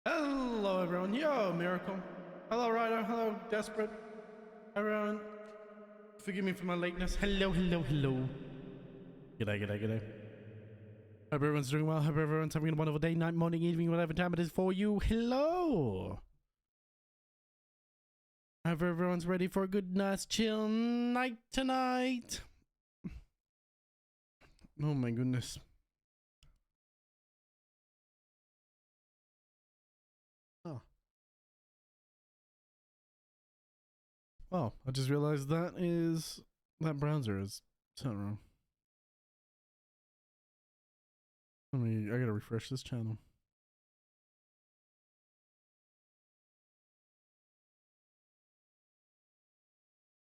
Hello, everyone. Yo, Miracle. Hello, Ryder. Hello, Desperate. Everyone, forgive me for my lateness. Hello, hello, hello. G'day, g'day, g'day. Hope everyone's doing well. Hope everyone's having a wonderful day, night, morning, evening, whatever time it is for you. Hello. Hope everyone's ready for a good, nice, chill night tonight. Oh, my goodness. Oh. Oh, I just realized that browser is something wrong. I gotta refresh this channel.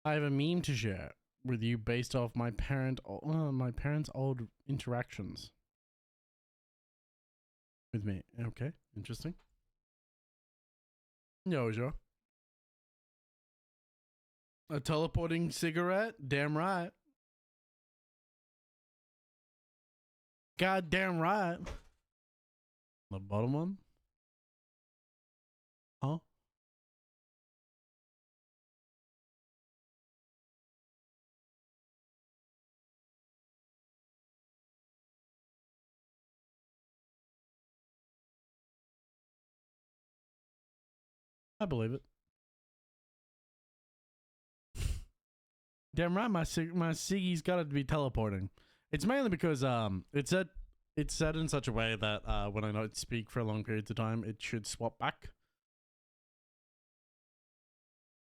I have a meme to share with you based off my parents' old interactions with me. Okay, interesting. Yo, sure. A teleporting cigarette? Damn right. Goddamn right. The bottom one? Huh? I believe it. Damn right, my Siggy's got to be teleporting. It's mainly because it's set in such a way that when I don't speak for long periods of time, it should swap back.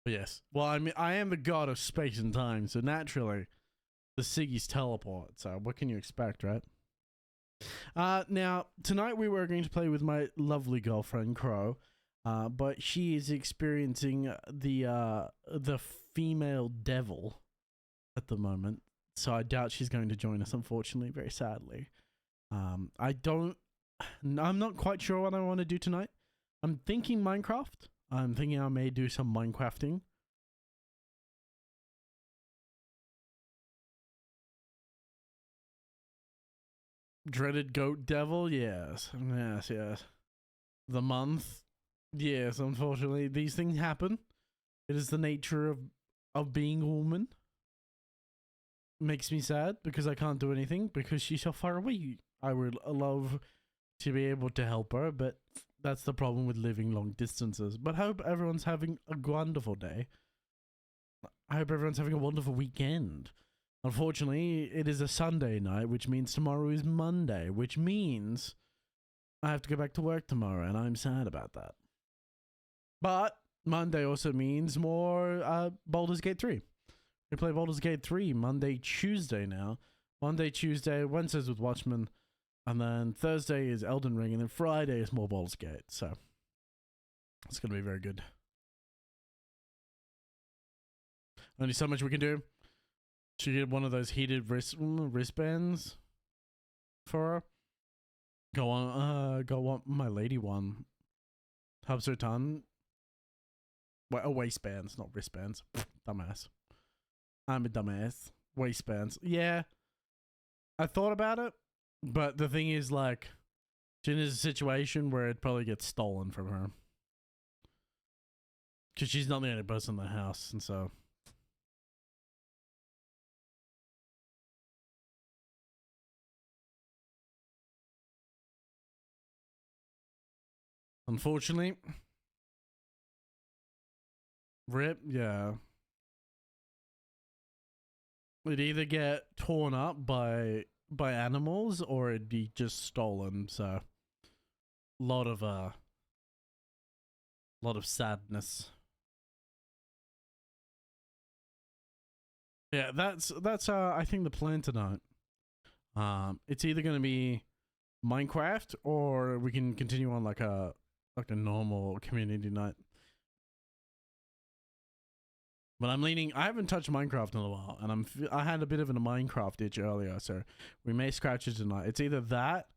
But yes. Well, I mean, I am the god of space and time, so naturally, the Siggy's teleport. So what can you expect, right? Now tonight we were going to play with my lovely girlfriend Crow, but she is experiencing the female devil at the moment, so I doubt she's going to join us. Unfortunately, very sadly. I'm not quite sure what I want to do tonight. I'm thinking Minecraft. I'm thinking I may do some Minecrafting. Dreaded goat devil, yes. The month, yes. Unfortunately, these things happen. It is the nature of being a woman. Makes me sad because I can't do anything because she's so far away. I would love to be able to help her, but that's the problem with living long distances. But I hope everyone's having a wonderful day. I hope everyone's having a wonderful weekend. Unfortunately, it is a Sunday night, which means tomorrow is Monday, which means I have to go back to work tomorrow, and I'm sad about that. But Monday also means more Baldur's Gate 3. We play Baldur's Gate 3 Monday, Tuesday now. Monday, Tuesday, Wednesdays with Watchmen, and then Thursday is Elden Ring, and then Friday is more Baldur's Gate. So it's going to be very good. Only so much we can do. She get one of those heated wristbands for her. Go on my lady one. Hubs her ton. Well, waistbands, not wristbands. Dumbass. I'm a dumbass. Waistbands. Yeah. I thought about it, but the thing is, like, she's in a situation where it probably gets stolen from her. Because she's not the only person in the house, and so. Unfortunately, Rip, yeah. It'd either get torn up by animals or it'd be just stolen. So, lot of lot of sadness. Yeah, that's I think the plan tonight. It's either gonna be Minecraft or we can continue on like a normal community night. But I'm leaning. I haven't touched Minecraft in a while, and I had a bit of a Minecraft itch earlier, so we may scratch it tonight. It's either that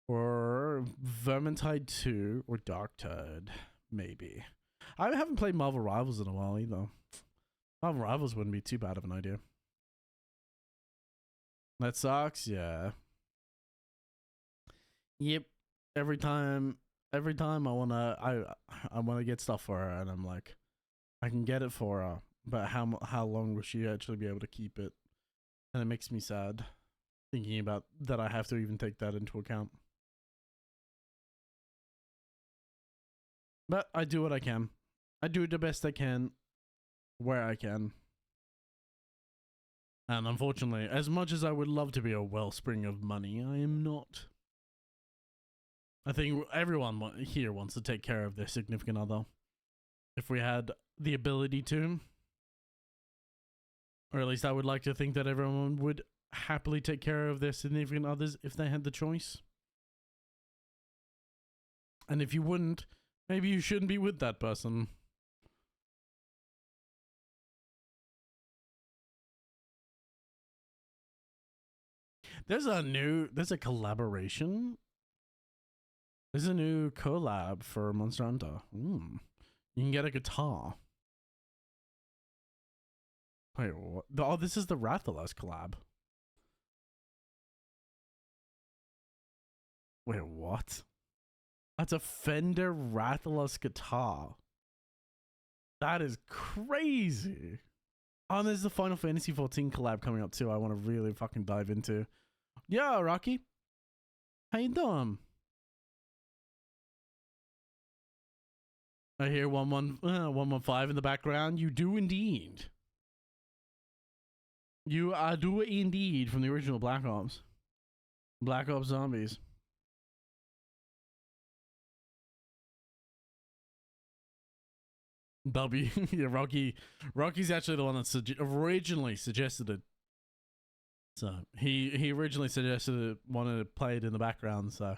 or Vermintide 2 or Darktide, maybe. I haven't played Marvel Rivals in a while either. Marvel Rivals wouldn't be too bad of an idea. That sucks. Yeah. Yep. Every time I wanna get stuff for her, and I'm like, I can get it for her, but how long will she actually be able to keep it? And it makes me sad thinking about that. I have to even take that into account. But I do what I can. I do the best I can where I can. And unfortunately, as much as I would love to be a wellspring of money, I am not. I think everyone here wants to take care of their significant other. If we had the ability to. Or at least I would like to think that everyone would happily take care of their significant others if they had the choice. And if you wouldn't, maybe you shouldn't be with that person. There's a collaboration. There's a new collab for Monster Hunter. You can get a guitar. Wait, what? Oh, this is the Rathalos collab. Wait, what? That's a Fender Rathalos guitar. That is crazy. Oh, and there's the Final Fantasy 14 collab coming up too. I want to really fucking dive into. Yeah, Rocky. How you doing? I hear 115 in the background. You do indeed. You do indeed from the original Black Ops. Black Ops Zombies. W. Yeah, Rocky's actually the one that originally suggested it. So he originally suggested it, wanted to play it in the background. So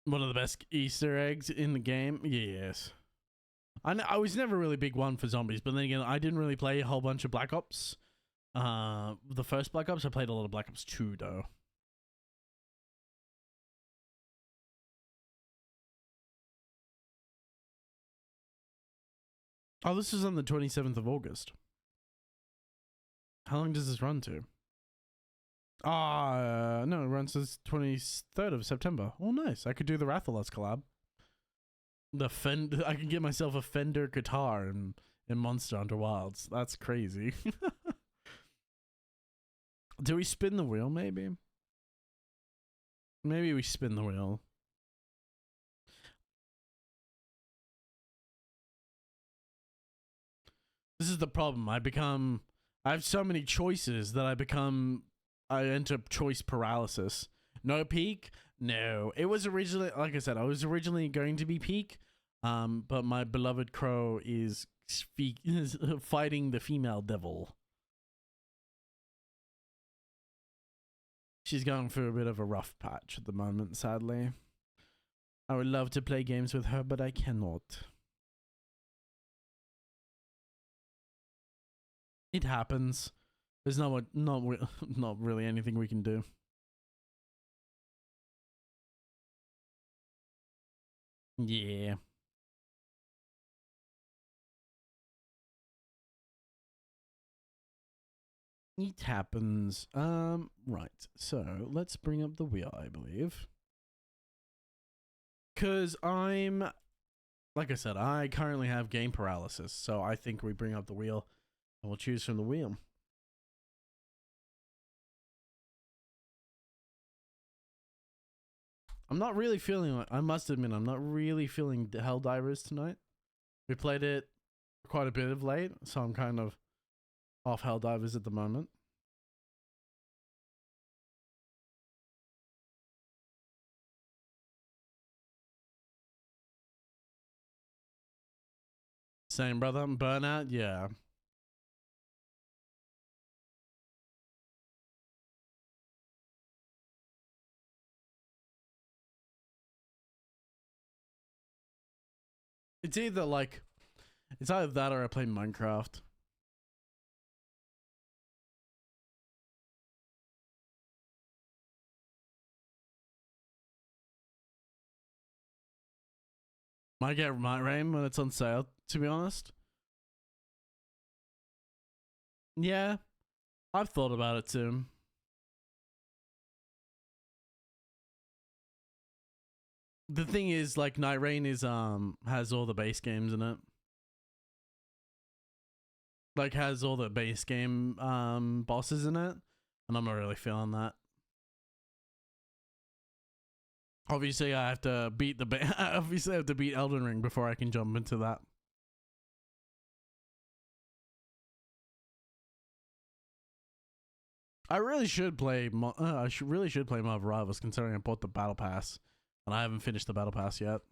one of the best Easter eggs in the game. Yes. I was never really a big one for zombies, but then again, I didn't really play a whole bunch of Black Ops. The first Black Ops, I played a lot of Black Ops 2 though. Oh, this is on the 27th of August. How long does this run to? No, it runs to the 23rd of September. Oh, nice. I could do the Rathalos collab. I can get myself a Fender guitar in Monster Hunter Wilds. That's crazy. Do we spin the wheel, maybe? Maybe we spin the wheel. This is the problem. I have so many choices that I enter choice paralysis. No peak? No. It was originally, like I said, I was originally going to be peak, but my beloved crow is fighting the female devil. She's going through a bit of a rough patch at the moment, sadly. I would love to play games with her, but I cannot. It happens. There's not really anything we can do. Yeah. It happens. Right. So let's bring up the wheel, I believe. Cause like I said, I currently have game paralysis, so I think we bring up the wheel and we'll choose from the wheel. I'm not really feeling like, I must admit, I'm not really feeling Helldivers tonight. We played it quite a bit of late, so I'm kind of off Helldivers at the moment. Same, brother. Burnout, yeah. It's either like, it's either that or I play Minecraft. Might get Might Rain when it's on sale, to be honest. Yeah, I've thought about it too. The thing is, like, Night Rain is has all the base games in it. Like, has all the base game bosses in it, and I'm not really feeling that. Obviously, I have to beat obviously I have to beat Elden Ring before I can jump into that. I really should play. Really should play Marvel Rivals, considering I bought the Battle Pass, and I haven't finished the Battle Pass yet.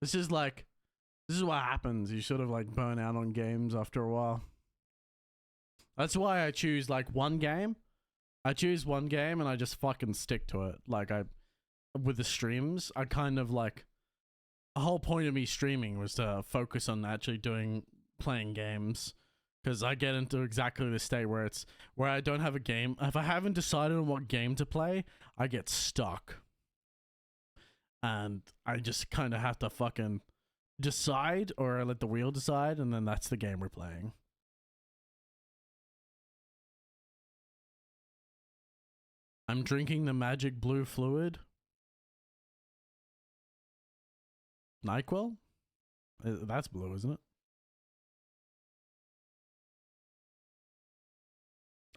This is like, this is what happens. You sort of like burn out on games after a while. That's why I choose like one game. I choose one game and I just fucking stick to it. Like with the streams, I kind of like, the whole point of me streaming was to focus on actually playing games, because I get into exactly the state where I don't have a game. If I haven't decided on what game to play, I get stuck, and I just kind of have to fucking decide, or I let the wheel decide, and then that's the game we're playing. I'm drinking the magic blue fluid. NyQuil? That's blue, isn't it?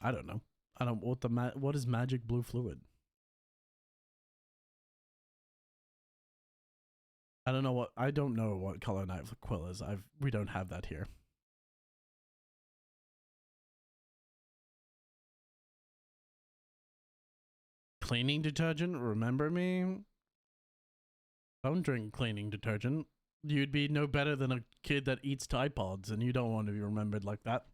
I don't know. I don't what is magic blue fluid? I don't know what color NyQuil is. We don't have that here. Cleaning detergent? Remember me? Don't drink cleaning detergent. You'd be no better than a kid that eats Tide Pods, and you don't want to be remembered like that.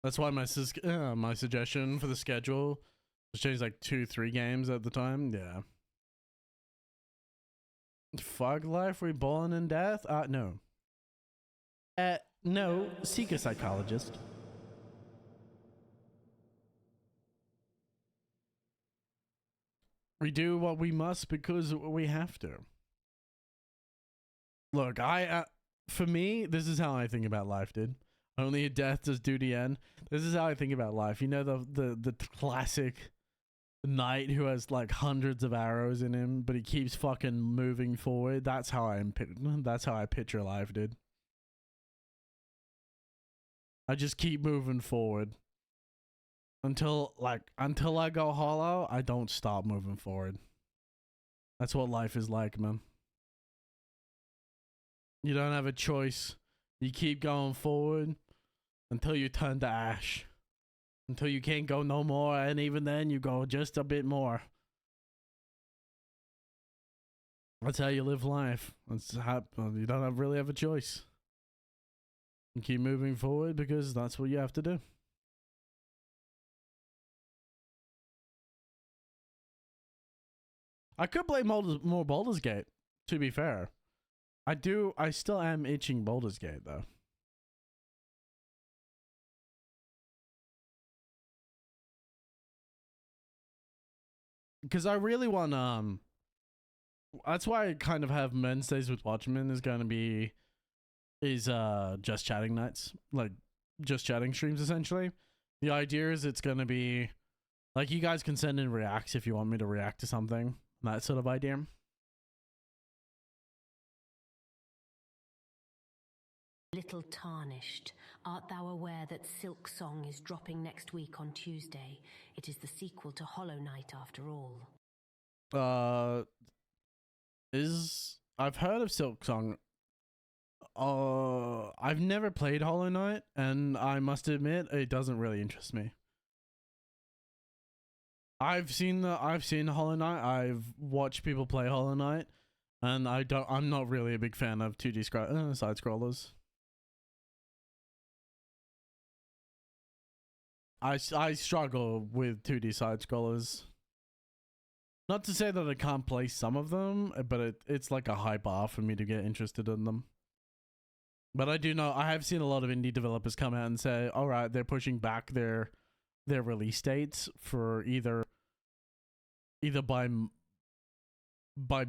That's why my suggestion for the schedule was changed like 2-3 games at the time. Yeah. Fuck life, reborn in death? No. No, seek a psychologist. We do what we must because we have to. Look, for me, this is how I think about life, dude. Only a death does duty end. This is how I think about life. You know the classic knight who has like hundreds of arrows in him, but he keeps fucking moving forward. That's how I picture life, dude. I just keep moving forward until I go hollow. I don't stop moving forward. That's what life is like, man. You don't have a choice. You keep going forward until you turn to ash. Until you can't go no more, and even then you go just a bit more. That's how you live life. You don't really have a choice. You keep moving forward because that's what you have to do. I could play more Baldur's Gate, to be fair. I still am itching Baldur's Gate, though. Because I really want, that's why I kind of have Wednesdays with Watchmen is just chatting nights. Like, just chatting streams, essentially. The idea is it's gonna be like you guys can send in reacts if you want me to react to something. That sort of idea. Little tarnished, art thou aware that Silk Song is dropping next week on Tuesday? It is the sequel to Hollow Knight after all. I've heard of Silk Song. I've never played Hollow Knight, and I must admit it doesn't really interest me. I've seen Hollow Knight. I've watched people play Hollow Knight, and I'm not really a big fan of 2D side scrollers. I struggle with 2D side scrollers. Not to say that I can't play some of them, but it's like a high bar for me to get interested in them. But I do know, I have seen a lot of indie developers come out and say, all right, they're pushing back their release dates for either by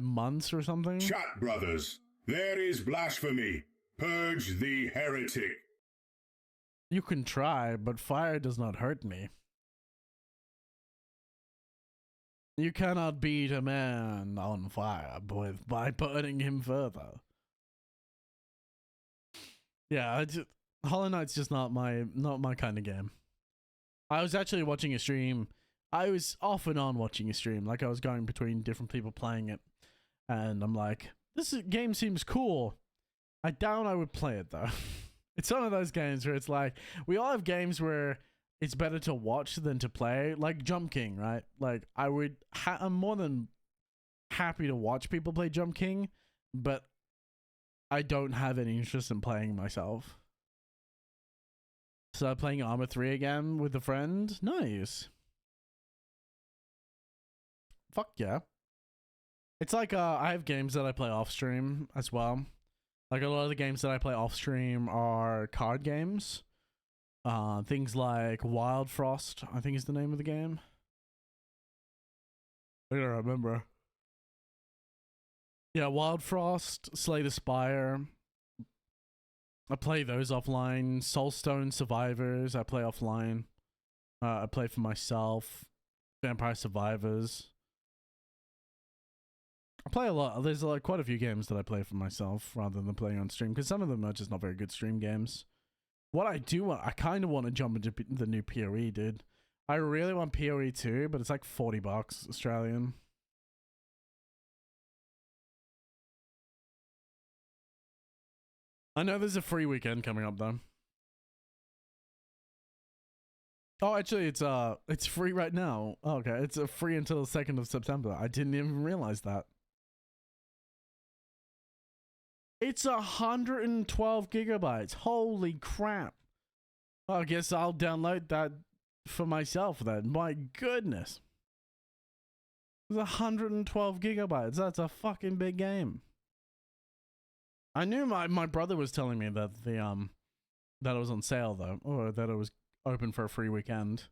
months or something. Chat, brothers. There is blasphemy. Purge the heretic. You can try, but fire does not hurt me. You cannot beat a man on fire by burning him further. Yeah, Hollow Knight's just not my kind of game. I was actually watching a stream. I was off and on watching a stream. Like, I was going between different people playing it. And I'm like, game seems cool. I doubt I would play it, though. It's one of those games where it's like, we all have games where it's better to watch than to play. Like Jump King, right? Like, I'm more than happy to watch people play Jump King, but I don't have any interest in playing myself. So playing Armor 3 again with a friend? Nice. Fuck yeah. It's like, I have games that I play off stream as well. Like, a lot of the games that I play off stream are card games. Things like Wild Frost, I think is the name of the game. I don't remember. Yeah, Wild Frost, Slay the Spire. I play those offline. Soulstone Survivors, I play offline. I play for myself. Vampire Survivors. I play a lot. There's like quite a few games that I play for myself rather than playing on stream, because some of them are just not very good stream games. What I do want, I kind of want to jump into the new PoE, dude. I really want PoE 2, but it's like $40 Australian. I know there's a free weekend coming up though. Oh, actually, it's free right now. Oh, okay, it's free until the 2nd of September. I didn't even realize that. It's 112 gigabytes. Holy crap. Well, I guess I'll download that for myself then. My goodness. It's 112 gigabytes. That's a fucking big game. I knew my brother was telling me that that it was on sale though, or that it was open for a free weekend.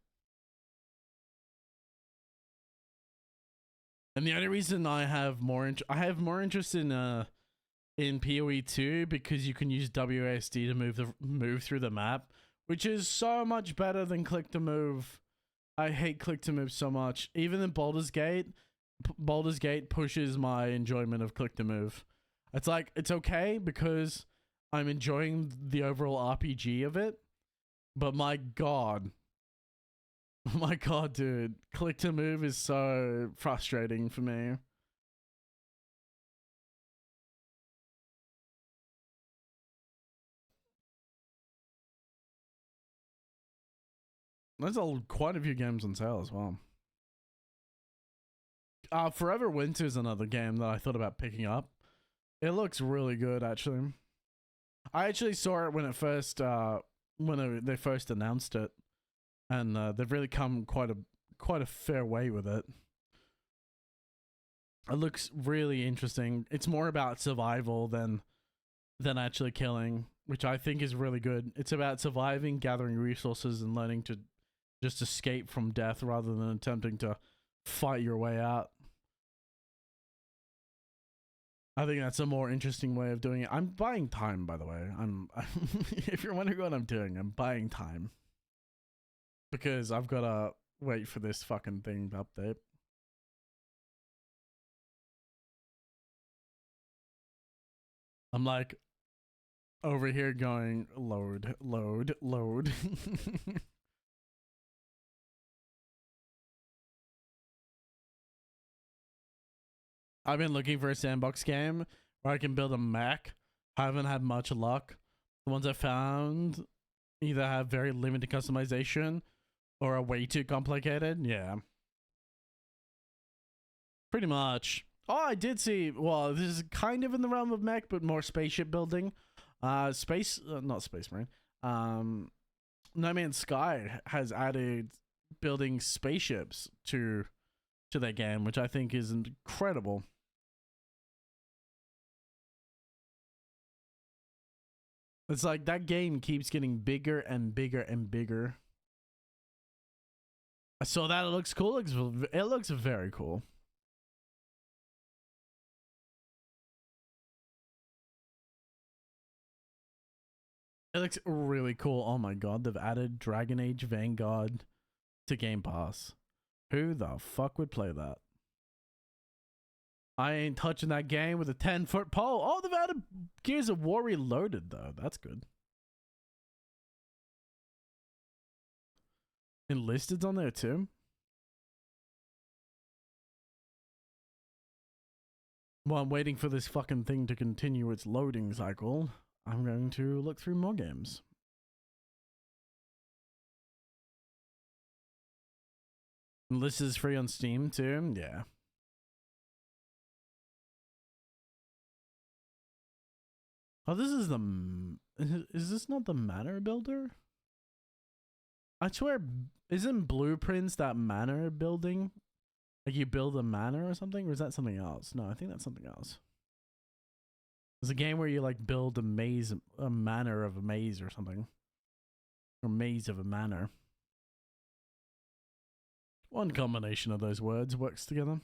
And the only reason I have more interest in PoE 2 because you can use WASD to move through the map, which is so much better than click to move. I hate click to move so much. Even in Baldur's Gate pushes my enjoyment of click to move. It's like, it's okay because I'm enjoying the overall RPG of it, but my god, dude, click to move is so frustrating for me. There's quite a few games on sale as well. Forever Winter is another game that I thought about picking up. It looks really good, actually. I actually saw it when it first, they first announced it, and they've really come quite a fair way with it. It looks really interesting. It's more about survival than actually killing, which I think is really good. It's about surviving, gathering resources, and learning to just escape from death rather than attempting to fight your way out. I think that's a more interesting way of doing it. I'm buying time, by the way. If you're wondering what I'm doing, I'm buying time. because I've got to wait for this fucking thing to update. I'm like over here going load, load, load. I've been looking for a sandbox game where I can build a mech. Haven't had much luck. The ones I found either have very limited customization or are way too complicated. Yeah. Pretty much. Oh, I did see. Well, this is kind of in the realm of mech, but more spaceship building. Not Space Marine. No Man's Sky has added building spaceships to their game, which I think is incredible. It's like that game keeps getting bigger and bigger and bigger. I saw that. It looks cool. It looks very cool. It looks really cool. Oh my god, they've added Dragon Age Vanguard to Game Pass. Who the fuck would play that? I ain't touching that game with a 10-foot pole. Oh, they've added Gears of War Reloaded, though. That's good. Enlisted's on there, too. While I'm waiting for this fucking thing to continue its loading cycle, I'm going to look through more games. Enlist is free on Steam, too. Yeah. Oh, this is the... Is this not the Manor Builder? I swear, isn't Blueprints that manor building? Like you build a manor or something? Or is that something else? No, I think that's something else. There's a game where you like build a maze, a manor of a maze or something. Or maze of a manor. One combination of those words works together.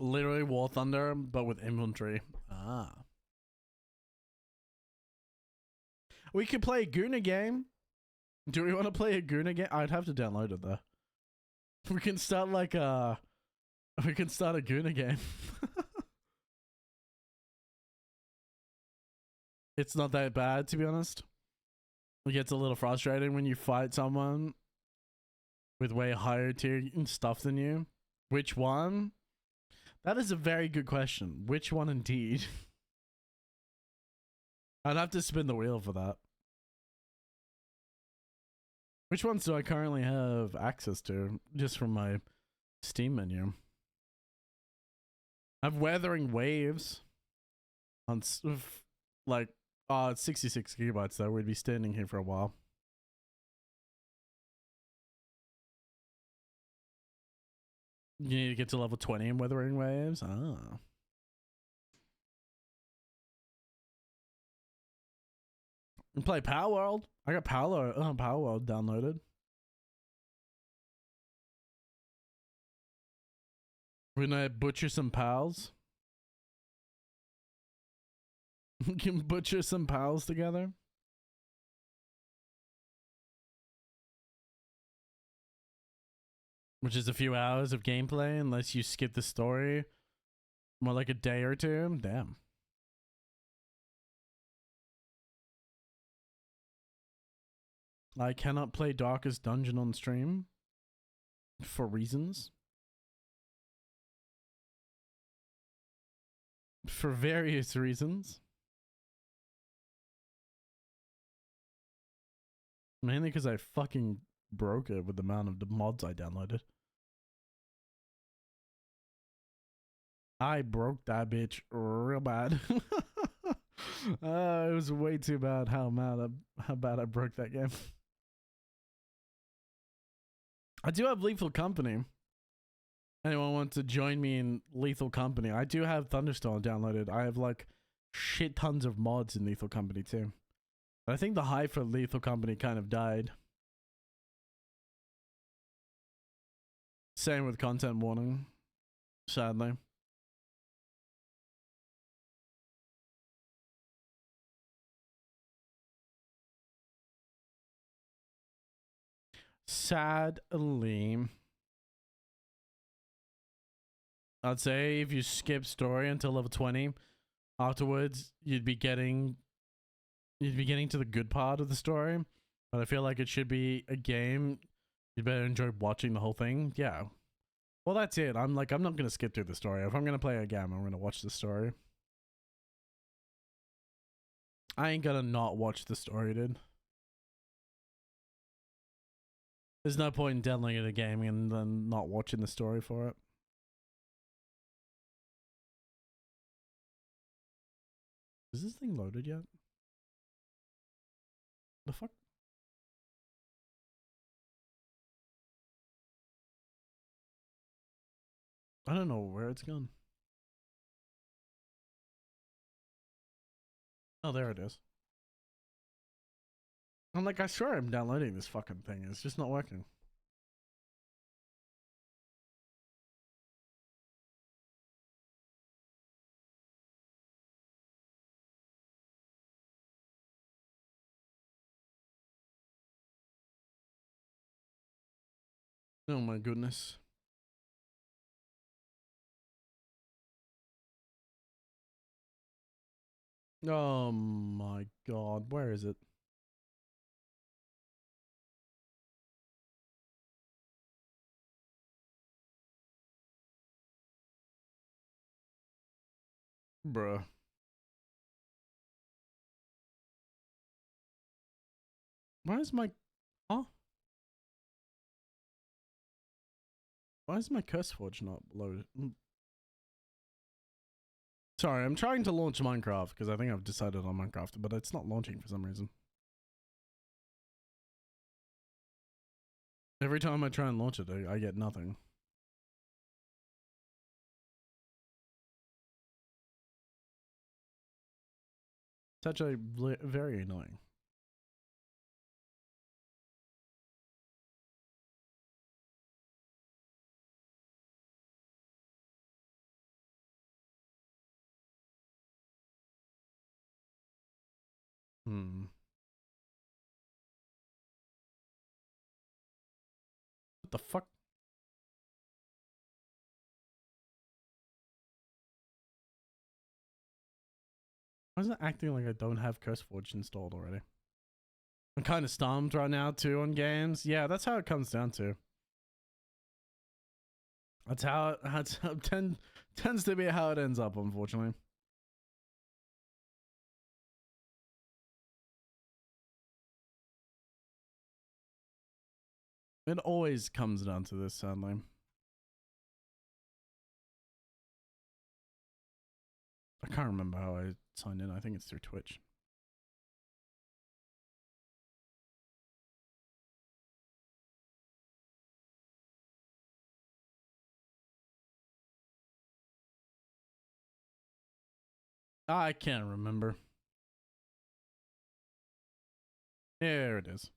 Literally War Thunder, but with inventory. Ah. We could play a Guna game. Do we want to play a Guna game? I'd have to download it though. We can start like we can start a Guna game. It's not that bad, to be honest. It gets a little frustrating when you fight someone with way higher tier stuff than you. Which one? That is a very good question. Which one indeed? I'd have to spin the wheel for that. Which ones do I currently have access to? Just from my Steam menu. I have Weathering Waves. On like, it's 66 gigabytes though. We'd be standing here for a while. You need to get to level 20 in Weathering Waves? Ah. And play Power World. I got Power World downloaded. We're gonna butcher some pals. We can butcher some pals together. Which is a few hours of gameplay unless you skip the story. More like a day or two. Damn. I cannot play Darkest Dungeon on stream. For reasons. For various reasons. Mainly because I fucking broke it with the amount of the mods I downloaded. I broke that bitch real bad. It was way too bad how bad I broke that game. I do have Lethal Company. Anyone want to join me in Lethal Company? I do have Thunderstorm downloaded. I have like shit tons of mods in Lethal Company too. But I think the hype for Lethal Company kind of died. Same with Content Warning, sadly. Sadly, I'd say if you skip story until level 20, afterwards you'd be getting to the good part of the story. But I feel like it should be a game. You better enjoy watching the whole thing. Yeah. Well, that's it. I'm not gonna skip through the story. If I'm gonna play a game, I'm gonna watch the story. I ain't gonna not watch the story, dude. There's no point in downloading a game and then not watching the story for it. Is this thing loaded yet? The fuck? I don't know where it's gone. Oh, there it is. I'm like, I swear I'm downloading this fucking thing. It's just not working. Oh my goodness. Oh my god, where is it? Bruh. Why is my... Huh? Why is my CurseForge not loaded? Sorry, I'm trying to launch Minecraft because I think I've decided on Minecraft, but it's not launching for some reason. Every time I try and launch it, I get nothing. It's actually very annoying. What the fuck? Why is it acting like I don't have CurseForge installed already? I'm kind of stumped right now too on games. Yeah, that's how it comes down to. That's how it tends to be how it ends up, unfortunately. It always comes down to this, sadly. I can't remember how I signed in. I think it's through Twitch. I can't remember. There it is.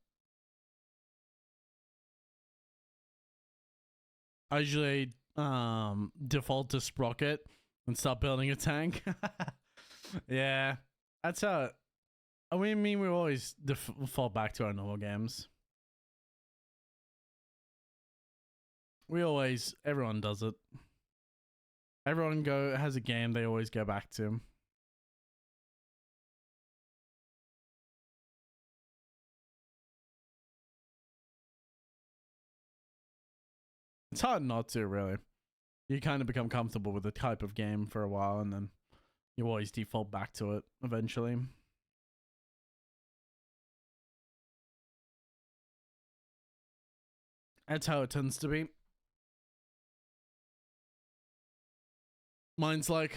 I usually default to Sprocket and start building a tank. Yeah, that's how. I mean, we always default back to our normal games. Everyone does it. Everyone has a game they always go back to. It's hard not to, really. You kind of become comfortable with the type of game for a while, and then you always default back to it eventually. That's how it tends to be. Mine's like,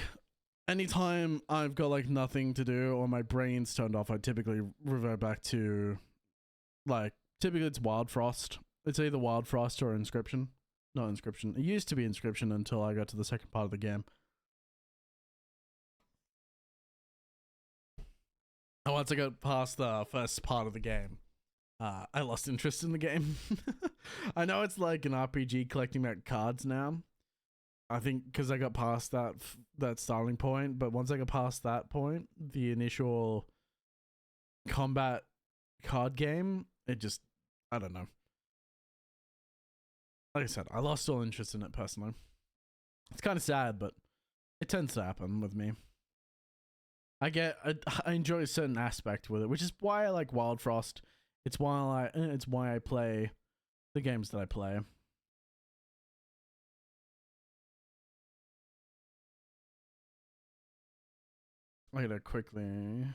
anytime I've got like nothing to do or my brain's turned off, I typically revert back to, like, typically it's Wild Frost. It's either Wild Frost or Inscription. Not Inscription. It used to be Inscription until I got to the second part of the game. And once I got past the first part of the game, I lost interest in the game. I know it's like an RPG collecting back cards now. I think because I got past that starting point, but once I got past that point, the initial combat card game, it just, I don't know. like I said, I lost all interest in it personally. It's kind of sad, but it tends to happen with me. I enjoy a certain aspect with it, which is why I like Wild Frost. It's why I play the games that I play. I gotta quickly.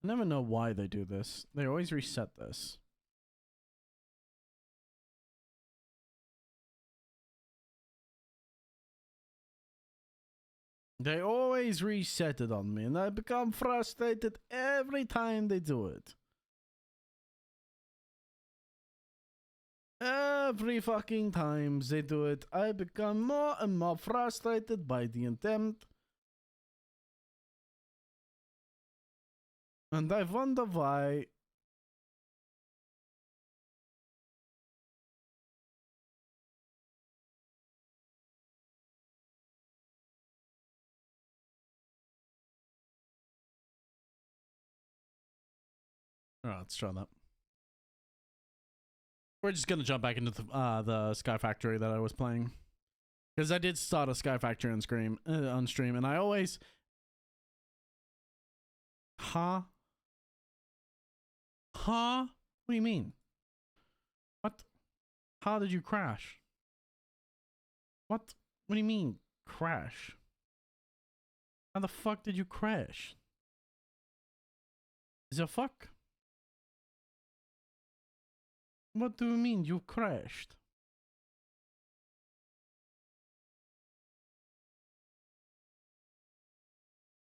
I never know why they do this. They always reset this. They always reset it on me, and I become frustrated every time they do it. Every fucking time they do it, I become more and more frustrated by the attempt. And I wonder why. Alright, let's try that. We're just gonna jump back into the Sky Factory that I was playing. Because I did start a Sky Factory on stream, and I always... Huh? Huh? What do you mean? What? How did you crash? What? What do you mean, crash? How the fuck did you crash? Is it fuck? What do you mean you crashed?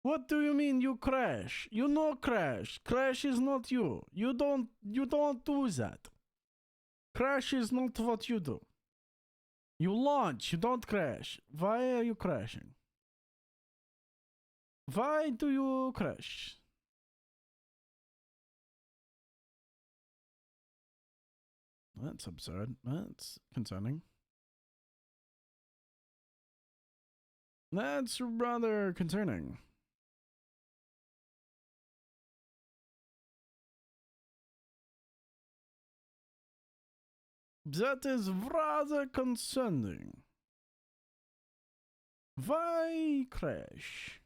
What do you mean you crash? You no crash. Crash is not you. You don't do that. Crash is not what you do. You launch, you don't crash. Why are you crashing? Why do you crash? That's absurd. That's concerning. That's rather concerning. That is rather concerning. Why crash?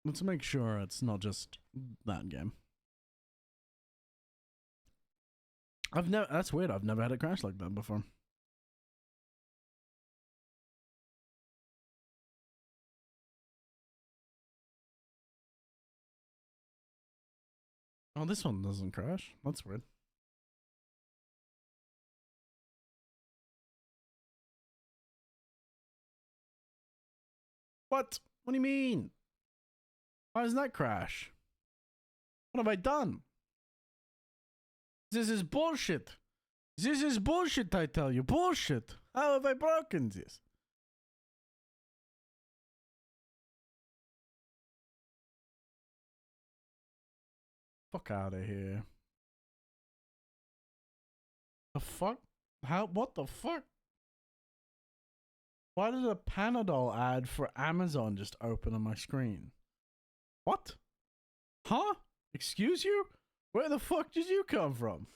Let's make sure it's not just that game. That's weird. I've never had it crash like that before. Oh, this one doesn't crash. That's weird. What? What do you mean? Why does that crash? What have I done? This is bullshit. This is bullshit, I tell you. Bullshit. How have I broken this? Fuck out of here. The fuck? How? What the fuck? Why did a Panadol ad for Amazon just open on my screen? What? Huh? Excuse you? Where the fuck did you come from?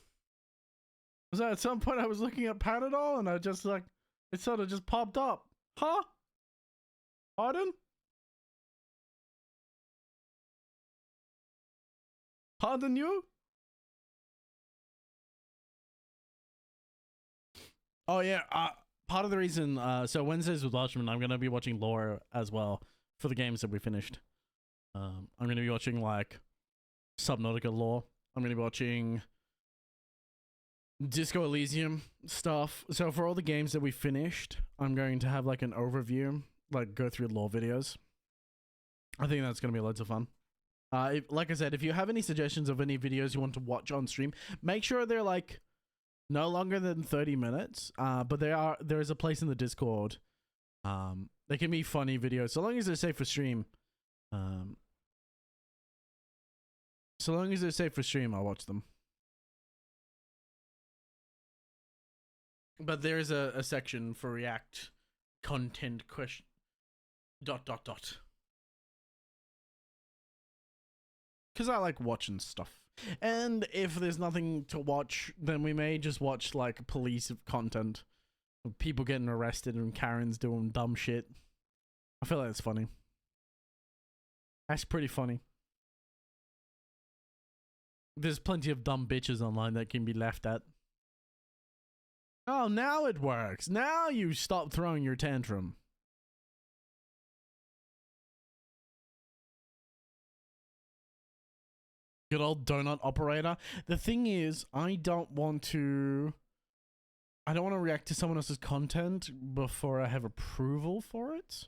Was that at some point I was looking at Panadol and I just like, it sort of just popped up. Huh? Pardon? Pardon you? Oh yeah, part of the reason, so Wednesdays with Watchmen, I'm gonna be watching lore as well for the games that we finished. I'm gonna be watching like Subnautica lore. I'm gonna be watching Disco Elysium stuff. So for all the games that we finished, I'm going to have like an overview, like go through lore videos. I think that's gonna be loads of fun. Like I said, if you have any suggestions of any videos you want to watch on stream, make sure they're like no longer than 30 minutes. But there is a place in the Discord. They can be funny videos, so long as they're safe for stream. So long as they're safe for stream, I'll watch them. But there is a section for React content Dot dot dot. Because I like watching stuff. And if there's nothing to watch, then we may just watch like police content. People getting arrested and Karens doing dumb shit. I feel like it's funny. That's pretty funny. There's plenty of dumb bitches online that can be laughed at. Oh, now it works. Now you stop throwing your tantrum. Good old donut operator. The thing is, I don't want to react to someone else's content before I have approval for it.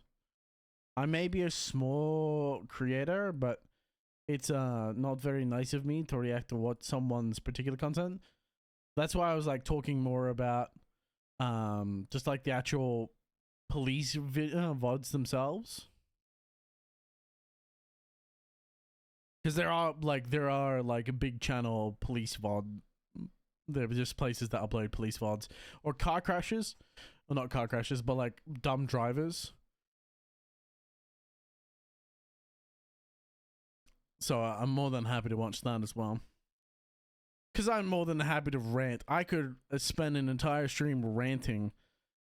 I may be a small creator, but it's not very nice of me to react to what someone's particular content. That's why I was like talking more about just like the actual police VODs themselves. Because there are like a big channel police VOD. They're just places that upload police VODs or car crashes, or not car crashes, but like dumb drivers. So I'm more than happy to watch that as well. Because I'm more than happy to rant. I could spend an entire stream ranting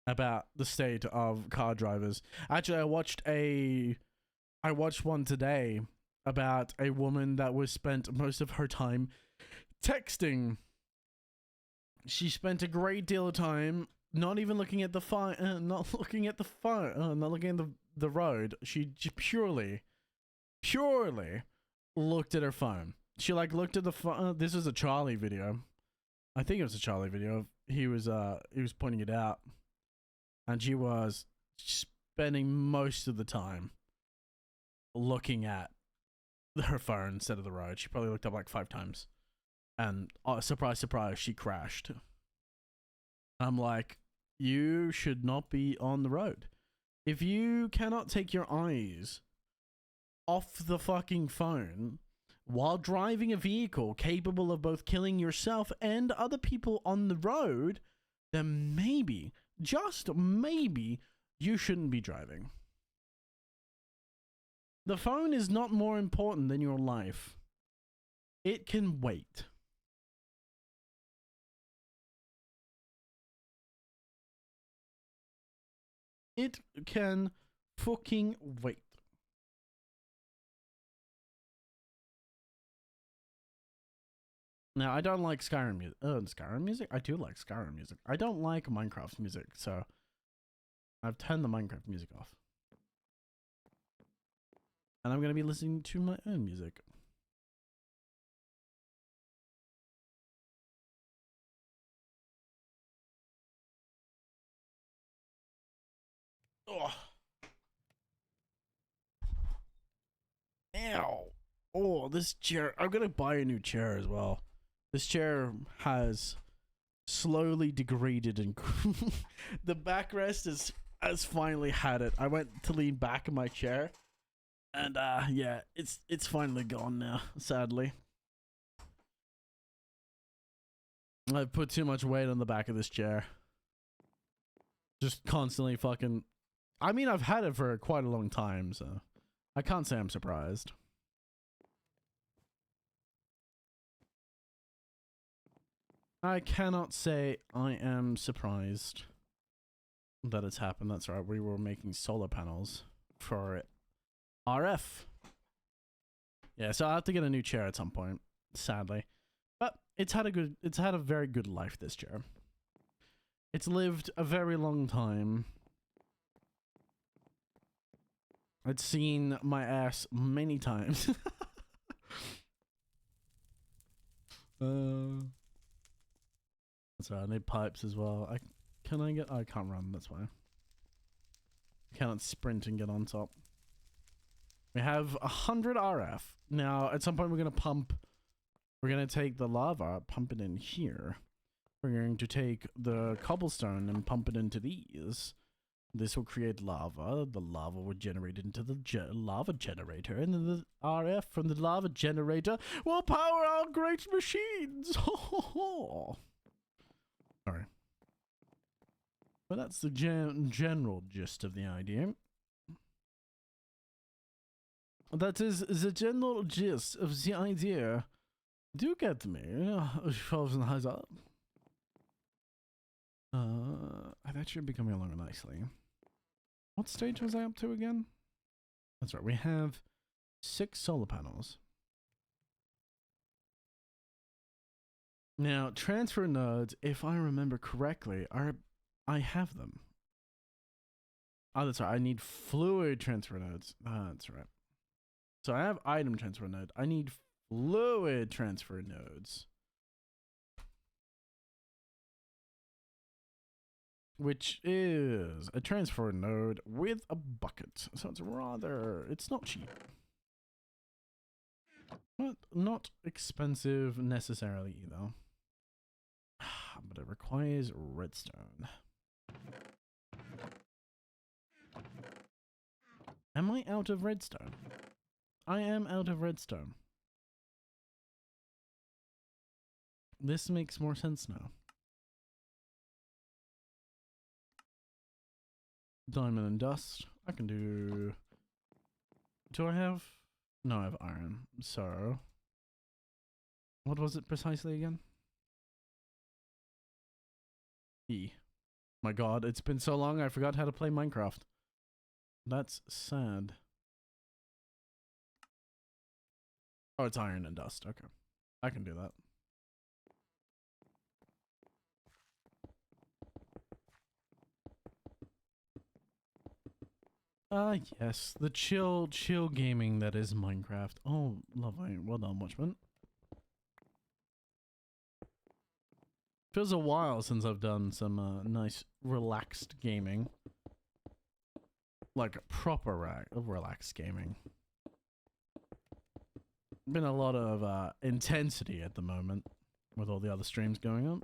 about the state of car drivers. Actually, I watched one today about a woman that was spent most of her time texting. She spent a great deal of time not even looking at the not looking at the road. She just purely looked at her phone. She like looked at the phone. This was a Charlie video. I think it was a Charlie video. He was pointing it out, and she was spending most of the time looking at her phone instead of the road. She probably looked up like 5 times, and surprise, surprise, she crashed. I'm like, you should not be on the road. If you cannot take your eyes off the fucking phone while driving a vehicle capable of both killing yourself and other people on the road, then maybe, just maybe, you shouldn't be driving. The phone is not more important than your life. It can wait. It can fucking wait. Now, I don't like Skyrim music. Skyrim music? I do like Skyrim music. I don't like Minecraft music, so I've turned the Minecraft music off. And I'm going to be listening to my own music. Oh. Ow. Oh, this chair. I'm going to buy a new chair as well. This chair has slowly degraded and the backrest has finally had it. I went to lean back in my chair and yeah, it's finally gone now, sadly. I've put too much weight on the back of this chair. Just constantly fucking... I mean, I've had it for quite a long time, so I can't say I'm surprised. I cannot say I am surprised that it's happened. That's right, we were making solar panels for RF. Yeah, so I'll have to get a new chair at some point, sadly. But it's had a very good life, this chair. It's lived a very long time. It's seen my ass many times. That's right, I need pipes as well. I can't run, that's why. I cannot sprint and get on top. We have 100 RF. Now, at some point we're gonna take the lava, pump it in here. We're going to take the cobblestone and pump it into these. This will create lava. The lava will generate into the lava generator, and then the RF from the lava generator will power our great machines. Sorry. But that's the general gist of the idea. That is the general gist of the idea. Do you get me? That should be coming along nicely. What stage was I up to again? That's right, we have 6 solar panels. Now, transfer nodes, if I remember correctly, I have them. Oh, that's right, I need fluid transfer nodes. That's right. So I have item transfer node. I need fluid transfer nodes. Which is a transfer node with a bucket. So it's not cheap. But not expensive necessarily either. But it requires redstone. Am I out of redstone? I am out of redstone. This makes more sense now. Diamond and dust. I can do... Do I have... No, I have iron. So... What was it precisely again? E. My god, it's been so long I forgot how to play Minecraft. That's sad. Oh, it's iron and dust. Okay. I can do that. Yes. The chill gaming that is Minecraft. Oh, lovely. Well done, Watchman. Feels a while since I've done some nice relaxed gaming. Like proper relaxed gaming. Been a lot of intensity at the moment with all the other streams going on.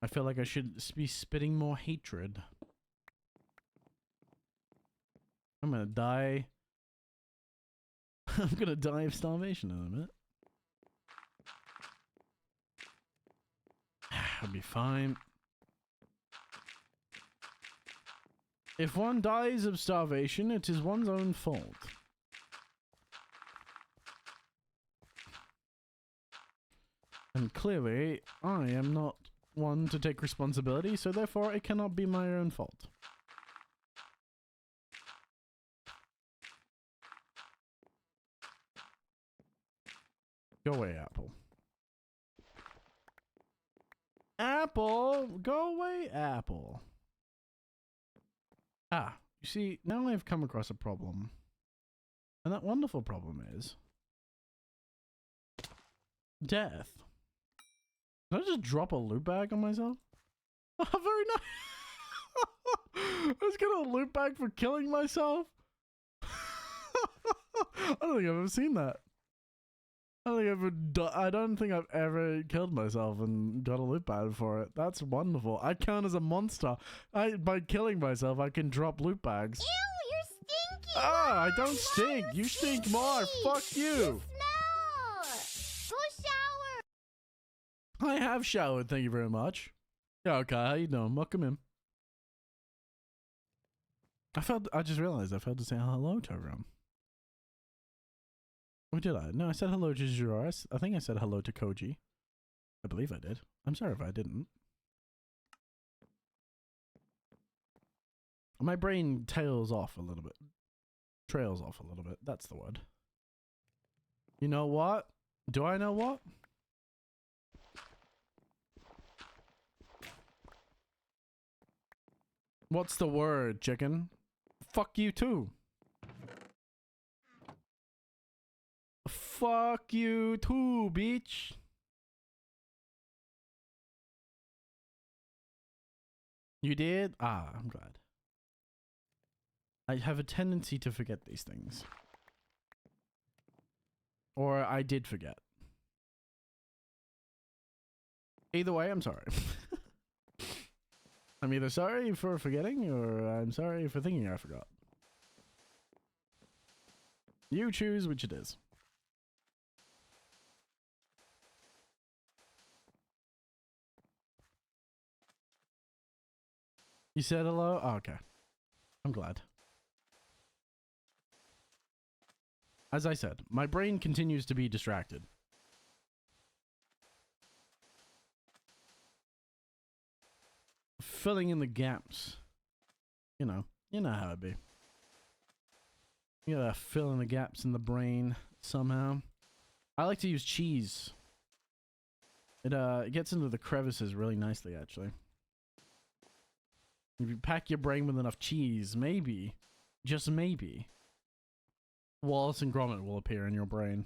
I feel like I should be spitting more hatred. I'm gonna die. I'm gonna die of starvation in a minute. I'll be fine. If one dies of starvation, it is one's own fault. And clearly, I am not one to take responsibility, so therefore it cannot be my own fault. Go away, Apple. Apple! Go away, Apple. Ah, you see, now I've come across a problem. And that wonderful problem is... death. Did I just drop a loot bag on myself? Oh, very nice! I was getting a loot bag for killing myself? I don't think I've ever seen that. I don't think I've ever killed myself and got a loot bag for it. That's wonderful. I count as a monster. By killing myself, I can drop loot bags. Ew, you're stinky! Ah, I don't stink. You stink more. Fuck you. You smell! Go shower! I have showered, thank you very much. Yeah, okay, how you doing? Welcome in. I just realized I failed to say hello to everyone. Or did I? No, I said hello to Juras. I think I said hello to Koji. I believe I did. I'm sorry if I didn't. My brain tails off a little bit. Trails off a little bit. That's the word. You know what? Do I know what? What's the word, chicken? Fuck you too. Fuck you too, bitch. You did? Ah, I'm glad. I have a tendency to forget these things. Or I did forget. Either way, I'm sorry. I'm either sorry for forgetting or I'm sorry for thinking I forgot. You choose which it is. You said hello? Oh, okay. I'm glad. As I said, my brain continues to be distracted. Filling in the gaps. You know how it be. You gotta fill in the gaps in the brain somehow. I like to use cheese. It gets into the crevices really nicely, actually. If you pack your brain with enough cheese, maybe, just maybe, Wallace and Gromit will appear in your brain.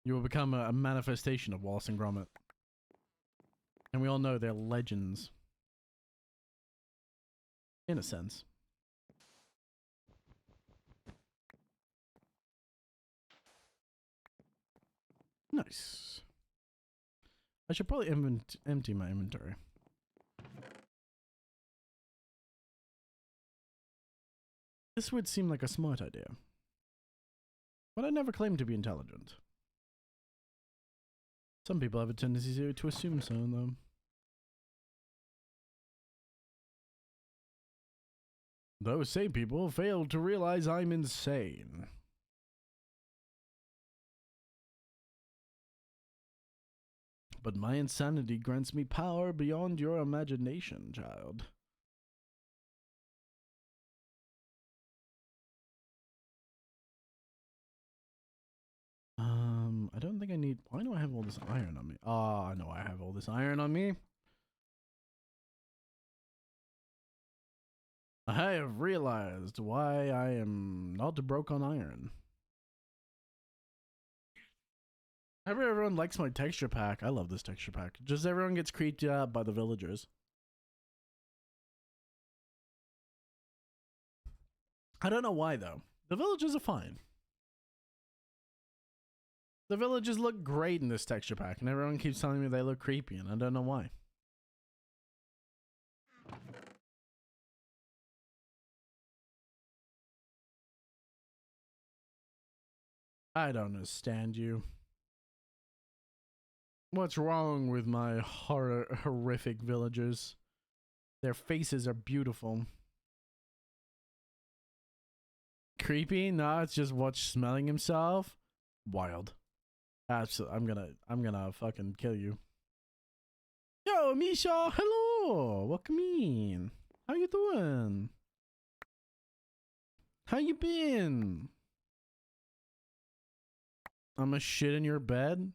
You will become a manifestation of Wallace and Gromit. And we all know they're legends. In a sense. Nice. I should probably empty my inventory. This would seem like a smart idea. But I never claimed to be intelligent. Some people have a tendency to assume so, though. Those same people fail to realize I'm insane. But my insanity grants me power beyond your imagination, child. I don't think I need... Why do I have all this iron on me? Oh, I know I have all this iron on me. I have realized why I am not broke on iron. Everyone likes my texture pack. I love this texture pack. Just everyone gets creeped out by the villagers. I don't know why, though. The villagers are fine. The villagers look great in this texture pack, and everyone keeps telling me they look creepy, and I don't know why. I don't understand you. What's wrong with my horrific villagers? Their faces are beautiful. Creepy? No, it's just Watch smelling himself. Wild. Absolutely. I'm gonna fucking kill you. Yo, Misha, hello. Welcome in. How you doing? How you been? I'm a shit in your bed.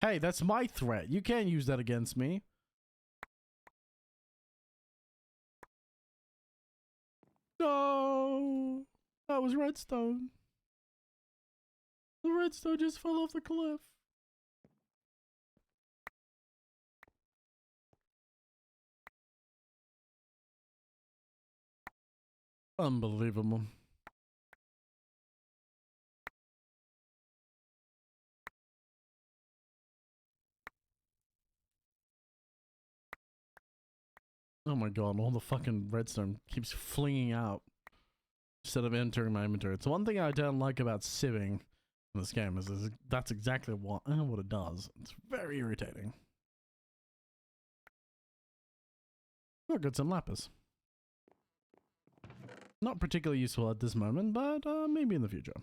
Hey, that's my threat. You can't use that against me. No, that was redstone. The redstone just fell off the cliff. Unbelievable. Oh my god, all the fucking redstone keeps flinging out instead of entering my inventory. It's one thing I don't like about sieving in this game is that's exactly what it does. It's very irritating. Oh, got some lapis. Not particularly useful at this moment, but maybe in the future.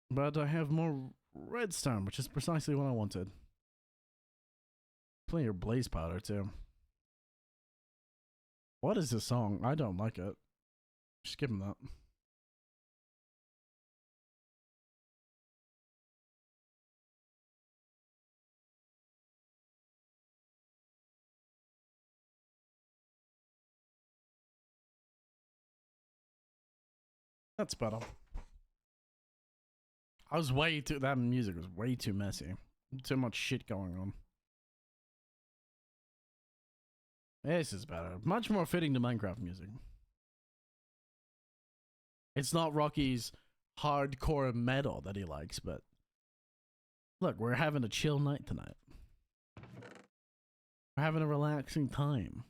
But I have more redstone, which is precisely what I wanted. Plenty of blaze powder too. What is this song? I don't like it. Skipping that. That's better. That music was way too messy. Too much shit going on. This is better. Much more fitting to Minecraft music. It's not Rocky's hardcore metal that he likes, but look, we're having a chill night tonight. We're having a relaxing time.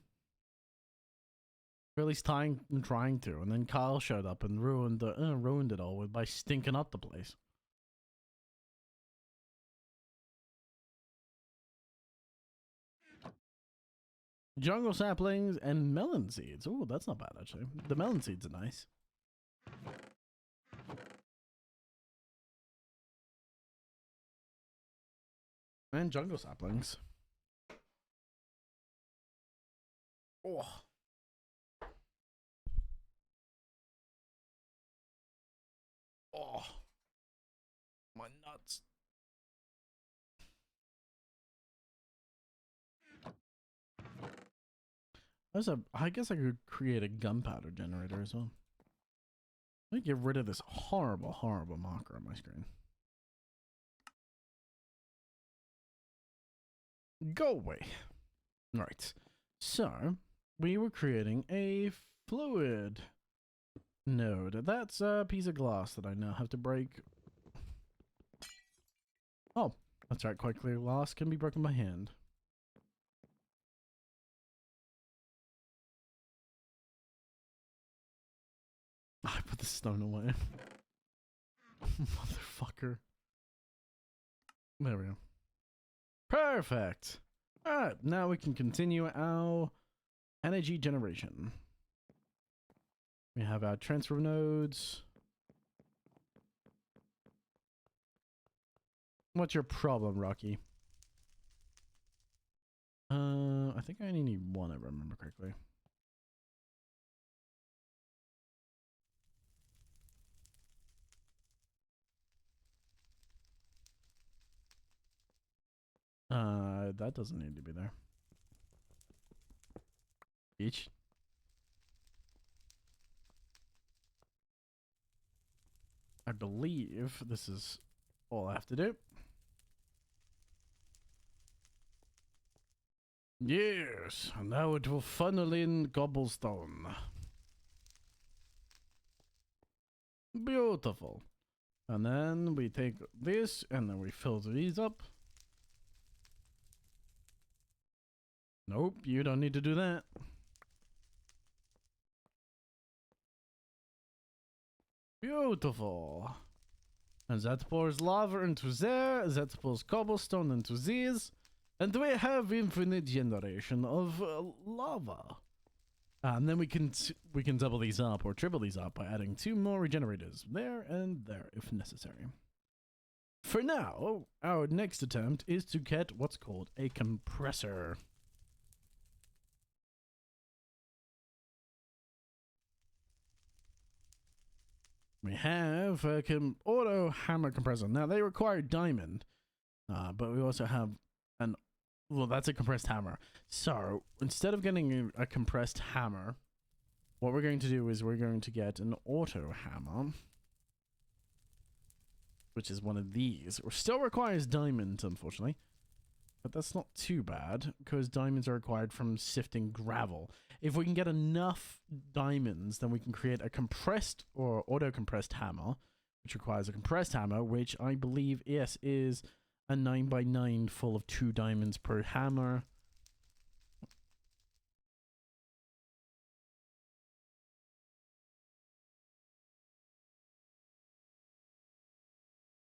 Or at least trying to, and then Kyle showed up and ruined it all by stinking up the place. Jungle saplings and melon seeds. Oh, that's not bad actually. The melon seeds are nice. And jungle saplings. Oh. Oh. My nuts. I guess I could create a gunpowder generator as well. Let me get rid of this horrible, horrible marker on my screen. Go away. Right. So, we were creating a fluid node. That's a piece of glass that I now have to break. Oh, that's right. Quite clear glass can be broken by hand. I put the stone away. Motherfucker. There we go. Perfect. Alright, now we can continue our energy generation. We have our transfer nodes. What's your problem, Rocky? I think I only need one, if I remember correctly. That doesn't need to be there. Each. I believe this is all I have to do. Yes, now it will funnel in cobblestone. Beautiful. And then we take this and then we fill these up. Nope, you don't need to do that. Beautiful. And that pours lava into there, that pours cobblestone into these, and we have infinite generation of lava. And then we can double these up or triple these up by adding 2 more regenerators there and there if necessary. For now, our next attempt is to get what's called a compressor. We have a auto hammer compressor. Now they require diamond, but we also have well, that's a compressed hammer. So instead of getting a compressed hammer, what we're going to do is we're going to get an auto hammer, which is one of these. It still requires diamonds, unfortunately, but that's not too bad because diamonds are required from sifting gravel. If we can get enough diamonds, then we can create a compressed or auto-compressed hammer, which requires a compressed hammer, which I believe, yes, is a 9x9 full of 2 diamonds per hammer.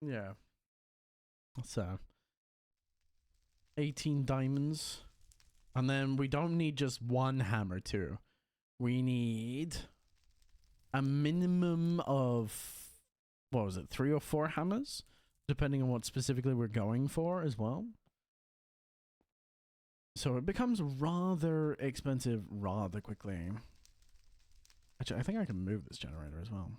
Yeah. So 18 diamonds. And then we don't need just one hammer too. We need a minimum of, what was it, 3 or 4 hammers? Depending on what specifically we're going for as well. So it becomes rather expensive rather quickly. Actually, I think I can move this generator as well.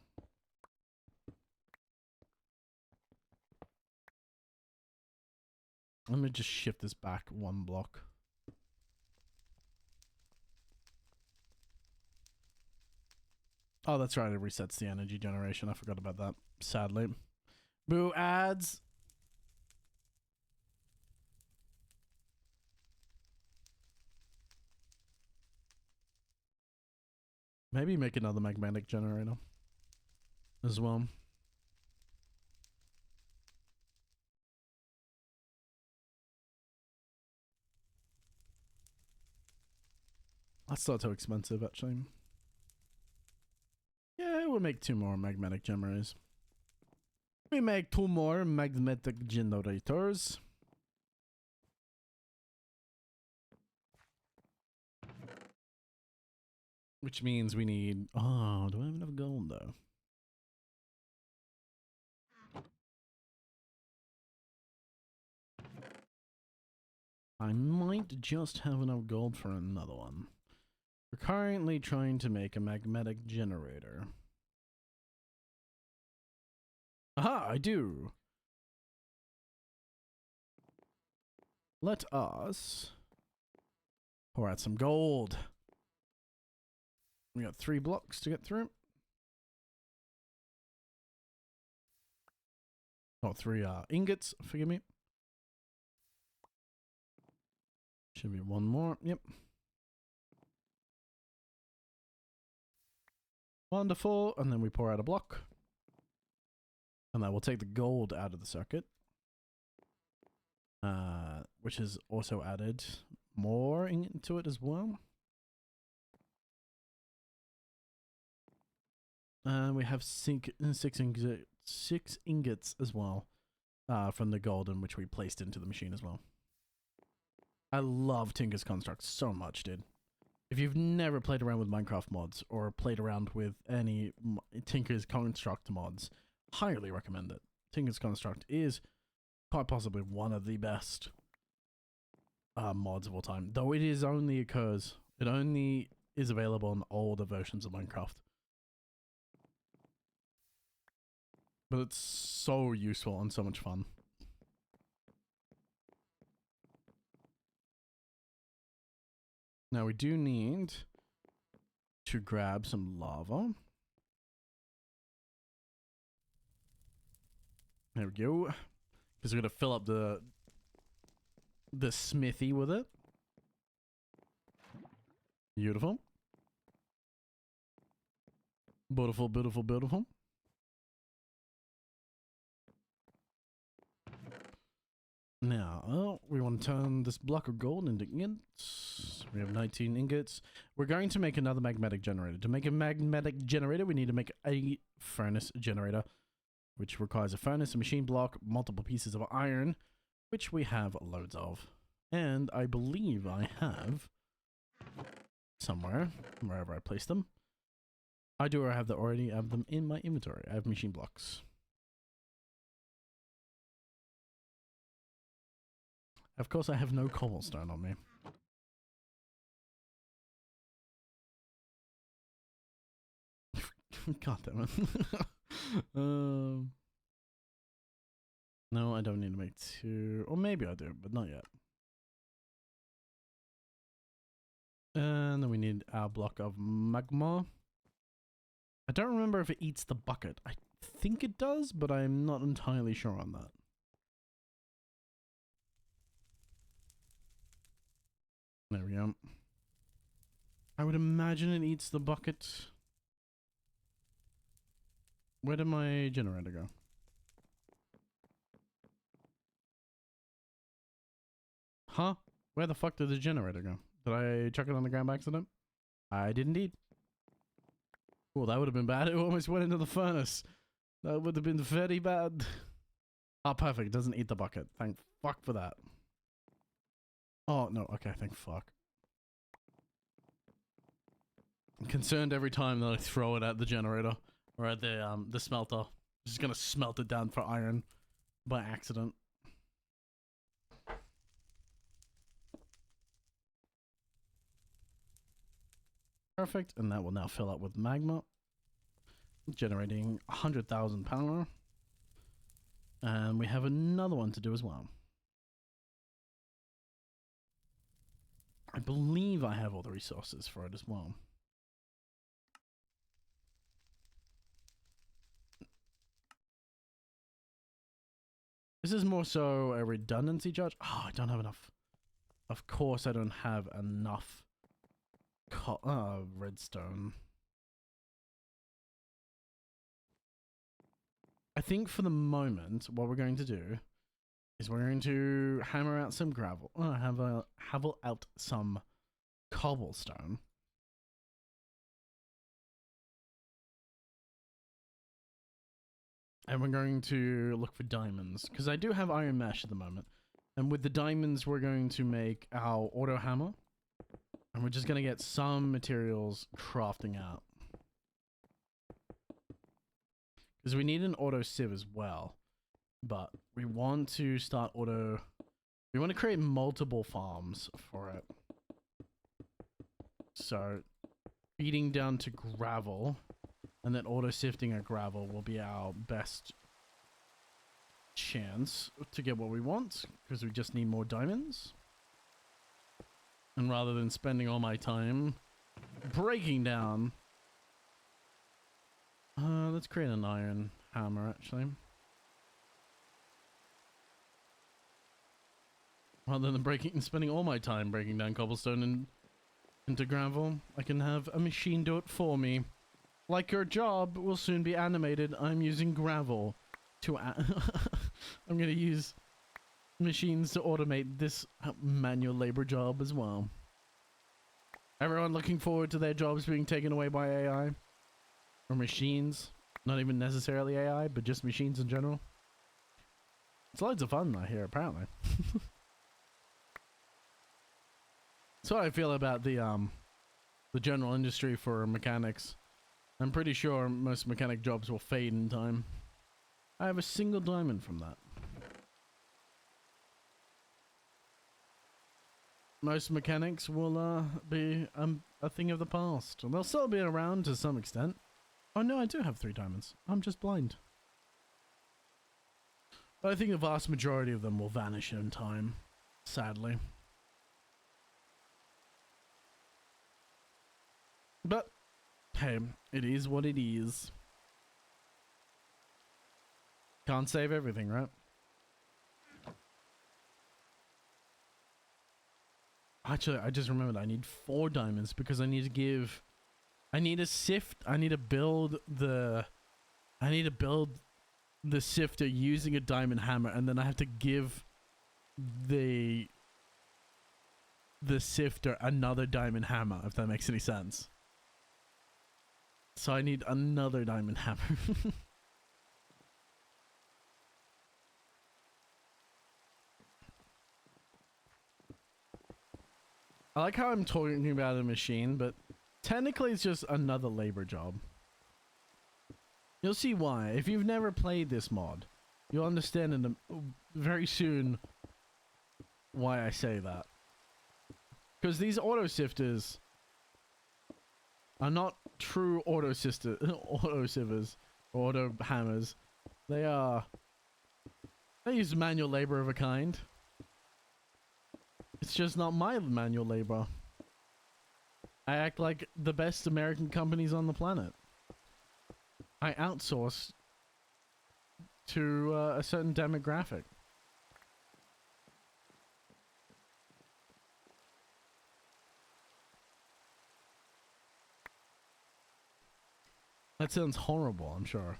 Let me just shift this back 1 block. Oh, that's right. It resets the energy generation. I forgot about that, sadly. Boo ads. Maybe make another magnetic generator as well. That's not too expensive, actually. Yeah, we'll make 2 more magnetic generators. We make 2 more magnetic generators. Which means we need... Oh, do I have enough gold, though? I might just have enough gold for another one. We're currently trying to make a magnetic generator. Aha, I do. Let us pour out some gold. We got 3 blocks to get through. Oh, 3 ingots, forgive me. Should be 1 more, yep. Wonderful, and then we pour out a block. And that will take the gold out of the circuit. Which has also added more into it as well. And we have 6 ingots as well from the golden, which we placed into the machine as well. I love Tinker's Construct so much, dude. If you've never played around with Minecraft mods or played around with any Tinker's Construct mods, highly recommend it. Tinker's Construct is quite possibly one of the best mods of all time, though it only is available on older versions of Minecraft. But it's so useful and so much fun. Now we do need to grab some lava. There we go. Because we're going to fill up the smithy with it. Beautiful. Beautiful, beautiful, beautiful. Now, we want to turn this block of gold into ingots. We have 19 ingots. We're going to make another magnetic generator. To make a magnetic generator, we need to make a furnace generator, which requires a furnace, a machine block, multiple pieces of iron, which we have loads of. And I believe I have somewhere, wherever I place them. I already have them in my inventory. I have machine blocks. Of course, I have no cobblestone on me. God damn it. No, I don't need to make 2. Or maybe I do, but not yet. And then we need our block of magma. I don't remember if it eats the bucket. I think it does, but I'm not entirely sure on that. There we go. I would imagine it eats the bucket. Where did my generator go? Huh? Where the fuck did the generator go? Did I chuck it on the ground by accident? I did indeed. Well, that would have been bad. It almost went into the furnace. That would have been very bad. Ah, perfect. It doesn't eat the bucket. Thank fuck for that. Oh, no. Okay, thank fuck. I'm concerned every time that I throw it at the generator or at the smelter. It's just gonna smelt it down for iron by accident. Perfect, and that will now fill up with magma, generating 100,000 power. And we have another one to do as well. I believe I have all the resources for it as well. This is more so a redundancy charge. Oh, I don't have enough. Of course I don't have enough redstone. I think for the moment, what we're going to do is we're going to hammer out some gravel. Havel out some cobblestone. And we're going to look for diamonds, because I do have iron mesh at the moment. And with the diamonds, we're going to make our auto hammer. And we're just going to get some materials crafting out. Because we need an auto sieve as well. But we want to start auto We want to create multiple farms for it. So, feeding down to gravel, and then auto-sifting at gravel will be our best chance to get what we want, because we just need more diamonds. And rather than spending all my time breaking down, let's create an iron hammer, actually. Rather than spending all my time breaking down cobblestone and into gravel, I can have a machine do it for me. Like your job will soon be animated, I'm using gravel to I'm gonna use machines to automate this manual labor job as well. Everyone looking forward to their jobs being taken away by AI? Or machines? Not even necessarily AI, but just machines in general? It's loads of fun, I hear, apparently. That's how I feel about the general industry for mechanics. I'm pretty sure most mechanic jobs will fade in time. I have a single diamond from that. Most mechanics will be a thing of the past. They'll still be around to some extent. Oh no, I do have 3 diamonds. I'm just blind. But I think the vast majority of them will vanish in time, sadly. But, hey, it is what it is. Can't save everything, right? Actually, I just remembered I need 4 diamonds because I need to give... I need a sift. I need to build the sifter using a diamond hammer, and then I have to give the sifter another diamond hammer, if that makes any sense. So I need another diamond hammer. I like how I'm talking about a machine, but technically it's just another labor job. You'll see why. If you've never played this mod, you'll understand very soon why I say that. Because these auto sifters are not true auto sievers or auto hammers. They use manual labor of a kind. It's just not my manual labor. I act like the best American companies on the planet. I outsource to a certain demographic. That sounds horrible, I'm sure.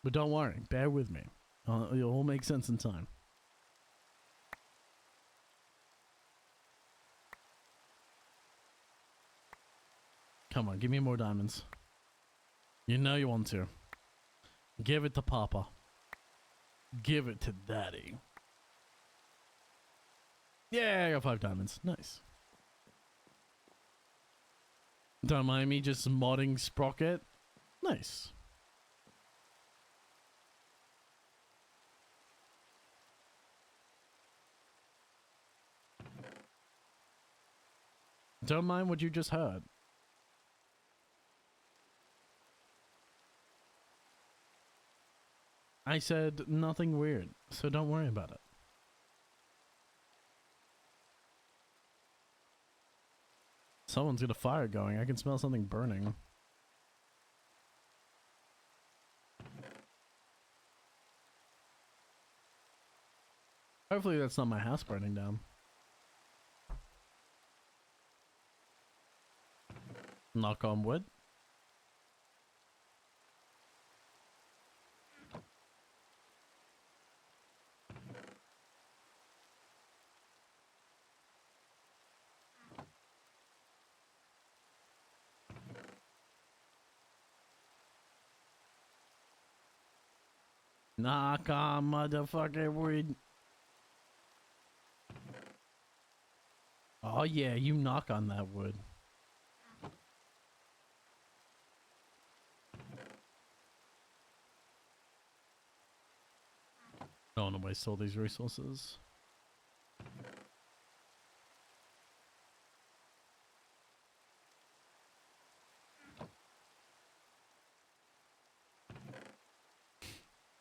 But don't worry, bear with me. It'll all make sense in time. Come on, give me more diamonds. You know you want to. Give it to Papa. Give it to Daddy. Yeah, I got 5 diamonds. Nice. Don't mind me just modding Sprocket. Nice. Don't mind what you just heard. I said nothing weird, so don't worry about it. Someone's got a fire going. I can smell something burning. Hopefully that's not my house burning down. Knock on wood. Knock on motherfucking wood. Oh yeah, you knock on that wood. Don't want to waste all these resources.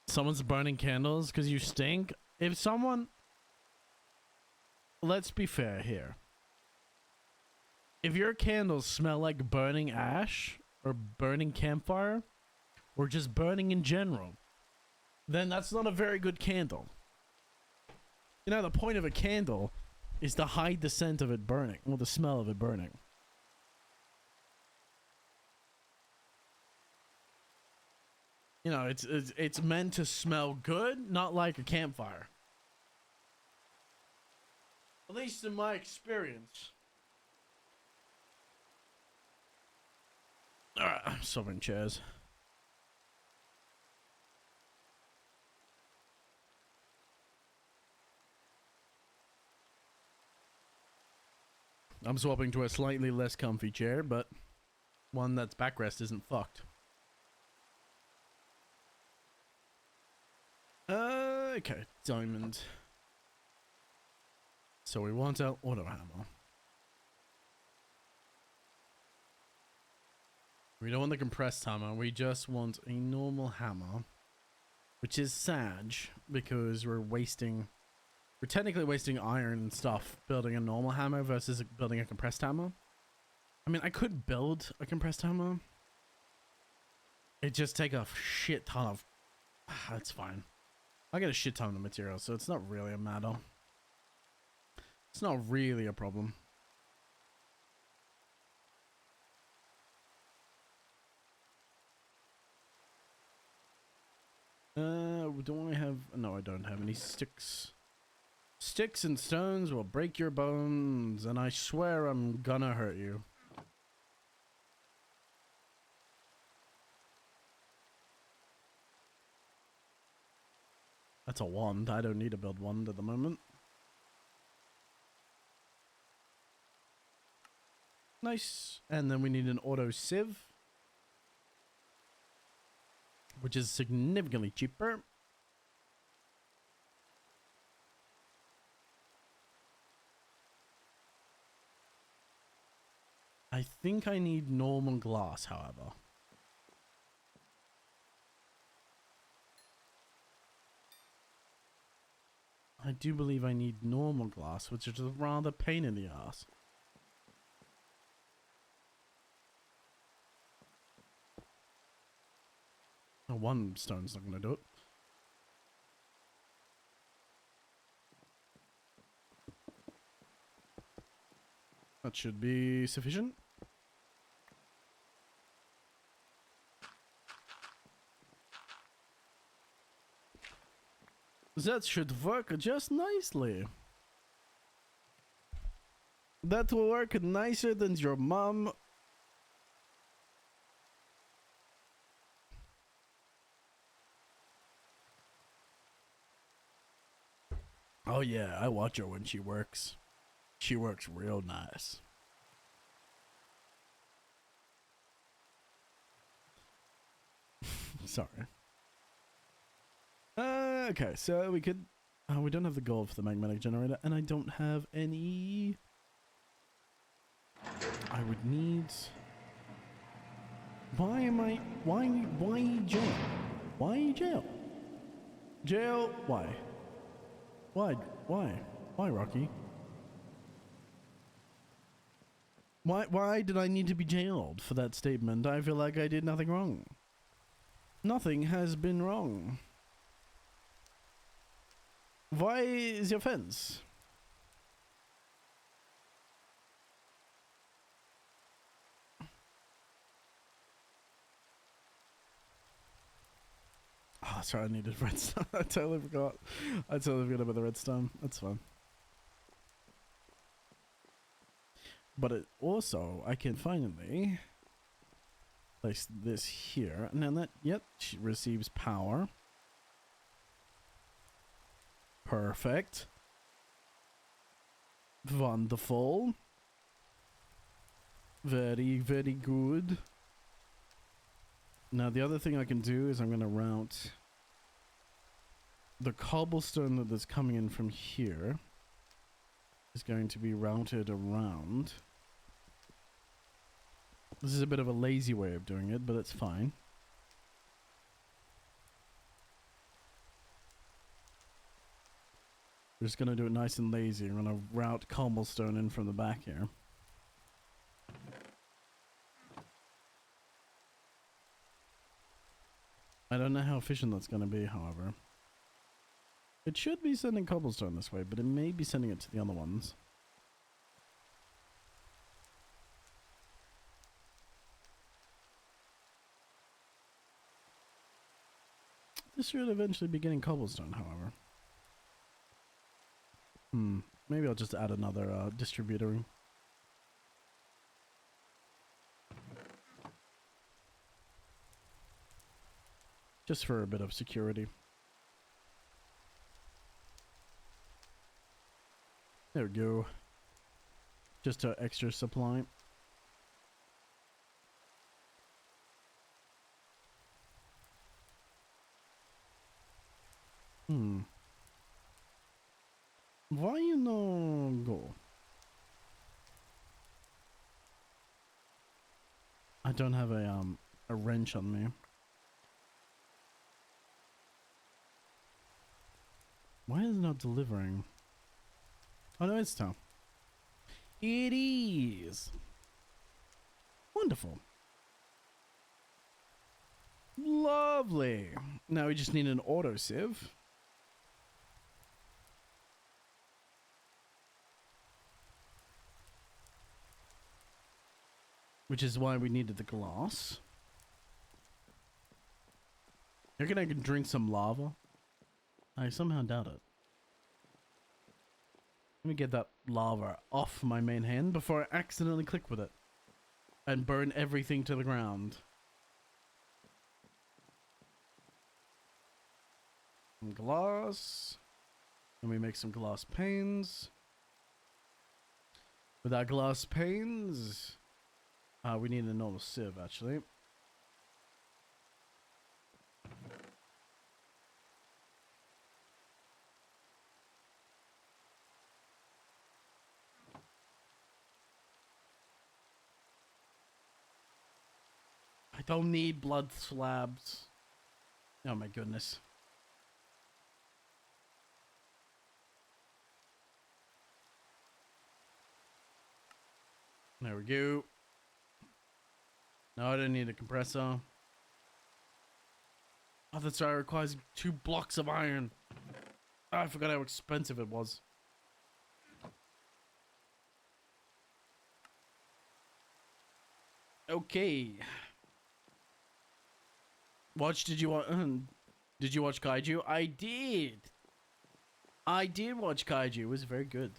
Someone's burning candles because you stink. If someone... Let's be fair here. If your candles smell like burning ash or burning campfire or just burning in general, then that's not a very good candle. You know, the point of a candle is to hide the scent of it burning, or the smell of it burning. You know, it's meant to smell good, not like a campfire. At least in my experience. I'm swapping chairs. I'm swapping to a slightly less comfy chair, but one that's backrest isn't fucked. Okay, diamond. So we want our auto hammer. We don't want the compressed hammer, we just want a normal hammer. Which is sad, because we're technically wasting iron and stuff building a normal hammer versus building a compressed hammer. I mean, I could build a compressed hammer. It'd just take a shit ton of... That's fine. I get a shit ton of material, so it's not really a matter. It's not really a problem. Do I have... No, I don't have any sticks. Sticks and stones will break your bones, and I swear I'm gonna hurt you. That's a wand. I don't need to build wand at the moment. Nice. And then we need an auto sieve, which is significantly cheaper. I think I need normal glass, however. I do believe I need normal glass, which is a rather pain in the ass. Oh, one stone's not gonna do it. That should be sufficient. That should work just nicely. That will work nicer than your mom. Oh yeah, I watch her when she works. She works real nice. Sorry. Okay, so we could... we don't have the gold for the magnetic generator, and I don't have any... I would need... Why am I... Why jail? Why jail? Jail? Why? Why, Rocky? Why did I need to be jailed for that statement? I feel like I did nothing wrong. Nothing has been wrong. Why is your fence? Oh, sorry, I needed redstone. I totally forgot. I totally forgot about the redstone. That's fine. But it also, I can finally place this here. And then that, yep, she receives power. Perfect. Wonderful. Very, very good. Now the other thing I can do is I'm going to route the cobblestone that's coming in from here is going to be routed around. This is a bit of a lazy way of doing it, but it's fine. We're just going to do it nice and lazy. We're going to route cobblestone in from the back here. I don't know how efficient that's going to be, however. It should be sending cobblestone this way, but it may be sending it to the other ones. This should eventually be getting cobblestone, however. Maybe I'll just add another distributor. Just for a bit of security. There we go. Just an extra supply. Why you no go? I don't have a wrench on me. Why is it not delivering? Oh no, it's town. It is. Wonderful. Lovely. Now we just need an auto sieve. Which is why we needed the glass. You reckon I can drink some lava? I somehow doubt it. Let me get that lava off my main hand before I accidentally click with it. And burn everything to the ground. Some glass. And we make some glass panes. With our glass panes... we need a normal sieve, actually. I don't need blood slabs. Oh my goodness. There we go. No, I don't need a compressor. Oh, that's right. It requires 2 blocks of iron. Oh, I forgot how expensive it was. Okay. Did you watch Kaiju? I did. I did watch Kaiju. It was very good.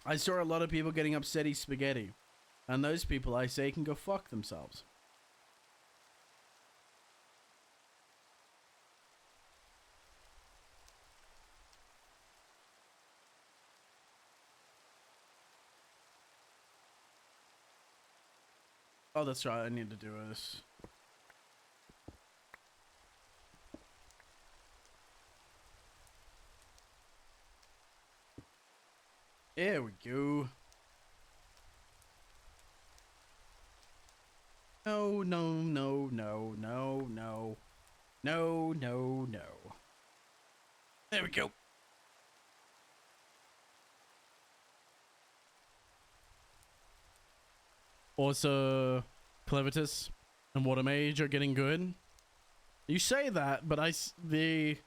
I saw a lot of people getting upsetty spaghetti. And those people, I say, can go fuck themselves. Oh, that's right. I need to do this. There we go. No, no, no, no, no, no. No, no, no. There we go. Also, Clevitus and Water Mage are getting good. You say that, but the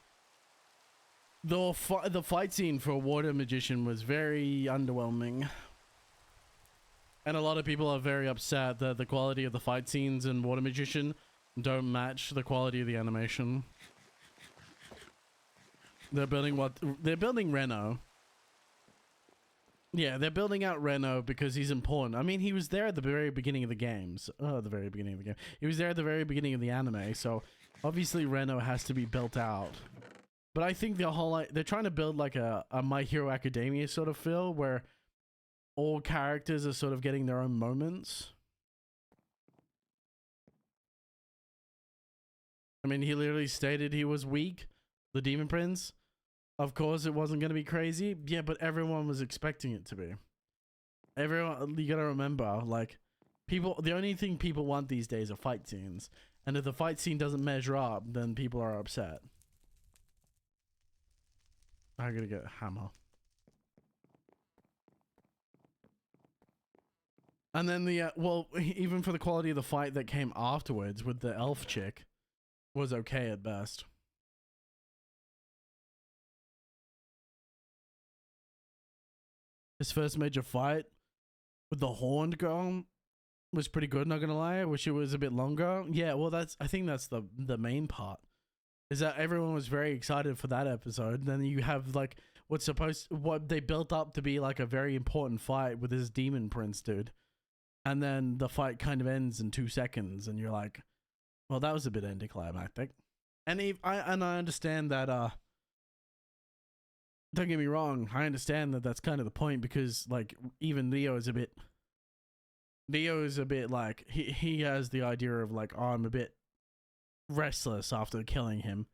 fight scene for Water Magician was very underwhelming. And a lot of people are very upset that the quality of the fight scenes in Water Magician don't match the quality of the animation. They're building Reno. Yeah, they're building out Reno because he's important. I mean, he was there at the very beginning of the games. Oh, the very beginning of the game. He was there at the very beginning of the anime, so obviously Reno has to be built out. But I think the whole, they're trying to build like a My Hero Academia sort of feel where all characters are sort of getting their own moments. I mean, he literally stated he was weak, the Demon Prince. Of course, it wasn't going to be crazy. Yeah, but everyone was expecting it to be. Everyone, you got to remember, like, people, the only thing people want these days are fight scenes. And if the fight scene doesn't measure up, then people are upset. I gotta get a hammer. And then the, well, even for the quality of the fight that came afterwards with the elf chick, was okay at best. His first major fight with the horned girl was pretty good, not gonna lie. I wish it was a bit longer. Yeah, well, I think that's the main part. Is that everyone was very excited for that episode. Then you have, like, what they built up to be, like, a very important fight with this demon prince dude. And then the fight kind of ends in 2 seconds, and you're like, well, that was a bit anticlimactic. And I understand that, don't get me wrong, I understand that that's kind of the point, because, like, even Leo is a bit like, he has the idea of, like, oh, I'm a bit restless after killing him,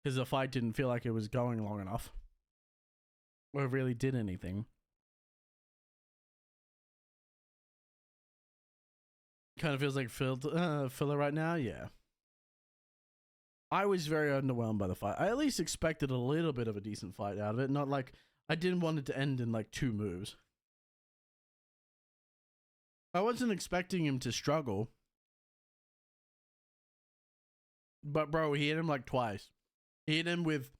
because the fight didn't feel like it was going long enough, or it really did anything. Kind of feels like filler right now. Yeah, I was very underwhelmed by the fight. I at least expected a little bit of a decent fight out of it. Not like, I didn't want it to end in like 2 moves. I wasn't expecting him to struggle. But bro, he hit him like twice. He hit him with,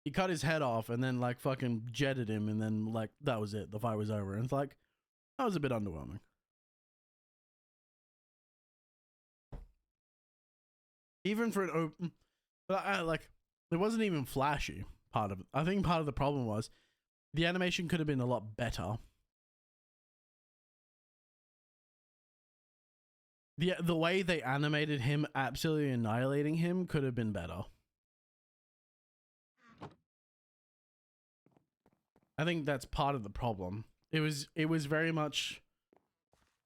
he cut his head off and then like fucking jetted him, and then like that was it. The fight was over. And it's like, that was a bit underwhelming. Even for an open, but like, it wasn't even flashy. Part of it. I think part of the problem was the animation could have been a lot better. The way they animated him absolutely annihilating him could have been better. I think that's part of the problem. It was very much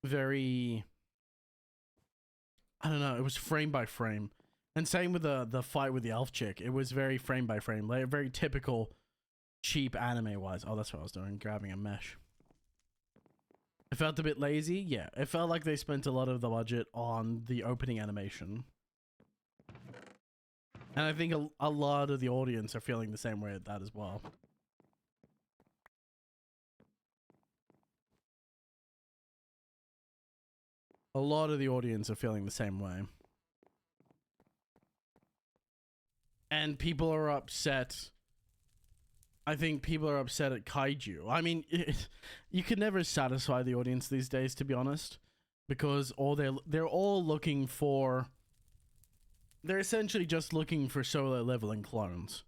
very, I don't know, it was frame by frame. And same with the fight with the elf chick. It was very frame by frame, like very typical cheap anime wise. Oh, that's what I was doing, grabbing a mesh. It felt a bit lazy. Yeah, it felt like they spent a lot of the budget on the opening animation. And I think a lot of the audience are feeling the same way at that as well. A lot of the audience are feeling the same way. And people are upset. I think people are upset at kaiju. I mean, you can never satisfy the audience these days, to be honest, because they're all looking for, they're essentially just looking for solo leveling clones.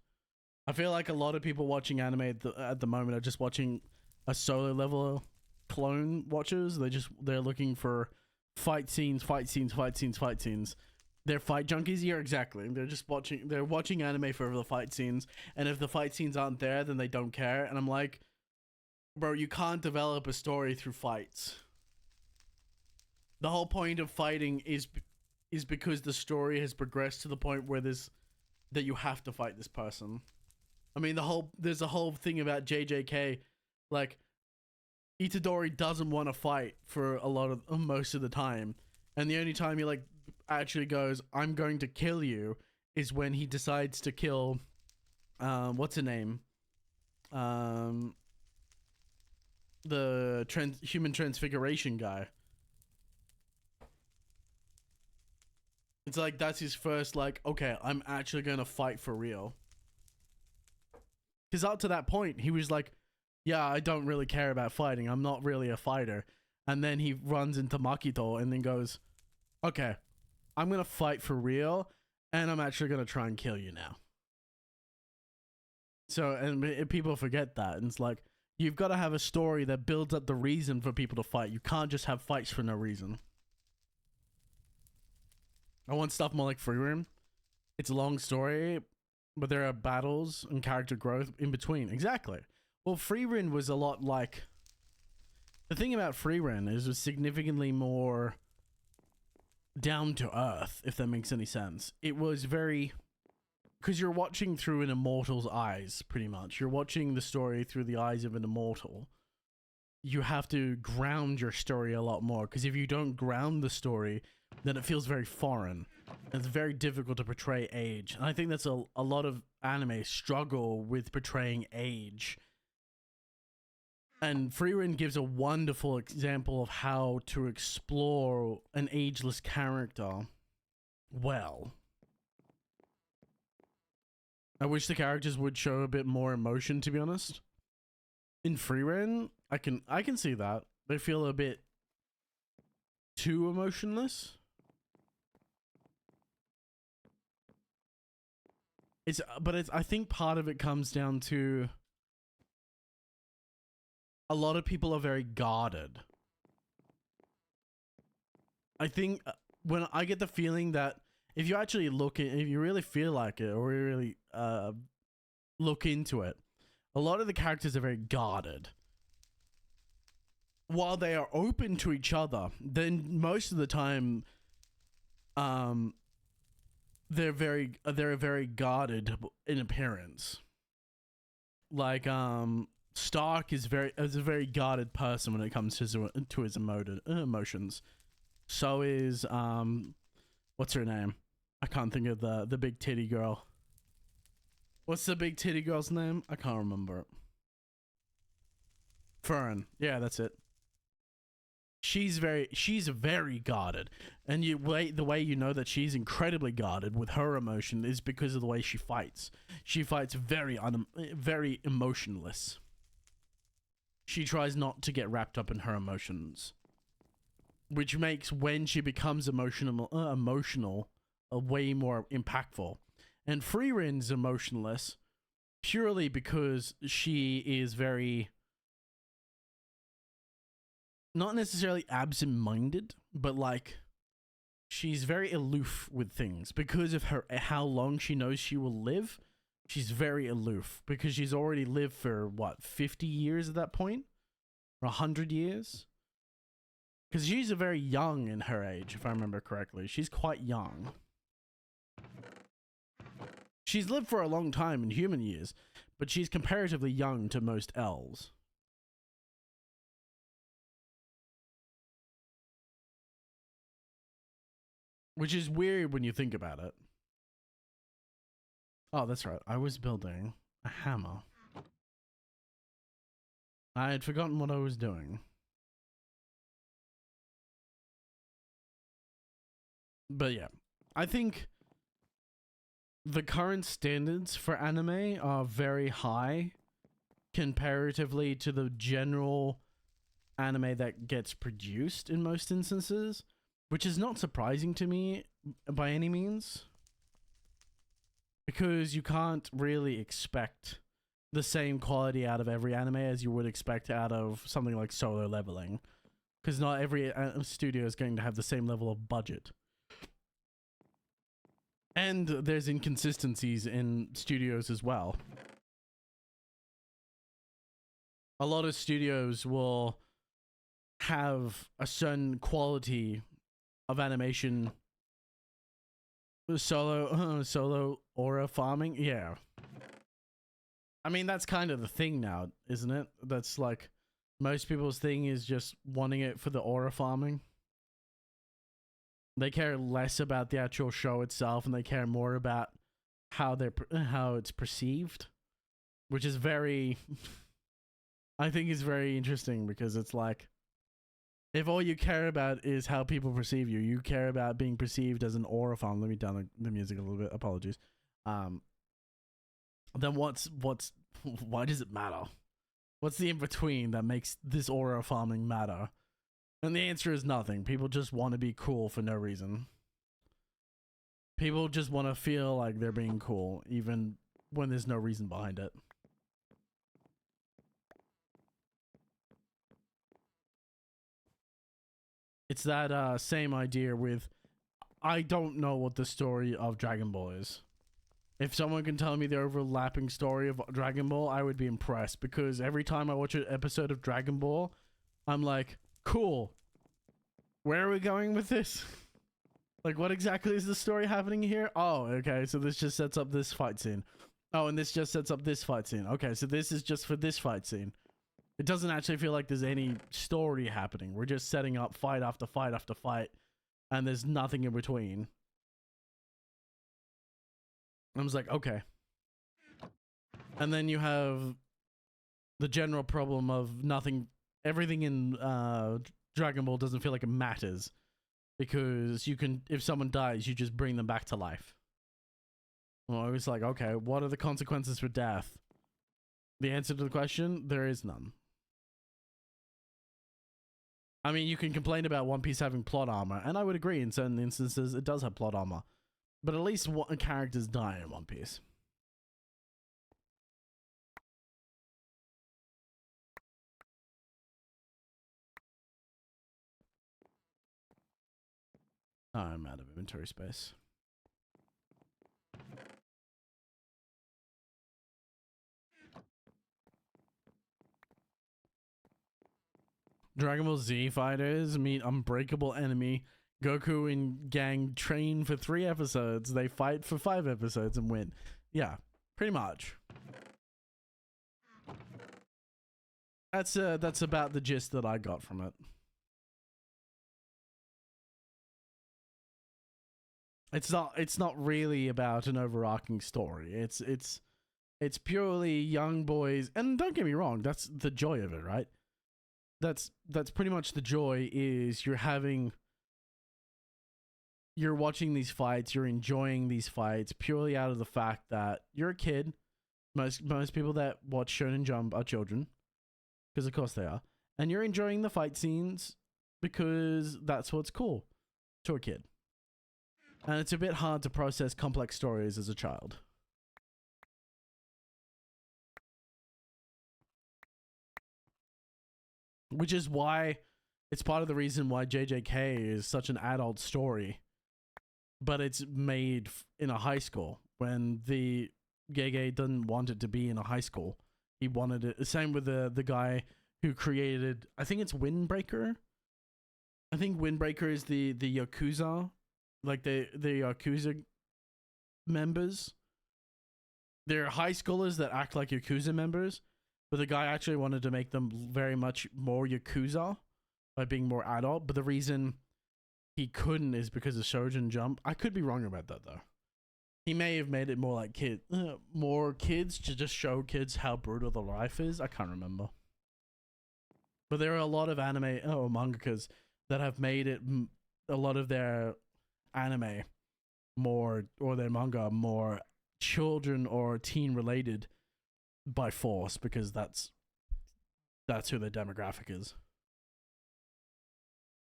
I feel like a lot of people watching anime at the moment are just watching a solo level clone watchers. They're looking for fight scenes. They're fight junkies. Yeah, exactly. They're watching anime for the fight scenes, and if the fight scenes aren't there, then they don't care. And I'm like, bro, you can't develop a story through fights. The whole point of fighting is because the story has progressed to the point where that you have to fight this person. I mean, there's a whole thing about JJK, like, Itadori doesn't want to fight for most of the time, and the only time he like actually goes, I'm going to kill you, is when he decides to kill what's her name, the human transfiguration guy. It's like, that's his first, like, okay, I'm actually gonna fight for real. Because up to that point he was like, yeah, I don't really care about fighting, I'm not really a fighter. And then he runs into Makito and then goes, okay, I'm gonna fight for real, and I'm actually gonna try and kill you now. So, and people forget that, and it's like, you've got to have a story that builds up the reason for people to fight. You can't just have fights for no reason. I want stuff more like Frieren. It's a long story, but there are battles and character growth in between. Exactly. Well, Frieren was a lot like, the thing about Frieren is it was significantly more down to earth, if that makes any sense. It was very because you're watching through an immortal's eyes, pretty much. You're watching the story through the eyes of an immortal. You have to ground your story a lot more, because if you don't ground the story, then it feels very foreign. It's very difficult to portray age. And I think that's a lot of anime struggle with portraying age. And Frieren gives a wonderful example of how to explore an ageless character well. I wish the characters would show a bit more emotion, to be honest. In Frieren, I can see that. They feel a bit too emotionless. I think part of it comes down to a lot of people are very guarded. I think when I get the feeling that if you actually if you really feel like it, or you really look into it, a lot of the characters are very guarded. While they are open to each other, then most of the time, they're very guarded in appearance. Like Stark is a very guarded person when it comes to his emotions. So is what's her name? I can't think of the big titty girl. What's the big titty girl's name? I can't remember it. Fern. Yeah, that's it. She's very guarded, and the way you know that she's incredibly guarded with her emotion is because of the way she fights. She fights very emotionless. She tries not to get wrapped up in her emotions, which makes when she becomes emotional a way more impactful. And Frieren's emotionless purely because she is very, not necessarily absent-minded, but like she's very aloof with things because of how long she knows she will live. She's very aloof because she's already lived for what, 50 years at that point, or 100 years, because she's a very young in her age, if I remember correctly. She's quite young. She's lived for a long time in human years, but she's comparatively young to most elves. Which is weird when you think about it. Oh, that's right. I was building a hammer. I had forgotten what I was doing. But yeah, I think the current standards for anime are very high comparatively to the general anime that gets produced in most instances, which is not surprising to me by any means, because you can't really expect the same quality out of every anime as you would expect out of something like Solo Leveling, because not every studio is going to have the same level of budget. And there's inconsistencies in studios as well. A lot of studios will have a certain quality of animation. Solo aura farming. Yeah. I mean, that's kind of the thing now, isn't it? That's like most people's thing is just wanting it for the aura farming. They care less about the actual show itself, and they care more about how it's perceived, which is very I think is very interesting, because it's like, if all you care about is how people perceive you, you care about being perceived as an aura farm. Let me down the music a little bit. Apologies. Then why does it matter? What's the in between that makes this aura farming matter? And the answer is nothing. People just want to be cool for no reason. People just want to feel like they're being cool, even when there's no reason behind it. It's that same idea with, I don't know what the story of Dragon Ball is. If someone can tell me the overlapping story of Dragon Ball, I would be impressed, because every time I watch an episode of Dragon Ball, I'm like, cool. Where are we going with this? Like, what exactly is the story happening here? Oh, okay, so this just sets up this fight scene. Oh, and this just sets up this fight scene. Okay, so this is just for this fight scene. It doesn't actually feel like there's any story happening. We're just setting up fight after fight after fight, and there's nothing in between. I was like, okay. And then you have the general problem of nothing, everything in Dragon Ball doesn't feel like it matters. Because you can, if someone dies, you just bring them back to life. Well, I was like, okay, what are the consequences for death? The answer to the question, there is none. I mean, you can complain about One Piece having plot armor, and I would agree in certain instances it does have plot armor. But at least one characters die in One Piece. Oh, I'm out of inventory space. Dragon Ball Z fighters meet unbreakable enemy. Goku and gang train for 3 episodes. They fight for 5 episodes and win. Yeah, pretty much. That's about the gist that I got from it. It's not really about an overarching story. It's purely young boys, and don't get me wrong, that's the joy of it, right? That's pretty much the joy, is you're watching these fights, you're enjoying these fights purely out of the fact that you're a kid. Most people that watch Shonen Jump are children, because of course they are, and you're enjoying the fight scenes because that's what's cool to a kid. And it's a bit hard to process complex stories as a child. Which is why it's part of the reason why JJK is such an adult story. But it's made in a high school, when the Gege didn't want it to be in a high school. He wanted it. Same with the guy who created, I think it's Windbreaker. I think Windbreaker is the Yakuza. Like the Yakuza members. They're high schoolers that act like Yakuza members, but the guy actually wanted to make them very much more Yakuza by being more adult. But the reason he couldn't is because of Shonen Jump. I could be wrong about that though. He may have made it more like more kids, to just show kids how brutal the life is. I can't remember. But there are a lot of anime mangakas that have made it a lot of their anime more, or their manga more children or teen related by force, because that's who their demographic is.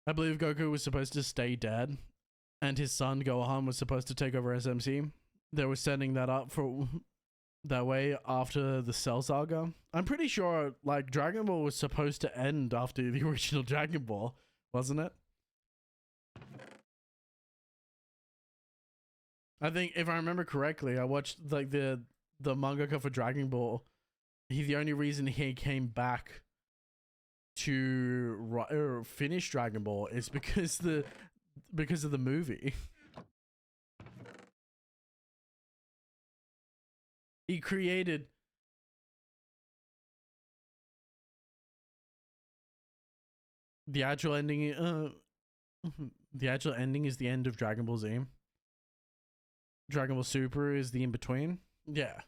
I believe Goku was supposed to stay dead, and his son Gohan was supposed to take over SMC. They were setting that up for that way after the Cell Saga. I'm pretty sure like Dragon Ball was supposed to end after the original Dragon Ball, wasn't it? I think if I remember correctly, I watched like the mangaka for Dragon Ball. The only reason he came back to finish Dragon Ball is because of the movie. He created the actual ending. The actual ending is the end of Dragon Ball Z. Dragon Ball Super is the in between. Yeah.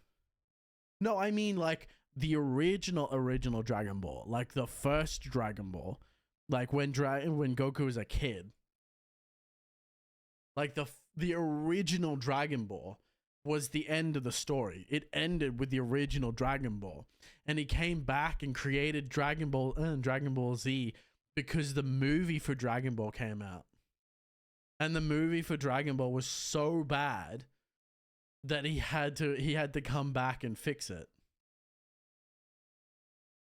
No, I mean like the original Dragon Ball, like the first Dragon Ball, like when Goku was a kid. Like the original Dragon Ball was the end of the story. It ended with the original Dragon Ball, and he came back and created Dragon Ball Z because the movie for Dragon Ball came out. And the movie for Dragon Ball was so bad that he had to come back and fix it.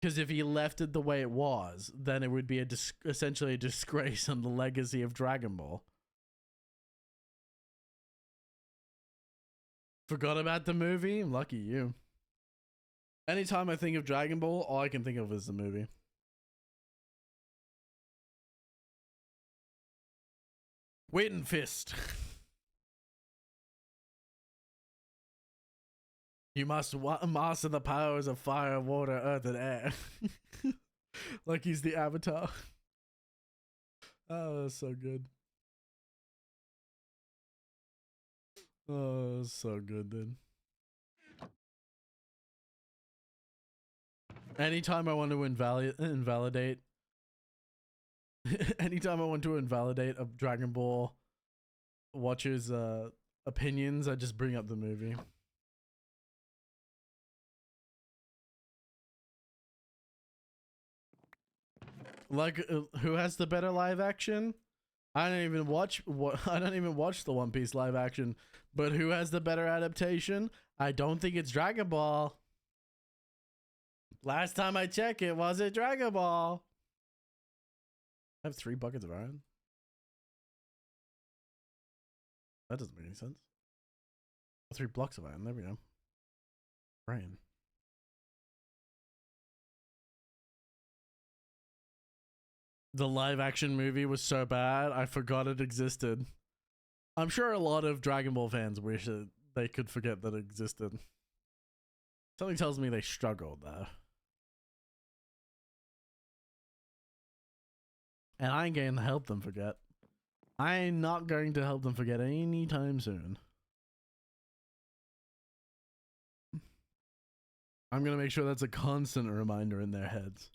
Because if he left it the way it was, then it would be essentially a disgrace on the legacy of Dragon Ball. Forgot about the movie? Lucky you. Anytime I think of Dragon Ball, all I can think of is the movie. Wind Fist. You must master the powers of fire, water, earth, and air. Like he's the Avatar. Oh, that's so good. Oh, so good, dude. Anytime I want to invalidate anytime I want to invalidate a Dragon Ball watcher's opinions, I just bring up the movie. Like, who has the better live action? I don't even watch the One Piece live action, but who has the better adaptation? I don't think it's Dragon Ball. Last time I checked, it wasn't Dragon Ball. I have 3 buckets of iron. That doesn't make any sense. 3 blocks of iron. There we go. Brain. The live action movie was so bad, I forgot it existed. I'm sure a lot of Dragon Ball fans wish that they could forget that it existed. Something tells me they struggled though. And I ain't going to help them forget. I ain't not going to help them forget anytime soon. I'm going to make sure that's a constant reminder in their heads.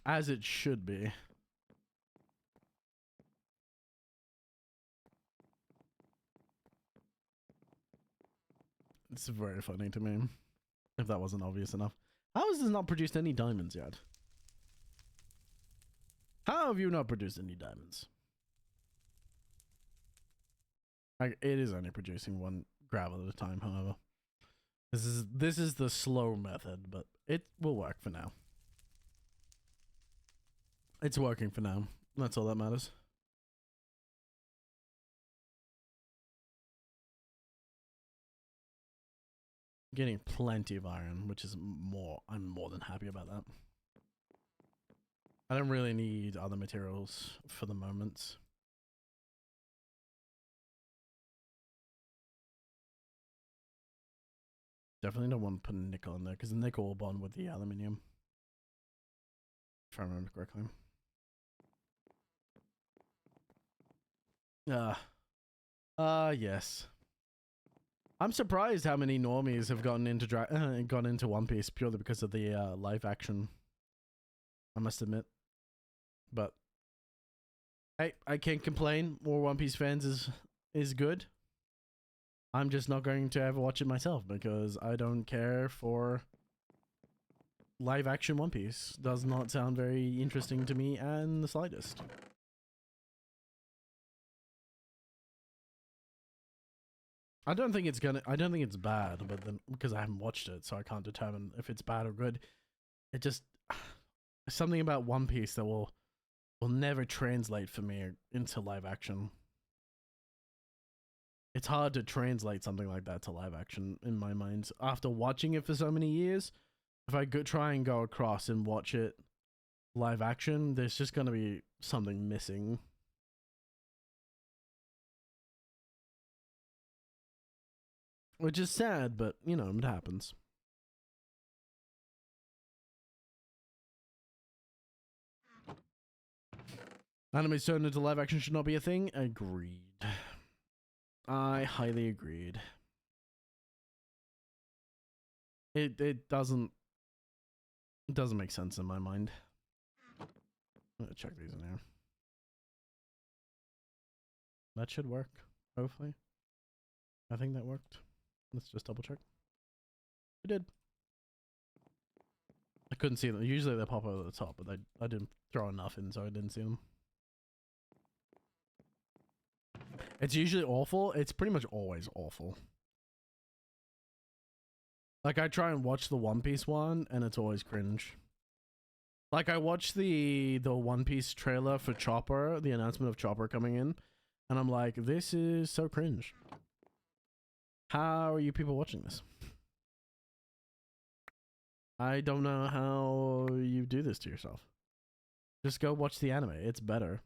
As it should be. It's very funny to me. If that wasn't obvious enough. How has this not produced any diamonds yet? How have you not produced any diamonds? It is only producing 1 gravel at a time, however. This is the slow method, but it will work for now. It's working for now. That's all that matters. Getting plenty of iron, which is I'm more than happy about that. I don't really need other materials for the moment. Definitely don't want to put nickel in there because the nickel will bond with the aluminium. If I remember correctly. Yes. I'm surprised how many normies have gotten into One Piece purely because of the live action. I must admit. But hey, I can't complain. More One Piece fans is good. I'm just not going to ever watch it myself because I don't care for live action One Piece. Does not sound very interesting to me and the slightest. I don't think it's bad, but then because I haven't watched it, so I can't determine if it's bad or good. It just something about One Piece that will never translate for me into live action. It's hard to translate something like that to live action in my mind. After watching it for so many years, if I try and go across and watch it live action, there's just gonna be something missing. Which is sad, but, you know, it happens. Anime turned into live action should not be a thing? Agreed. I highly agreed. It doesn't make sense in my mind. I'm gonna check these in here. That should work, hopefully. I think that worked. Let's just double check. It did. I couldn't see them. Usually they pop over the top, but I didn't throw enough in, so I didn't see them. It's usually awful. It's pretty much always awful. Like, I try and watch the One Piece one, and it's always cringe. Like, I watched the One Piece trailer for Chopper, the announcement of Chopper coming in, and I'm like, this is so cringe. How are you people watching this? I don't know how you do this to yourself. Just go watch the anime. It's better.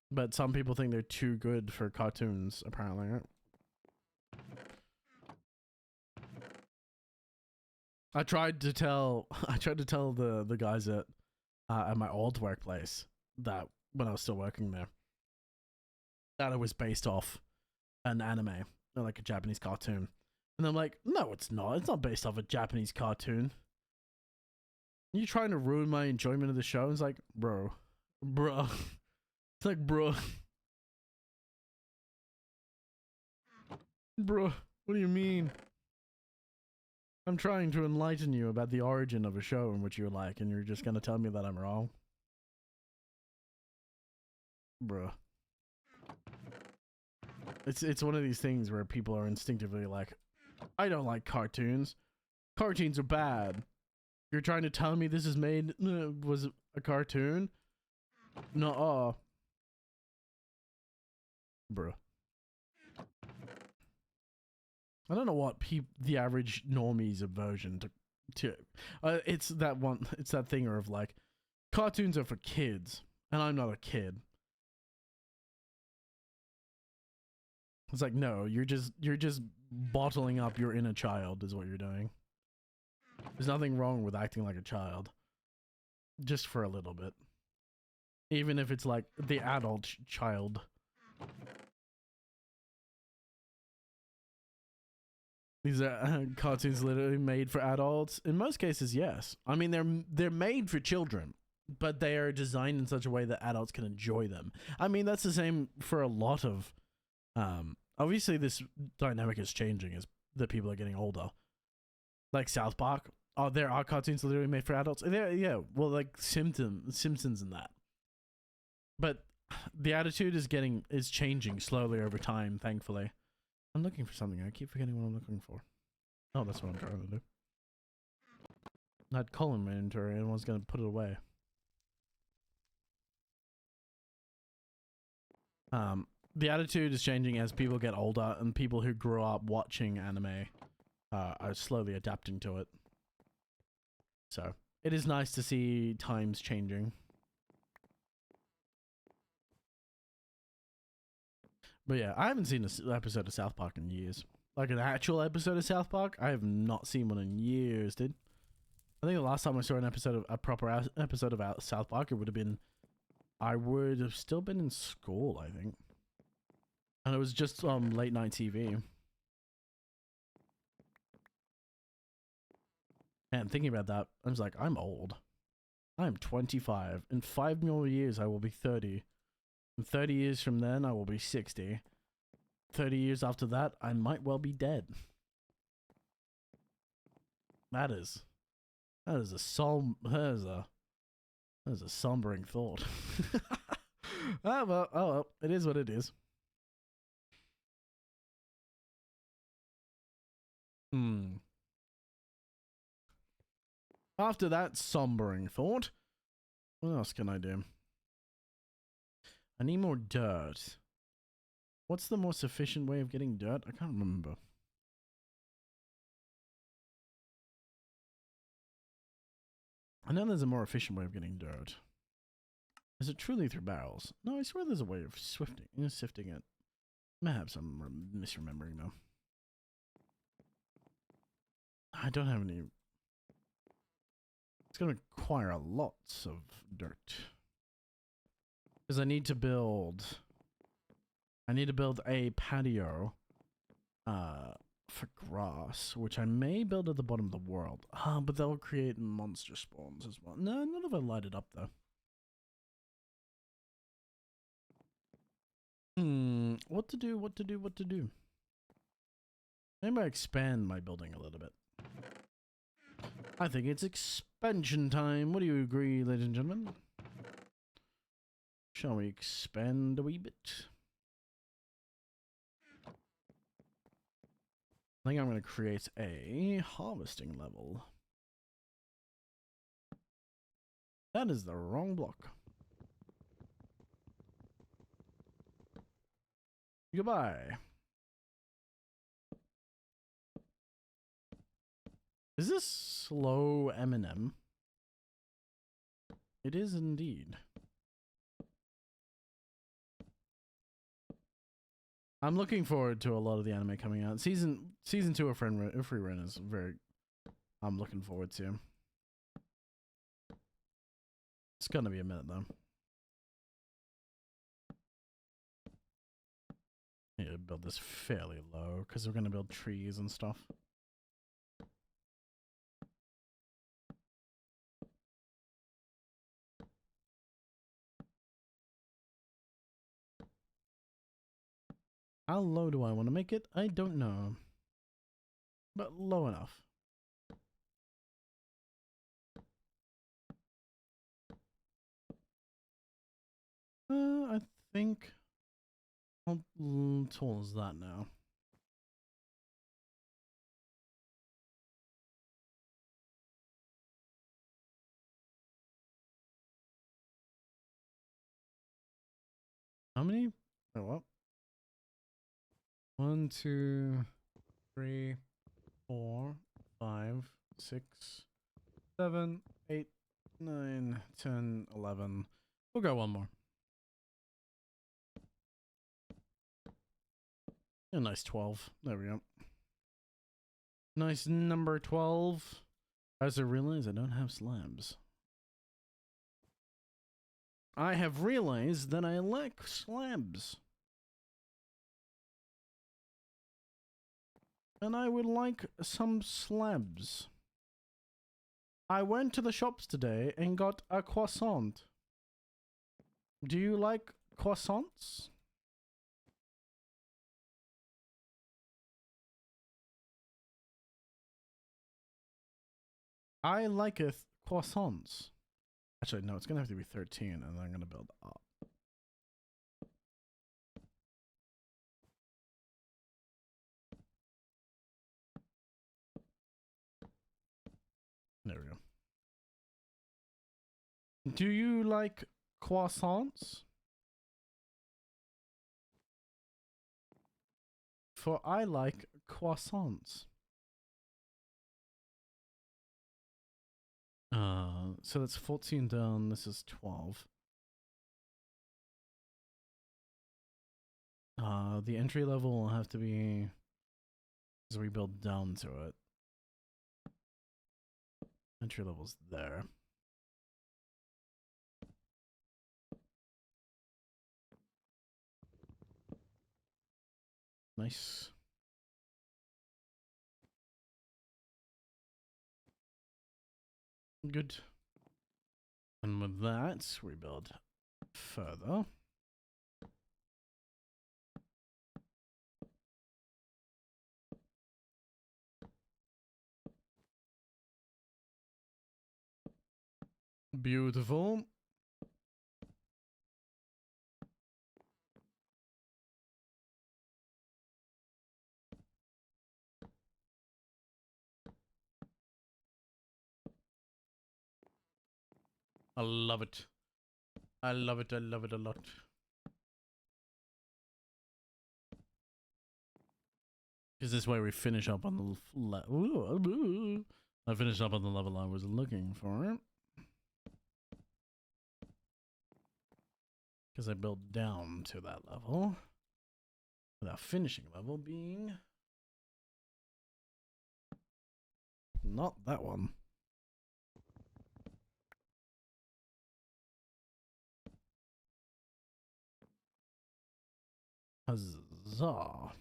But some people think they're too good for cartoons, apparently, right? I tried to tell the guys at my old workplace that when I was still working there that it was based off an anime, or like a Japanese cartoon. And I'm like, no, it's not. It's not based off a Japanese cartoon. You trying to ruin my enjoyment of the show? It's like, bro. It's like, bro. Bro, what do you mean? I'm trying to enlighten you about the origin of a show in which you like, and you're just gonna tell me that I'm wrong? Bruh. It's one of these things where people are instinctively like, I don't like cartoons. Cartoons are bad. You're trying to tell me this is made was a cartoon? No, bruh. I don't know what the average normie's aversion to it's that thing of like, cartoons are for kids, and I'm not a kid. It's like, no, you're just bottling up your inner child is what you're doing. There's nothing wrong with acting like a child. Just for a little bit. Even if it's like the adult child. These are cartoons literally made for adults. In most cases, yes. I mean, they're made for children, but they are designed in such a way that adults can enjoy them. I mean, that's the same for a lot of. Obviously, this dynamic is changing as the people are getting older. Like South Park. Oh, there are cartoons literally made for adults. Yeah, well, like Simpsons and that. But the attitude is changing slowly over time, thankfully. I'm looking for something. I keep forgetting what I'm looking for. Oh, that's what I'm trying to do. I had column in my inventory and I was going to put it away. The attitude is changing as people get older, and people who grew up watching anime are slowly adapting to it. So, it is nice to see times changing. But yeah, I haven't seen an episode of South Park in years. Like an actual episode of South Park, I have not seen one in years, dude. I think the last time I saw a proper episode of South Park, it would have been, I would have still been in school, I think. And it was just late night TV. And thinking about that, I was like, I'm old. I'm 25. In 5 more years, I will be 30. And 30 years from then, I will be 60. 30 years after that, I might well be dead. That is a sombering thought. Oh well, it is what it is. After that sombering thought, what else can I do? I need more dirt. What's the most efficient way of getting dirt? I can't remember. I know there's a more efficient way of getting dirt. Is it truly through barrels? No, I swear there's a way of sifting it. Perhaps I'm misremembering though. I don't have any. It's going to require lots of dirt. Because I need to build a patio for grass, which I may build at the bottom of the world. But they'll create monster spawns as well. No, not if I light it up though. What to do? Maybe I expand my building a little bit. I think it's expansion time. What do you agree, ladies and gentlemen? Shall we expand a wee bit? I think I'm going to create a harvesting level. That is the wrong block. Goodbye. Is this slow Eminem? It is indeed. I'm looking forward to a lot of the anime coming out. Season 2 of Free Run is very. I'm looking forward to. It's gonna be a minute though. Need to build this fairly low because we're gonna build trees and stuff. How low do I want to make it? I don't know. But low enough. I think... How tall is that now? How many? Oh, what? 1, 2, 3, 4, 5, 6, 7, 8, 9, 10, 11. We'll go one more. A nice 12. There we go. Nice number 12. As I realize I don't have slabs. I have realized that I lack slabs. And I would like some slabs. I went to the shops today and got a croissant. Do you like croissants? I liketh croissants. Actually, no, it's gonna have to be 13, and I'm gonna build up. There we go. Do you like croissants? For I like croissants. So that's 14 down, this is 12. The entry level will have to be as we build down to it. Entry level's there. Nice. Good. And with that, we build further. Beautiful. I love it. I love it. I love it a lot. Because this way we finish up on the I finished up on the level I was looking for. Because I built down to that level. Without finishing level being not that one. Huzzah.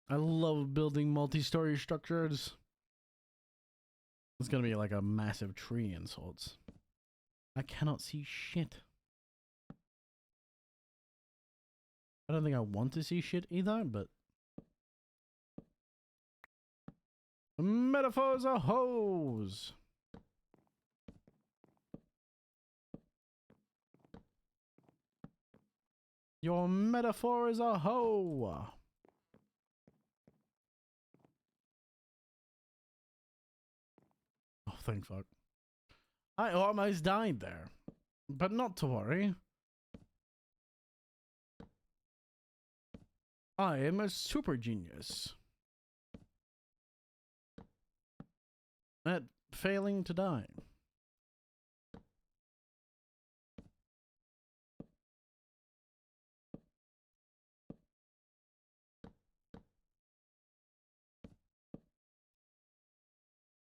I love building multi-story structures. It's gonna be like a massive tree in sorts. I cannot see shit. I don't think I want to see shit either, but... Metaphors are hoes! Your metaphor is a hoe! Oh, thank fuck. I almost died there. But not to worry. I am a super genius at failing to die.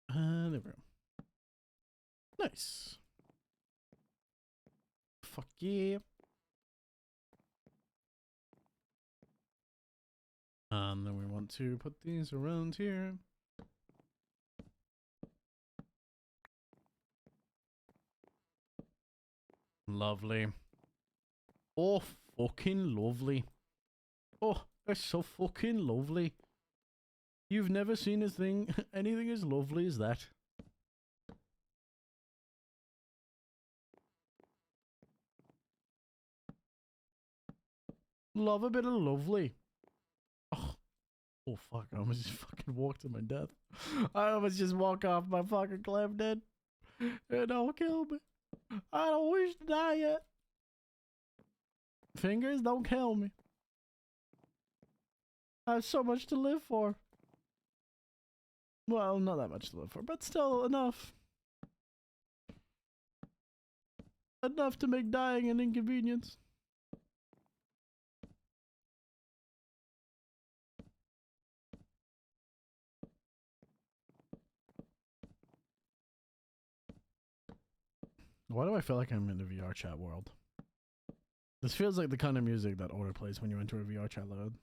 There we go. Nice. Fuck yeah. Then we want to put these around here. Lovely. Oh, fucking lovely. Oh, that's so fucking lovely. You've never seen a thing, anything as lovely as that. Love a bit of lovely. Oh fuck, I almost just fucking walked to my death. I almost just walk off my fucking cliff, dude. Don't kill me. I don't wish to die yet. Fingers, don't kill me. I have so much to live for. Well, not that much to live for, but still enough. Enough to make dying an inconvenience. Why do I feel like I'm in the VR chat world? This feels like the kind of music that auto plays when you enter a VR chat load.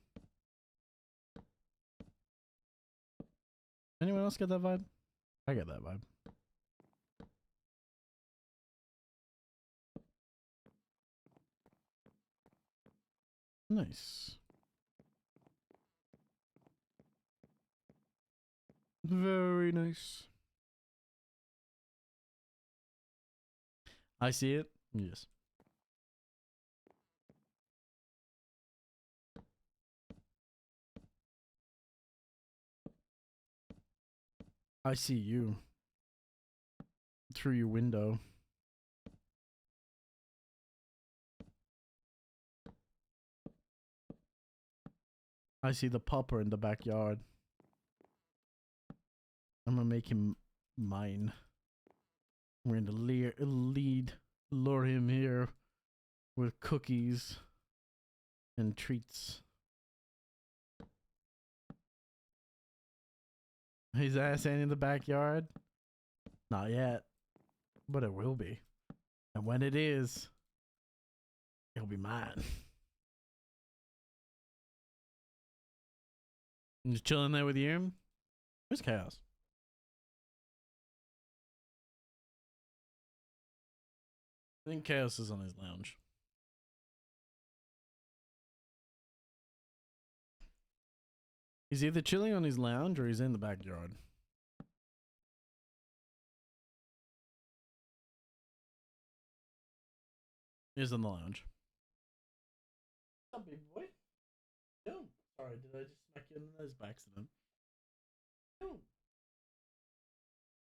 Anyone else get that vibe? I get that vibe. Nice. Very nice. I see it. Yes. I see you through your window. I see the popper in the backyard. I'm gonna make him mine. We're gonna lure him here with cookies and treats. His ass ain't in the backyard? Not yet. But it will be. And when it is, it'll be mine. I'm just chilling there with you. Where's Chaos? I think Chaos is on his lounge. He's either chilling on his lounge or he's in the backyard. He's in the lounge. What's up, big boy? Yo. Sorry, did I just smack you in the nose by accident? Yo.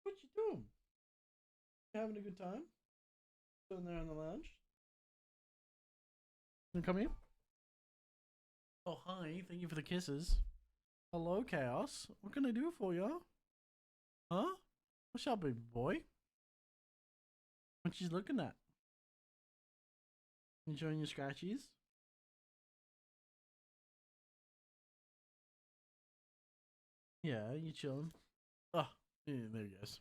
What you doing? You having a good time? Sitting there in the lounge? You come here? Oh, hi. Thank you for the kisses. Hello, Chaos. What can I do for you? Huh? What's up, baby boy? What you looking at? Enjoying your scratchies? Yeah, you chilling? Oh, yeah, there he goes.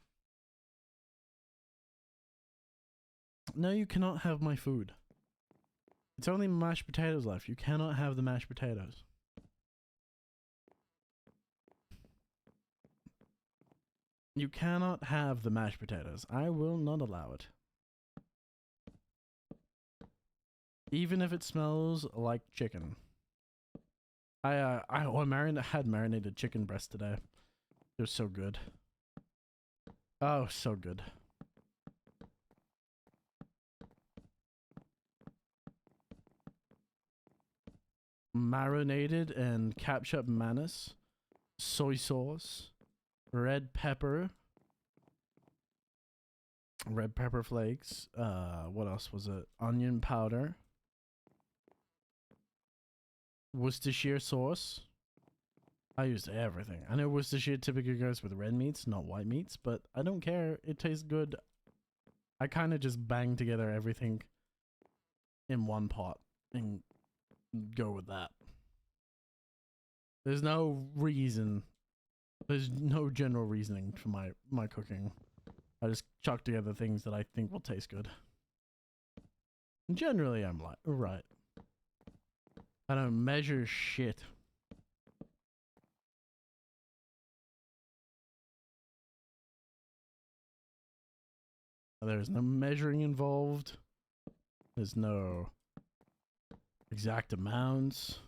No, you cannot have my food. It's only mashed potatoes left. You cannot have the mashed potatoes. You cannot have the mashed potatoes. I will not allow it. Even if it smells like chicken. I had marinated chicken breast today. It was so good. Oh, so good. Marinated and ketchup mayonnaise, soy sauce, red pepper flakes. What else was it? Onion powder, Worcestershire sauce. I used everything. I know Worcestershire typically goes with red meats, not white meats, but I don't care. It tastes good. I kind of just bang together everything in one pot and go with that. There's no reason. There's no general reasoning for my cooking. I just chuck together things that I think will taste good. And generally, I'm like, right. I don't measure shit. There's no measuring involved. There's no exact amounts.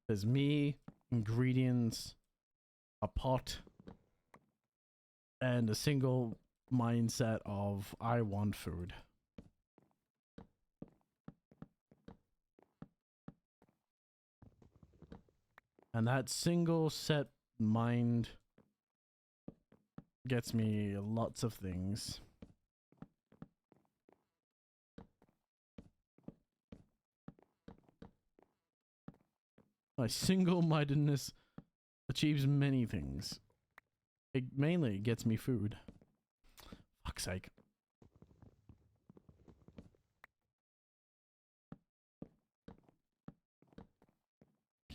There's me, ingredients, a pot, and a single mindset of I want food. And that single set mind gets me lots of things. My single-mindedness achieves many things. It mainly gets me food. Fuck's sake.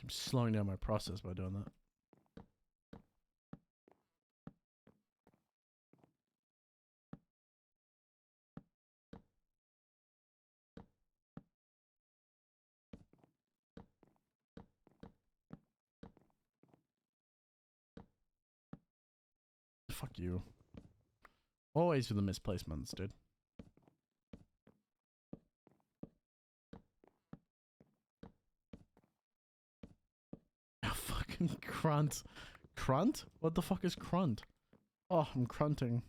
I'm slowing down my process by doing that. Fuck you. Always for the misplacements, dude. Oh, fucking crunt. Crunt? What the fuck is crunt? Oh, I'm crunting.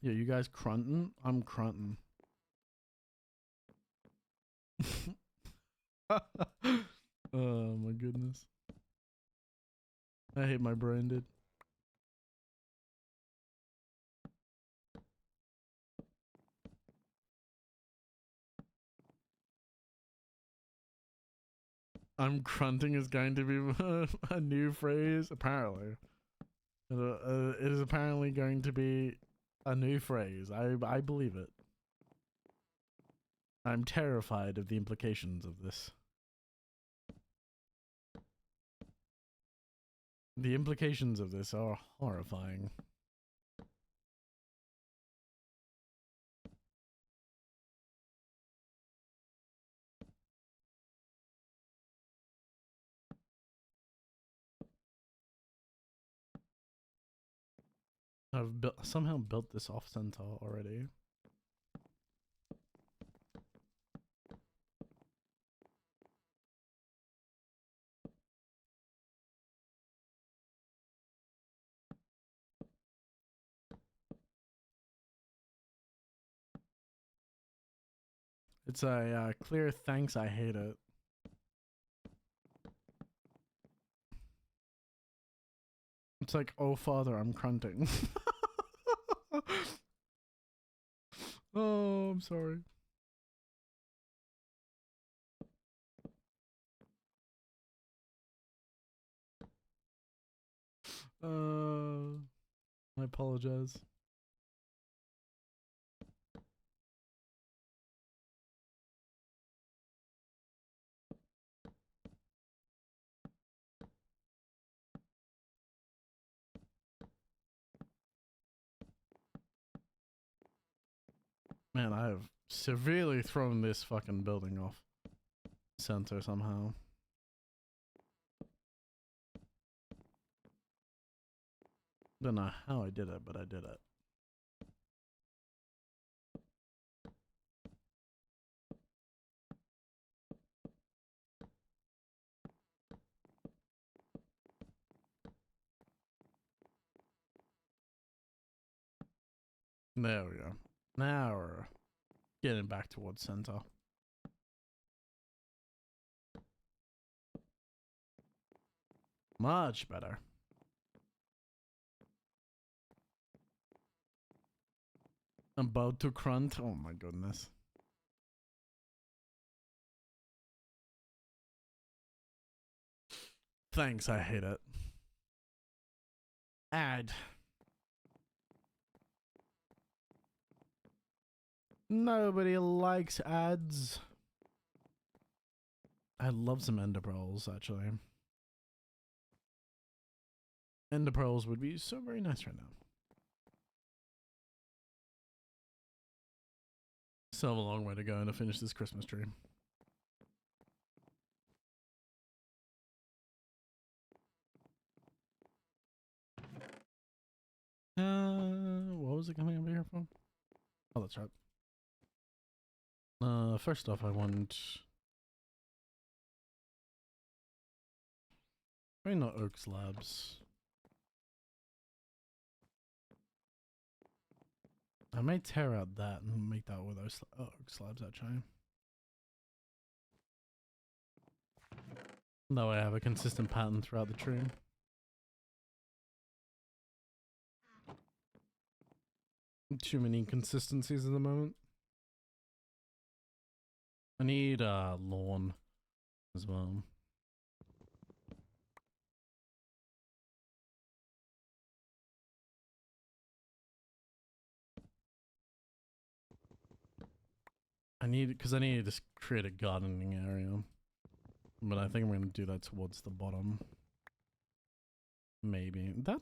Yeah, you guys crunting? I'm crunting. Oh my goodness. I hate my brain, dude. I'm crunting is going to be a new phrase, apparently. It is apparently going to be a new phrase. I believe it. I'm terrified of the implications of this. The implications of this are horrifying. I've somehow built this off center already. It's a clear thanks, I hate it. It's like, oh father, I'm crunting. Oh, I'm sorry. I apologize. Man, I have severely thrown this fucking building off center somehow. Don't know how I did it, but I did it. There we go. Now we're getting back towards center. Much better. About to grunt. Oh my goodness. Thanks, I hate it. Ad. Nobody likes ads. I love some ender pearls, actually. Ender pearls would be so very nice right now. Still have a long way to go to finish this Christmas tree. What was it coming over here from? Oh, that's right. First off, I want... Maybe not oak slabs. I may tear out that and make that with those oak slabs, actually. That way I have a consistent pattern throughout the tree. Too many inconsistencies at the moment. I need lawn as well. I need to just create a gardening area. But I think I'm gonna do that towards the bottom. Maybe. That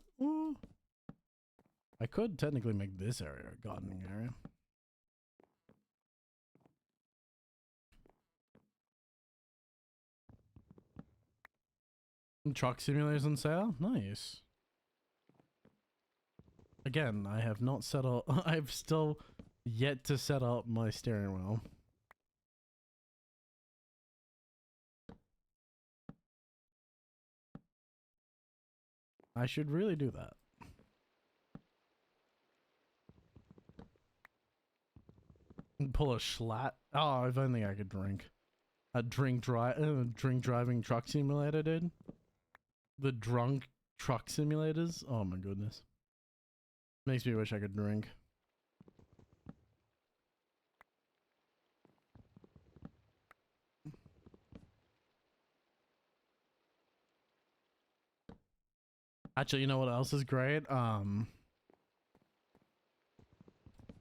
I could technically make this area a gardening area. Truck simulators on sale? Nice. Again, I have not set up I've still yet to set up my steering wheel. I should really do that. Pull a schlatt. Oh, if only I could drink. A drink driving truck simulator, dude. The drunk truck simulators. Oh my goodness. Makes me wish I could drink. Actually, you know what else is great?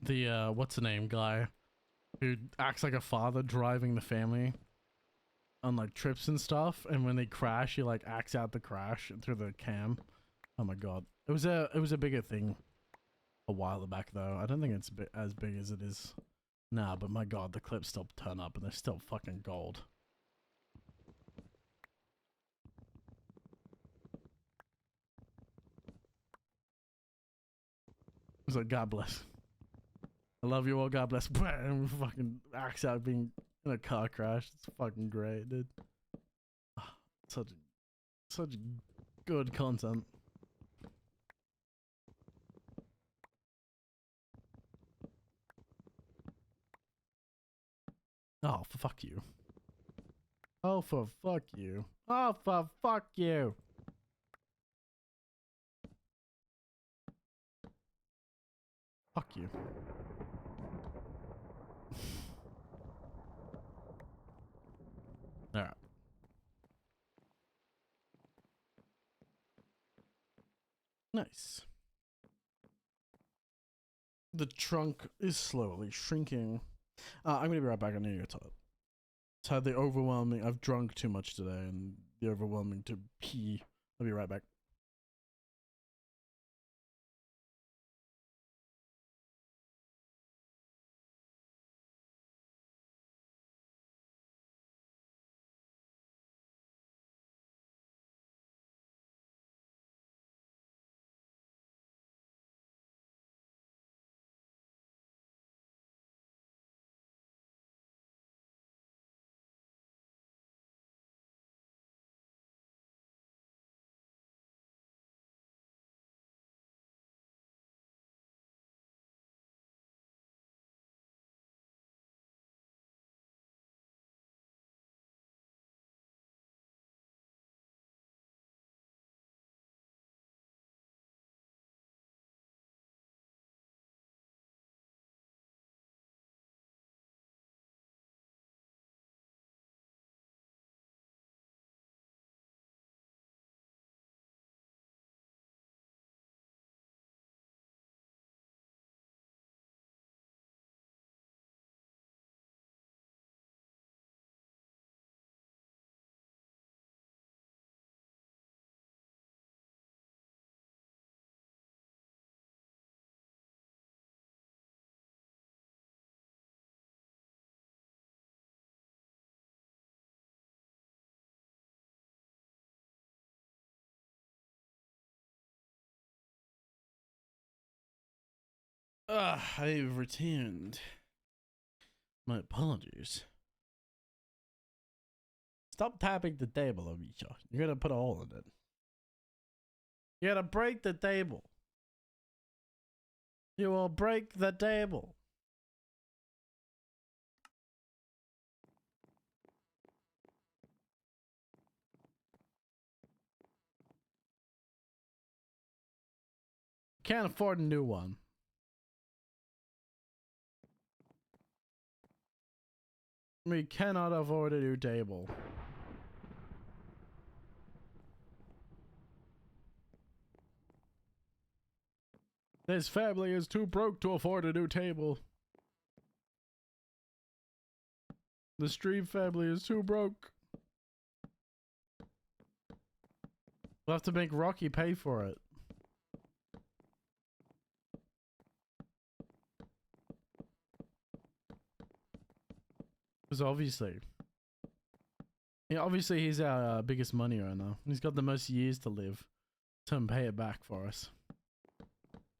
The what's the name guy who acts like a father driving the family on like trips and stuff, and when they crash, he like acts out the crash through the cam. Oh my god, it was a bigger thing a while back though. I don't think it's as big as it is now, but my god, the clips still turn up and they're still fucking gold. It's like, God bless. I love you all, God bless. Bam, fucking acts out being in a car crash. It's fucking great, dude. Such good content. Oh, for fuck you. Oh, for fuck you. Oh, for fuck you. Fuck you. Alright. Nice. The trunk is slowly shrinking. I'm gonna be right back. I need to go. It's had the overwhelming. I've drunk too much today, and the overwhelming to pee. I'll be right back. I've returned. My apologies. Stop tapping the table, Amisha. You're gonna put a hole in it. You're gonna break the table. You will break the table. Can't afford a new one. We cannot afford a new table. This family is too broke to afford a new table. The Stream family is too broke. We'll have to make Rocky pay for it. Because obviously, he's our biggest money earner. He's got the most years to live to pay it back for us.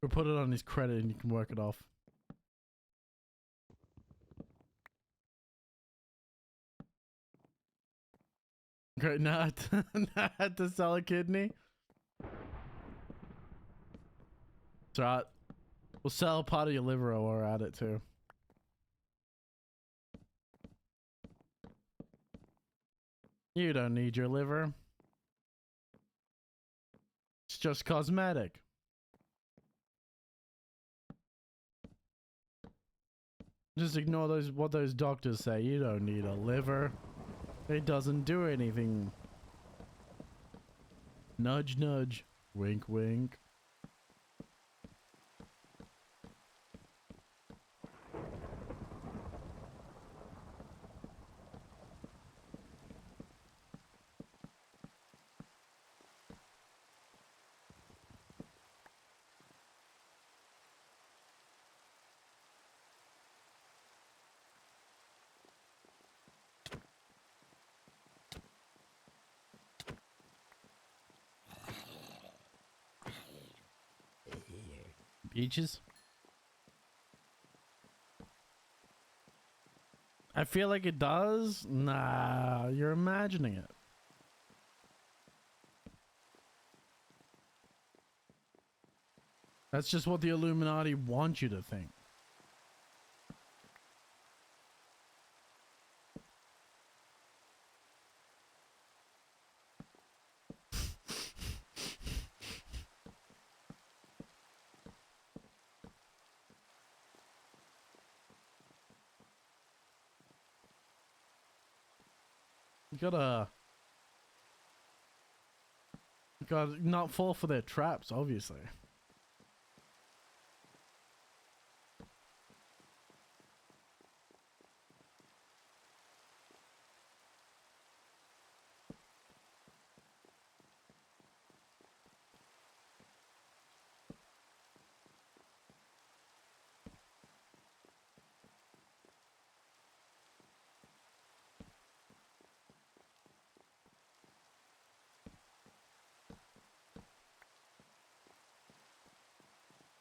We'll put it on his credit and you can work it off. Great, not to sell a kidney. That's right. We'll sell part of your liver while we're at it too. You don't need your liver. It's just cosmetic. Just ignore what those doctors say. You don't need a liver. It doesn't do anything. Nudge, nudge. Wink, wink. Beaches? I feel like it does. Nah, you're imagining it. That's just what the Illuminati want you to think. You gotta not fall for their traps, obviously.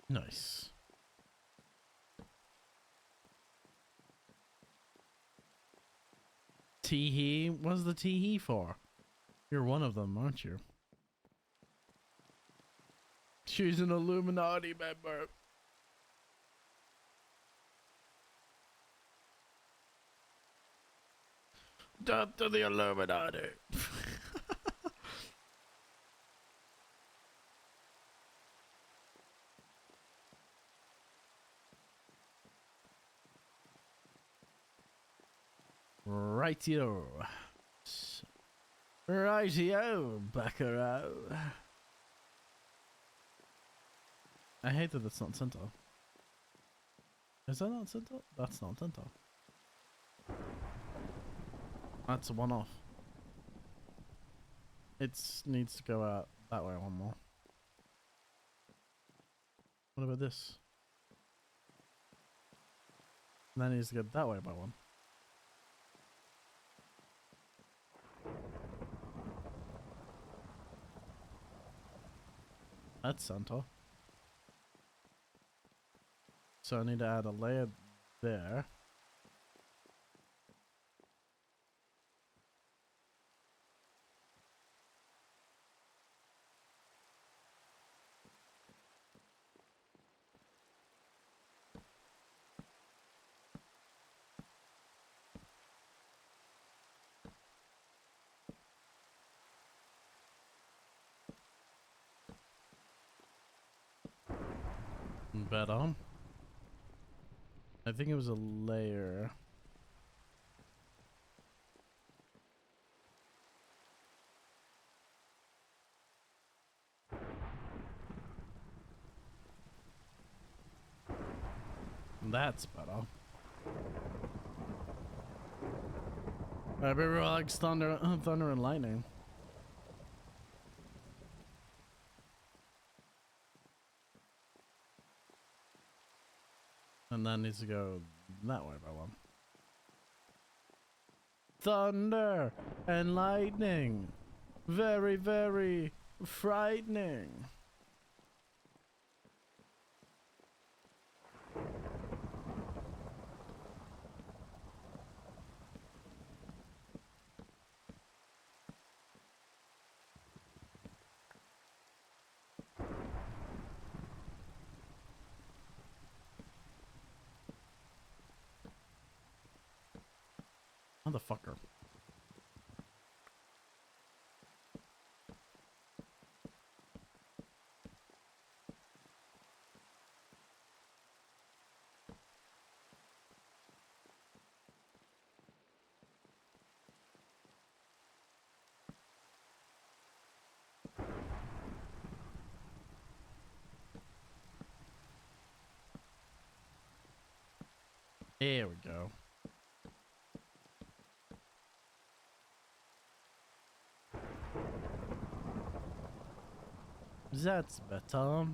Nice. Tee-hee? What's the tee-hee for? You're one of them, aren't you? She's an Illuminati member. Death to the Illuminati. Rightio. Rightio, buckaroo. I hate that it's not center. Is that not center? That's not center. That's a one-off. It needs to go out that way one more. What about this? And that needs to go that way by one. That's center. so I need to add a layer there. Better. I think it was a layer. That's better. I bet we're like thunder and lightning. And that needs to go that way by one. Thunder and lightning. Very, very frightening. Motherfucker. There we go. That's better.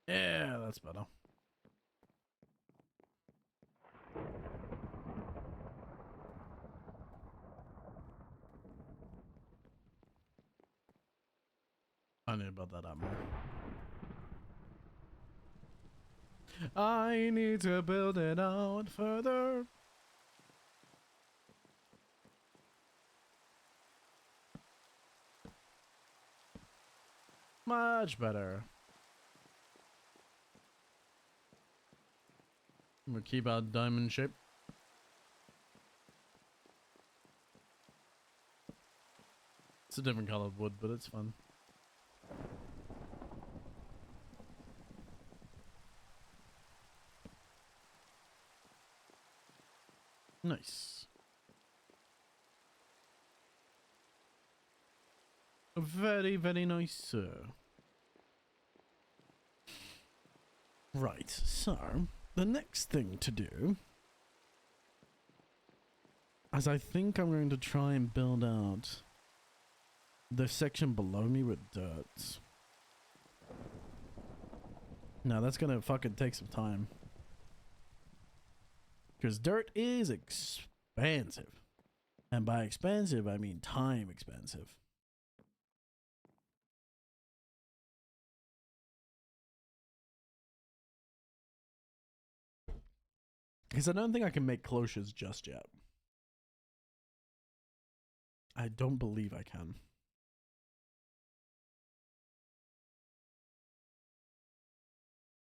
Yeah, that's better. I need to build that up more. I need to build it out further. Much better. We'll keep our diamond shape. It's a different colored wood, but it's fun. Nice. Very, very nice, sir. Right, so the next thing to do is I think I'm going to try and build out the section below me with dirt. Now that's gonna fucking take some time. Because dirt is expensive. And by expensive, I mean time expensive. Because I don't think I can make cloches just yet. I don't believe I can.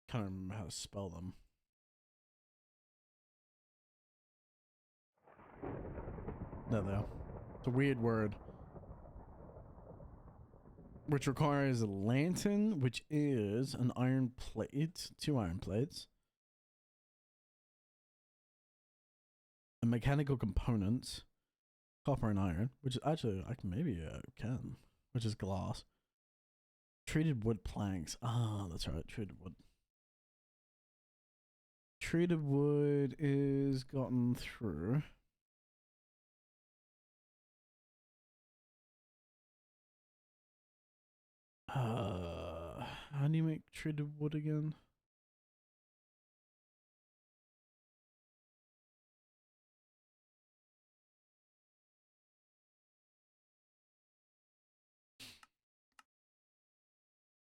Can't remember how to spell them. There they are. It's a weird word. Which requires a lantern, which is an iron plate, 2 iron plates. A mechanical component, copper and iron, which actually I can maybe can, which is glass. Treated wood planks. Ah, that's right, treated wood. Treated wood is gotten through. How do you make treated wood again?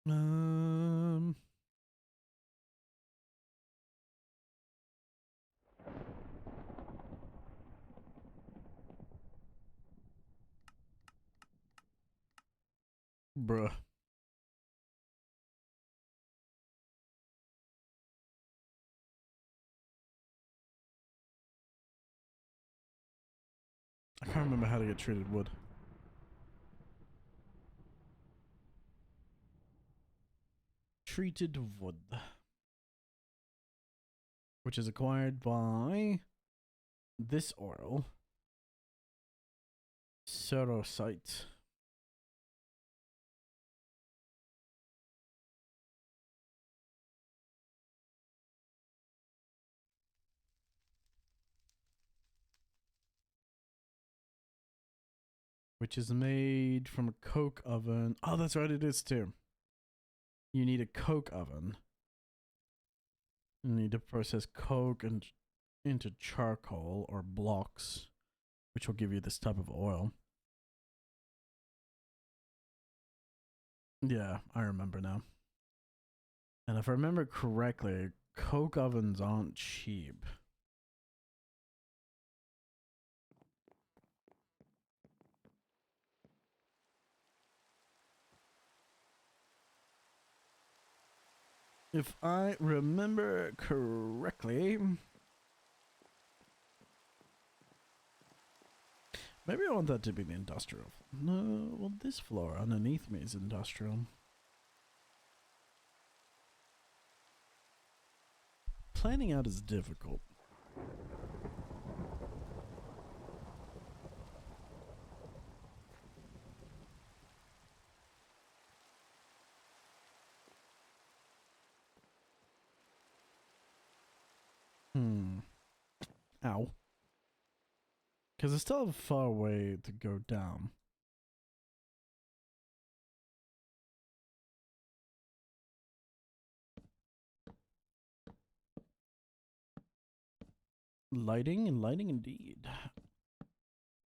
Um. Bruh. I can't remember how to get treated wood. Treated wood. Which is acquired by this oil. Cerosite. Which is made from a coke oven. Oh, that's right, it is too. You need a coke oven. You need to process coke and into charcoal or blocks, which will give you this type of oil. Yeah, I remember now. And if I remember correctly, coke ovens aren't cheap. If I remember correctly. Maybe I want that to be the industrial. No, well, this floor underneath me is industrial. Planning out is difficult. Ow. Because it's still a far way to go down. Lighting and lighting indeed.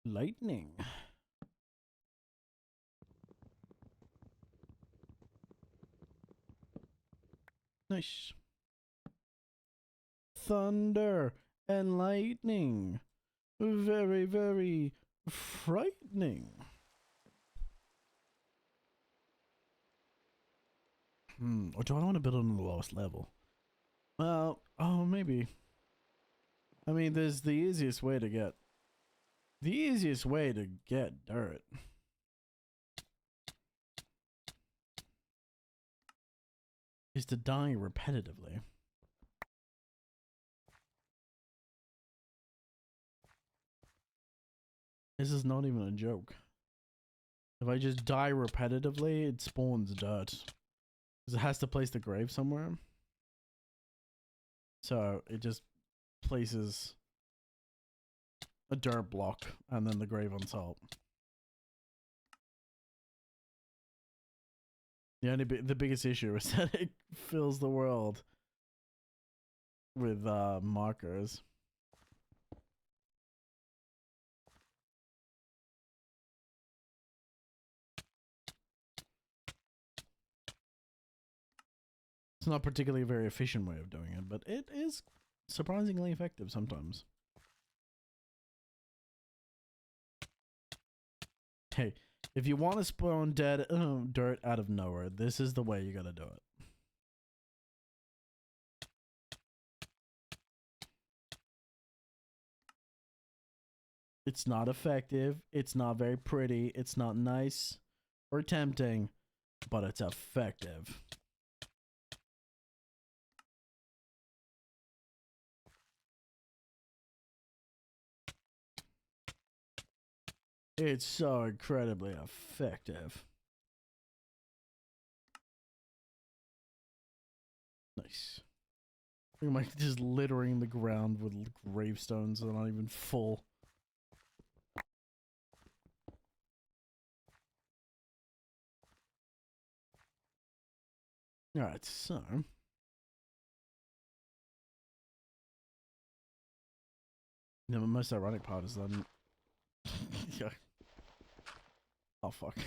Lightning. Nice. Thunder and lightning. Very, very frightening. Or do I want to build on the lowest level? Well, oh, maybe. I mean, there's the easiest way to get... The easiest way to get dirt. Is to die repetitively. This is not even a joke. If I just die repetitively, it spawns dirt. Because it has to place the grave somewhere. So it just places a dirt block and then the grave on top. The biggest issue is that it fills the world with markers. It's not particularly a very efficient way of doing it, but it is surprisingly effective sometimes. Hey, if you want to spawn dirt out of nowhere, this is the way you gotta do it. It's not effective, it's not very pretty, it's not nice or tempting, but it's effective. It's so incredibly effective. Nice. I'm like just littering the ground with gravestones that are not even full. Alright, so... The most ironic part is that... Yeah. Oh, fuck.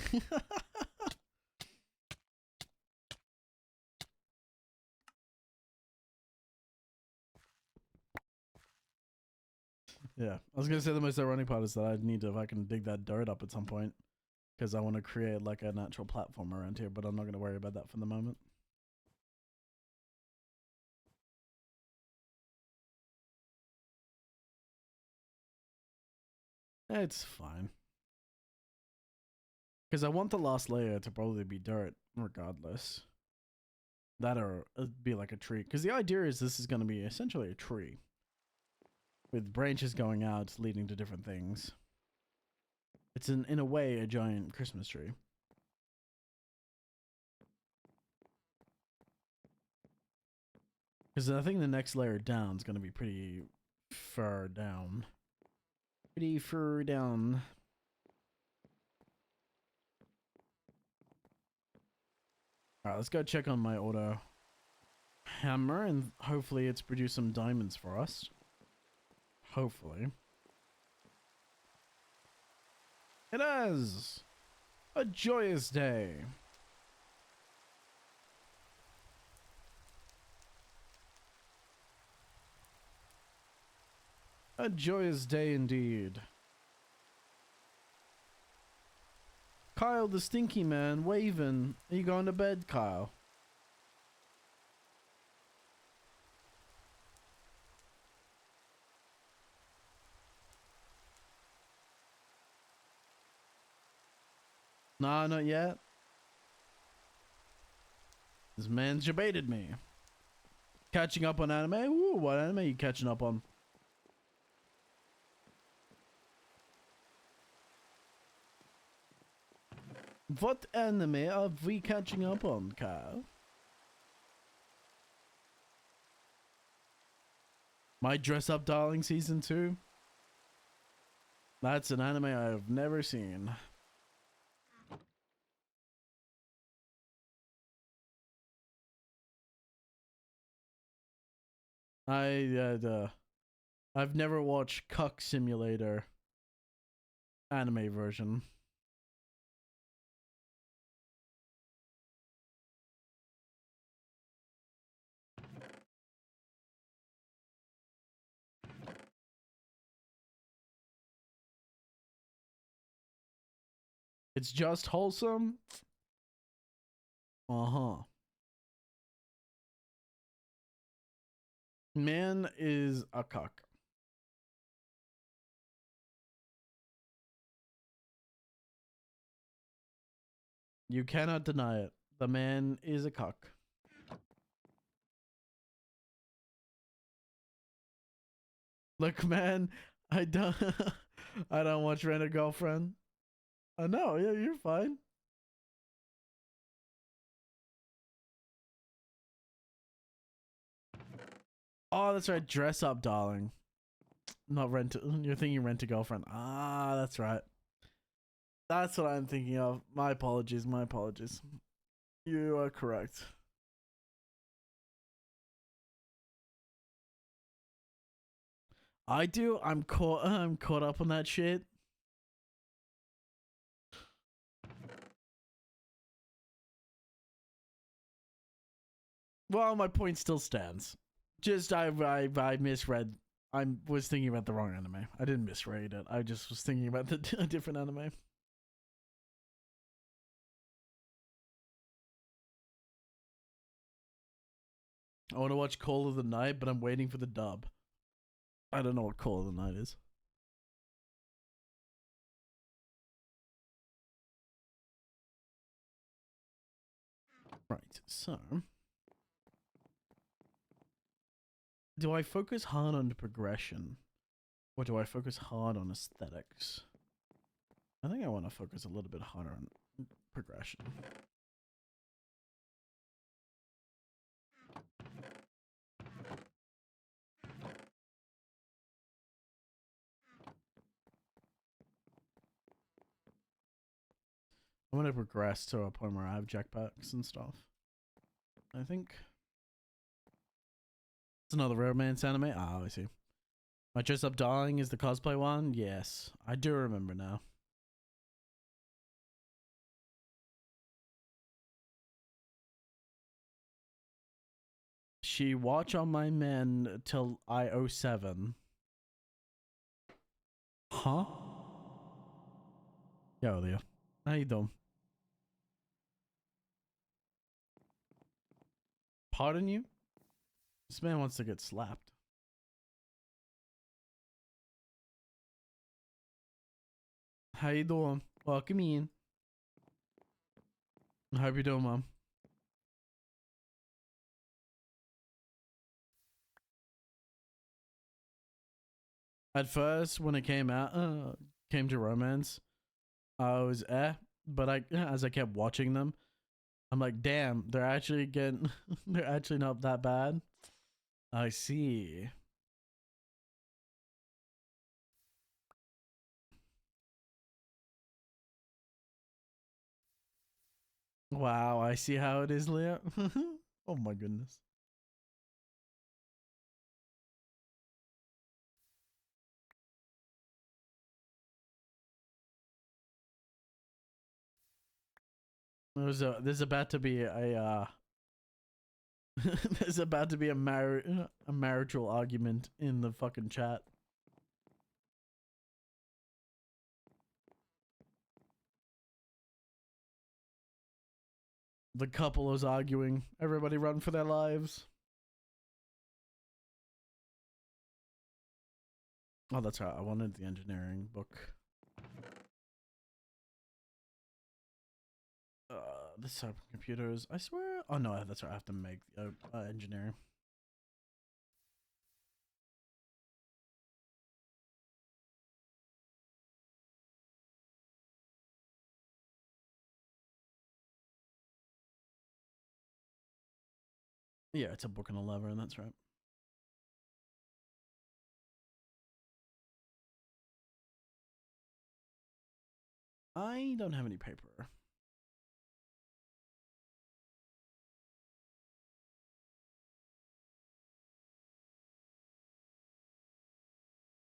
Yeah, I was gonna say the most ironic part is that I need to fucking dig that dirt up at some point because I want to create like a natural platform around here, but I'm not gonna worry about that for the moment. It's fine. Because I want the last layer to probably be dirt, regardless. That or it'd be like a tree. Because the idea is this is going to be essentially a tree. With branches going out, leading to different things. It's in a way a giant Christmas tree. Because I think the next layer down is going to be pretty far down. Pretty far down. Alright, let's go check on my auto hammer and hopefully it's produced some diamonds for us. Hopefully. It is a joyous day. A joyous day indeed. Kyle the Stinky Man waving. Are you going to bed, Kyle? Nah, not yet. This man's debated me. Catching up on anime? Ooh, what anime are you catching up on? What anime are we catching up on, Kyle? My Dress Up Darling Season 2? That's an anime I've never seen. I've never watched Cuck Simulator anime version. It's just wholesome. Uh-huh. Man is a cuck. You cannot deny it. The man is a cuck. Look, man, I don't I don't watch Rent a Girlfriend. No, yeah, you're fine. Oh, that's right. Dress Up Darling. Not Rent. You're thinking Rent a Girlfriend. Ah, that's right. That's what I'm thinking of. My apologies. My apologies. You are correct. I do. I'm caught up on that shit. Well, my point still stands. Just I misread. I was thinking about the wrong anime. I didn't misread it. I just was thinking about the a different anime. I want to watch Call of the Night, but I'm waiting for the dub. I don't know what Call of the Night is. Right, so do I focus hard on the progression or do I focus hard on aesthetics? I think I want to focus a little bit harder on progression. I want to progress to a point where I have jetpacks and stuff. I think it's another romance anime. Ah, I see. My Dress Up Darling is the cosplay one? Yes, I do remember now. She watch on my men till I 07. Huh? Yo, Leo. How you doing? Pardon you? This man wants to get slapped. How you doing? Welcome in. How you doing, Mom? At first, when it came out, came to romance, I was but as I kept watching them, I'm like, damn, they're actually getting, they're actually not that bad. I see. Wow, I see how it is, Leo. Oh my goodness. There's about to be a there's about to be a marital argument in the fucking chat. The couple is arguing. Everybody run for their lives. Oh, that's right. I wanted the engineering book. This type of computers. I swear. Oh no, that's right. I have to make engineering. Yeah, it's a book and a lever, and that's right. I don't have any paper.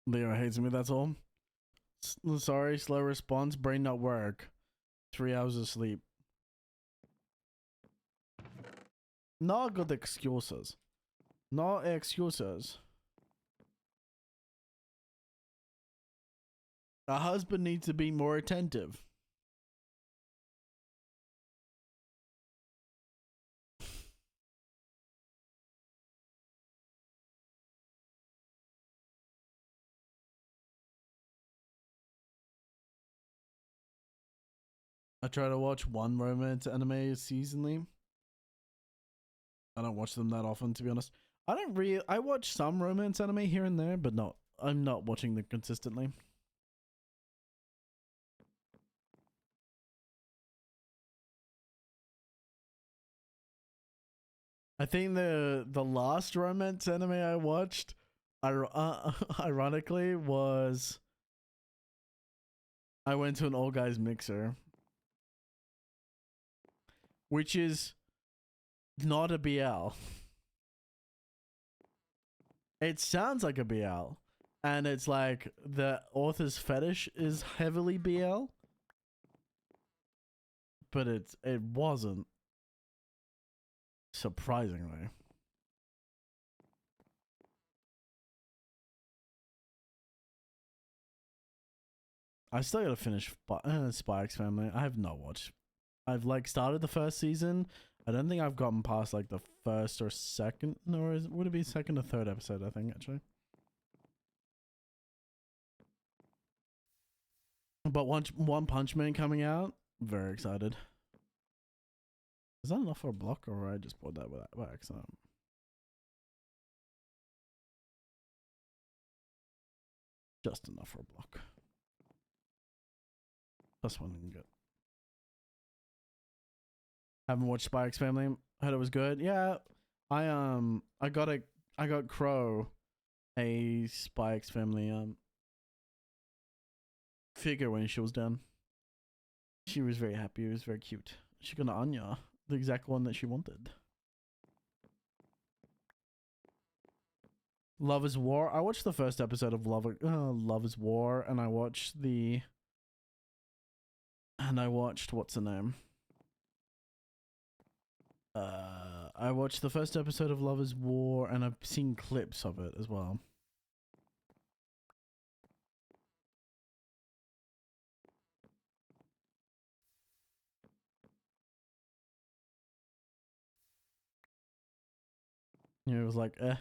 Leo hates me, that's all. Sorry, slow response, brain not work. 3 hours of sleep. Not good excuses. No excuses. A husband needs to be more attentive. I try to watch one romance anime seasonally. I don't watch them that often, to be honest. I watch some romance anime here and there, but no, I'm not watching them consistently. I think the last romance anime I watched, ironically, was I went to an all guys mixer, which is not a BL. It sounds like a BL, and it's like the author's fetish is heavily BL, but it wasn't, surprisingly. I still gotta finish Spy X Family. I have not watched. I've like started the first season. I don't think I've gotten past like the first or second, or would it be second or third episode? I think actually. But One Punch Man coming out, very excited. Is that enough for a block, or I just bought that by accident? Just enough for a block. Plus one can get. Haven't watched Spy X Family. Heard it was good. Yeah, I got Crow a Spy X Family figure when she was done. She was very happy. It was very cute. She got an Anya, the exact one that she wanted. Love is War. I watched the first episode of Love is War, and I watched what's the name? I watched the first episode of Love is War, and I've seen clips of it as well. It was like, eh.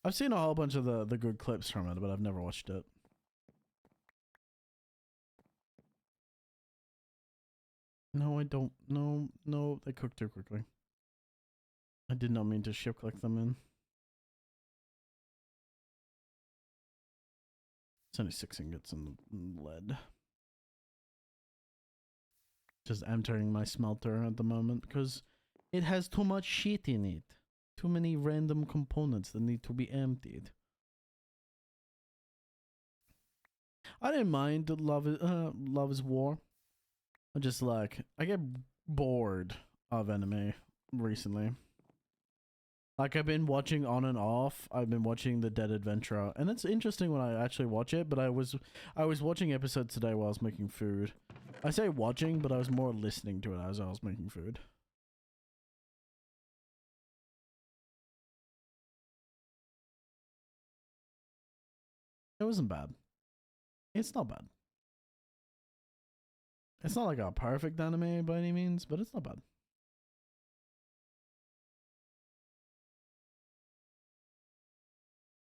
I've seen a whole bunch of the good clips from it, but I've never watched it. No, I don't. No, no, they cook too quickly. I did not mean to ship click them in. It's only 6 ingots in the lead. Just entering my smelter at the moment because it has too much shit in it. Too many random components that need to be emptied. I didn't mind Love is War. I just like, I get bored of anime recently. Like, I've been watching on and off. I've been watching The Dead Adventurer, and it's interesting when I actually watch it, but I was watching episodes today while I was making food. I say watching, but I was more listening to it as I was making food. It wasn't bad. It's not bad. It's not like a perfect anime by any means, but it's not bad.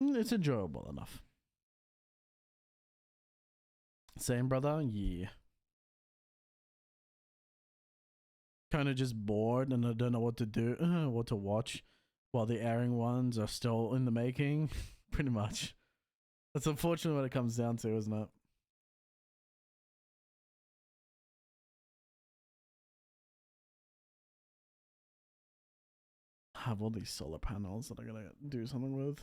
It's enjoyable enough. Same, brother? Yeah. Kind of just bored and I don't know what to do, what to watch while the airing ones are still in the making. Pretty much. That's unfortunate what it comes down to, isn't it? I have all these solar panels that I'm gonna do something with.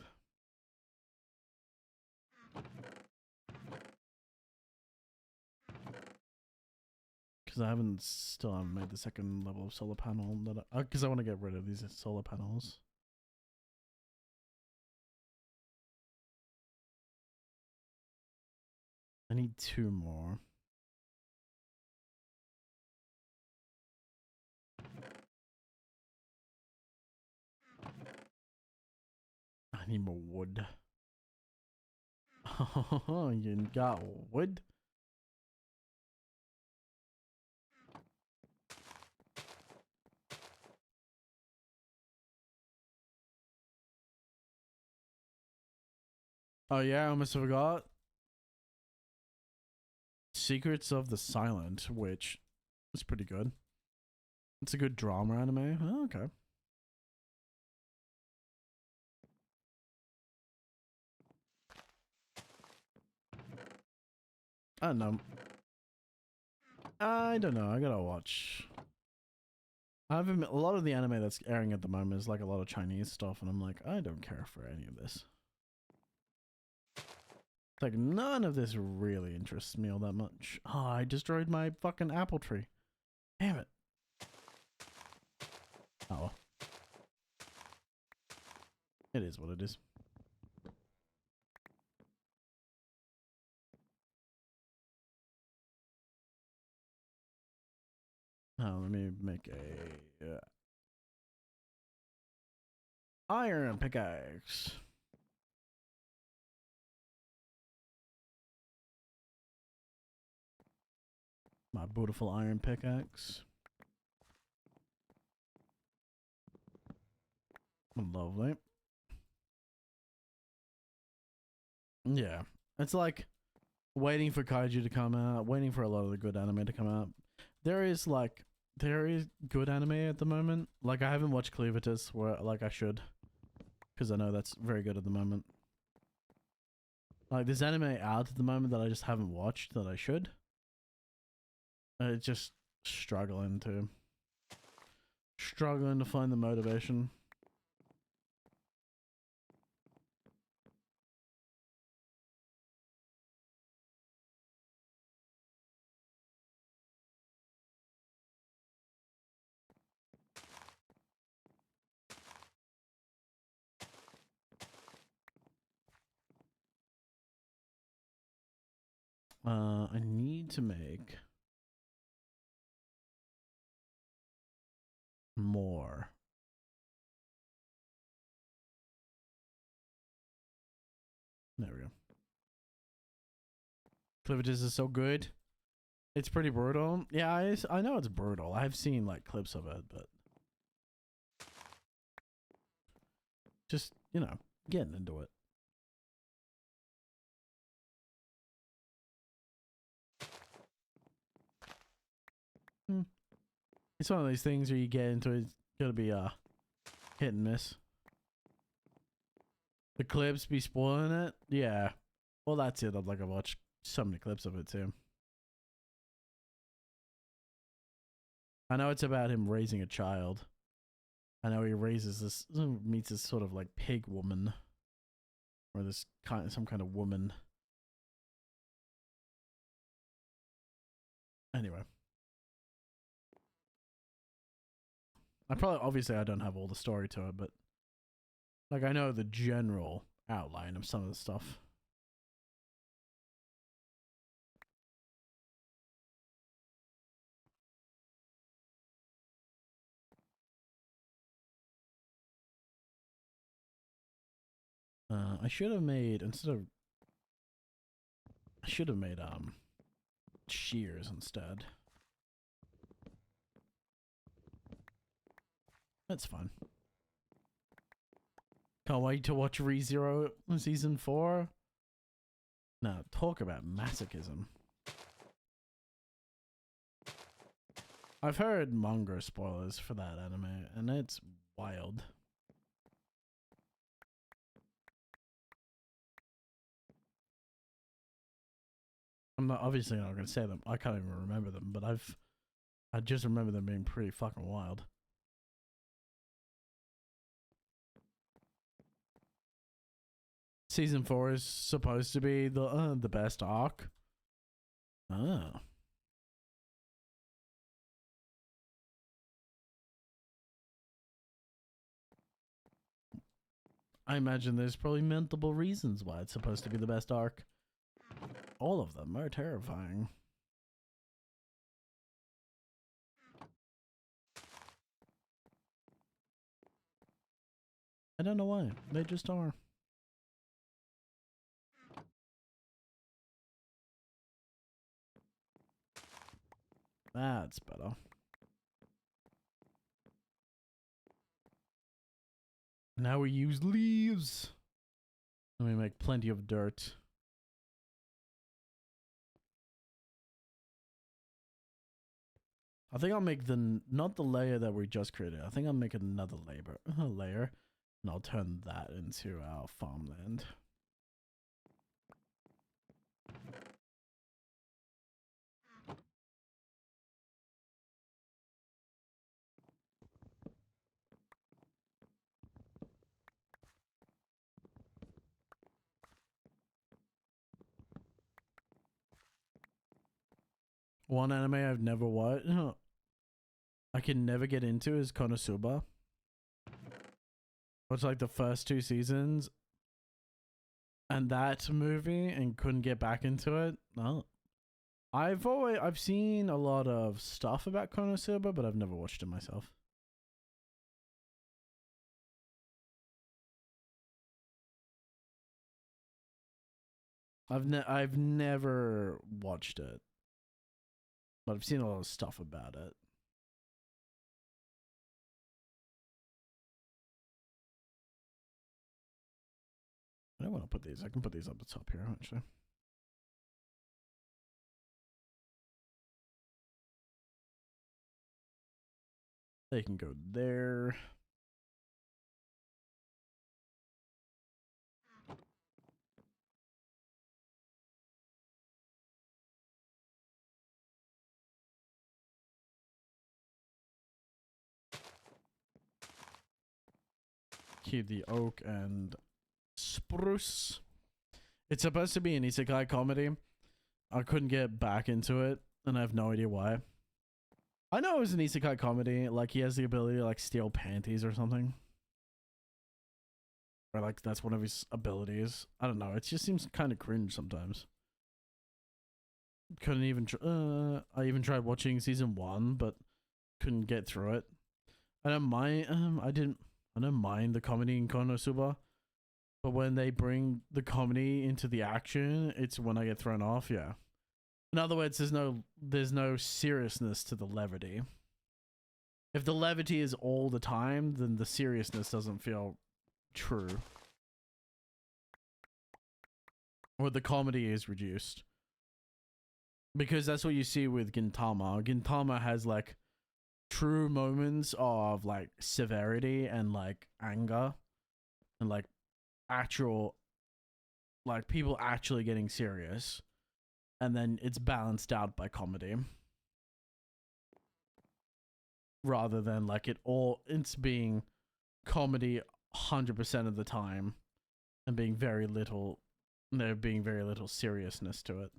Because I still haven't made the second level of solar panel that because I want to get rid of these solar panels. I need 2 more. I need more wood. Oh, you got wood? Oh yeah, I almost forgot. Secrets of the Silent, which is pretty good. It's a good drama anime. Oh, okay. I don't know. I don't know. I gotta watch. A lot of the anime that's airing at the moment is like a lot of Chinese stuff, and I'm like, I don't care for any of this. Like, none of this really interests me all that much. Oh, I destroyed my fucking apple tree. Damn it. Oh. It is what it is. Oh, let me make a iron pickaxe. My beautiful iron pickaxe. Lovely. Yeah. It's like waiting for kaiju to come out, waiting for a lot of the good anime to come out. There is good anime at the moment. Like, I haven't watched Cleavitus where like I should, because I know that's very good at the moment. Like, there's anime out at the moment that I just haven't watched that I should. It's just struggling to find the motivation. I need to make more. There we go. Clivitus is so good. It's pretty brutal. Yeah, I know it's brutal. I've seen like clips of it, but Just, getting into it. It's one of these things where you get into it, it's gotta be hit and miss. The clips be spoiling it? Yeah. Well, that's it. I've watched so many clips of it too. I know it's about him raising a child. I know he meets this sort of pig woman. Or some kind of woman. Anyway. Obviously I don't have all the story to it, but I know the general outline of some of the stuff. I should have made shears instead. That's fun. Can't wait to watch ReZero season 4. Now, talk about masochism. I've heard manga spoilers for that anime, and it's wild. I'm obviously not going to say them. I can't even remember them, but I just remember them being pretty fucking wild. Season 4 is supposed to be the best arc. Oh. I imagine there's probably multiple reasons why it's supposed to be the best arc. All of them are terrifying. I don't know why. They just are. That's better. Now we use leaves. And we make plenty of dirt. I think I'll make not the layer that we just created. I think I'll make another layer, and I'll turn that into our farmland. One anime I've never watched, I can never get into is Konosuba. Watched the first 2 seasons and that movie and couldn't get back into it. No. I've seen a lot of stuff about Konosuba, but I've never watched it myself. I've never watched it. But I've seen a lot of stuff about it. I don't want to put these. I can put these up the top here, actually. They can go there. Keep the oak and spruce. It's supposed to be an isekai comedy. I couldn't get back into it, and I have no idea why. I know it was an isekai comedy, he has the ability to steal panties or something. Or that's one of his abilities. I don't know, it just seems kind of cringe sometimes. Couldn't even I even tried watching season 1, but couldn't get through it. I don't mind I don't mind the comedy in Konosuba, but when they bring the comedy into the action, it's when I get thrown off. Yeah. In other words, there's no seriousness to the levity. If the levity is all the time, then the seriousness doesn't feel true. Or the comedy is reduced. Because that's what you see with Gintama. Gintama has like true moments of like severity and like anger and like actual like people actually getting serious, and then it's balanced out by comedy rather than like it's being comedy 100% of the time and being very little there being very little seriousness to it.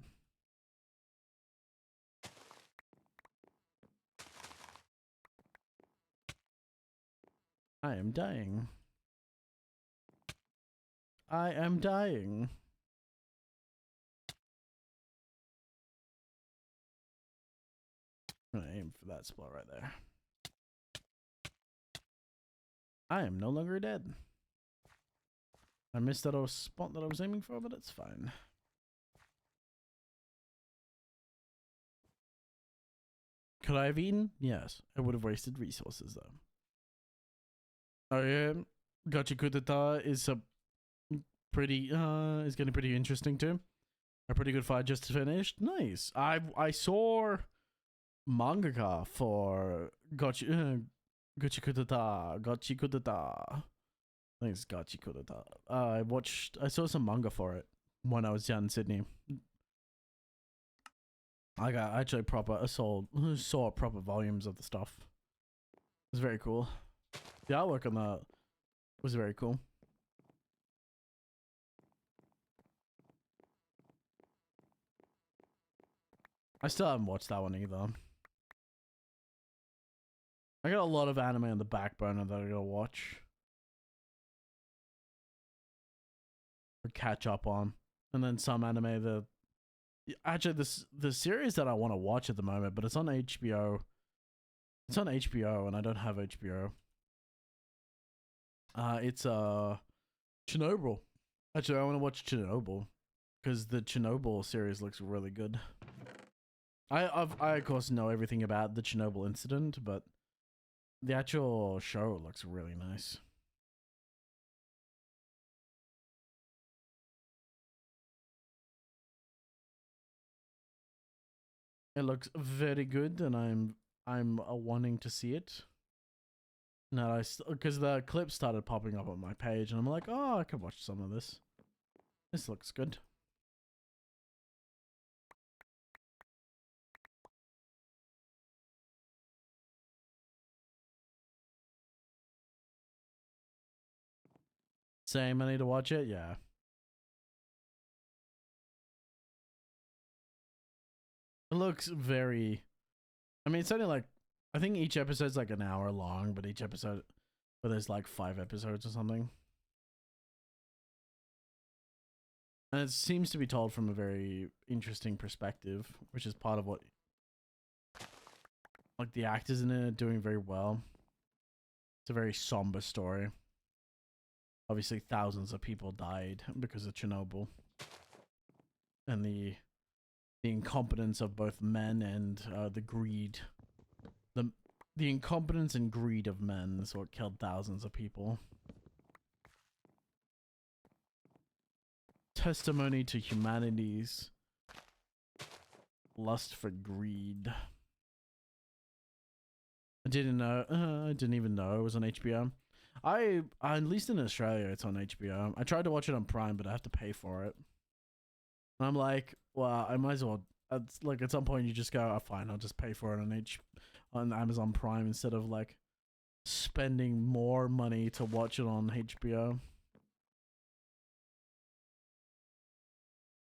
I am dying. I am dying. I'm gonna aim for that spot right there. I am no longer dead. I missed that spot that I was aiming for, but it's fine. Could I have eaten? Yes. I would have wasted resources though. Oh yeah. Gachi Kudeta is a pretty is getting pretty interesting too. A pretty good fight just finished. Nice. I saw mangaka for Gachi Kudeta. I think it's Gachi Kudeta. I saw some manga for it when I was down in Sydney. I got actually saw proper volumes of the stuff. It was very cool. The artwork on that was very cool. I still haven't watched that one either. I got a lot of anime on the back burner that I gotta watch or catch up on, and then some anime that actually the series that I want to watch at the moment, but it's on HBO. It's on HBO, and I don't have HBO. It's Chernobyl. Actually, I want to watch Chernobyl because the Chernobyl series looks really good. I of course know everything about the Chernobyl incident, but the actual show looks really nice. It looks very good, and I'm wanting to see it. No, because the clip started popping up on my page, and I'm like, oh, I could watch some of this. This looks good. Same, I need to watch it. Yeah. It looks very. I mean, it's only like I think each episode's like an hour long, but each episode, but there's like 5 episodes or something. And it seems to be told from a very interesting perspective, which is part of what, like, the actors in it are doing very well. It's a very somber story. Obviously, thousands of people died because of Chernobyl, and the incompetence of both men and the greed. The incompetence and greed of men is what killed thousands of people. Testimony to humanity's lust for greed. I didn't know. I didn't even know it was on HBO. I at least in Australia, it's on HBO. I tried to watch it on Prime, but I have to pay for it. And I'm like, well, I might as well. It's like at some point you just go, oh, fine, I'll just pay for it on Amazon Prime instead of like spending more money to watch it on HBO.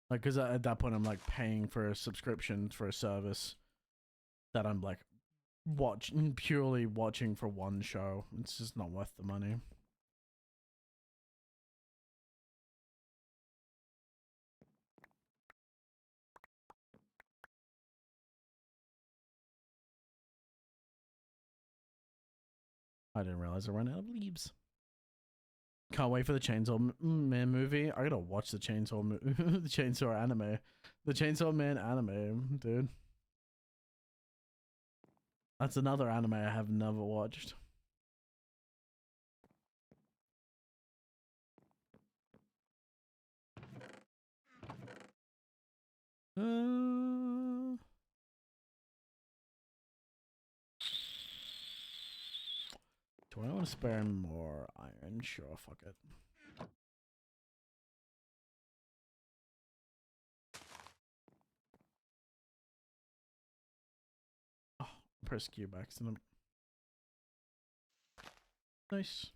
Like, because at that point I'm like paying for a subscription for a service that I'm like purely watching for one show. It's just not worth the money. I didn't realize I ran out of leaves. Can't wait for the Chainsaw Man movie. I gotta watch the Chainsaw the Chainsaw anime. The Chainsaw Man anime, dude. That's another anime I have never watched. Do I want to spare more iron? Sure, fuck it. Oh, press Q by accident. Nice.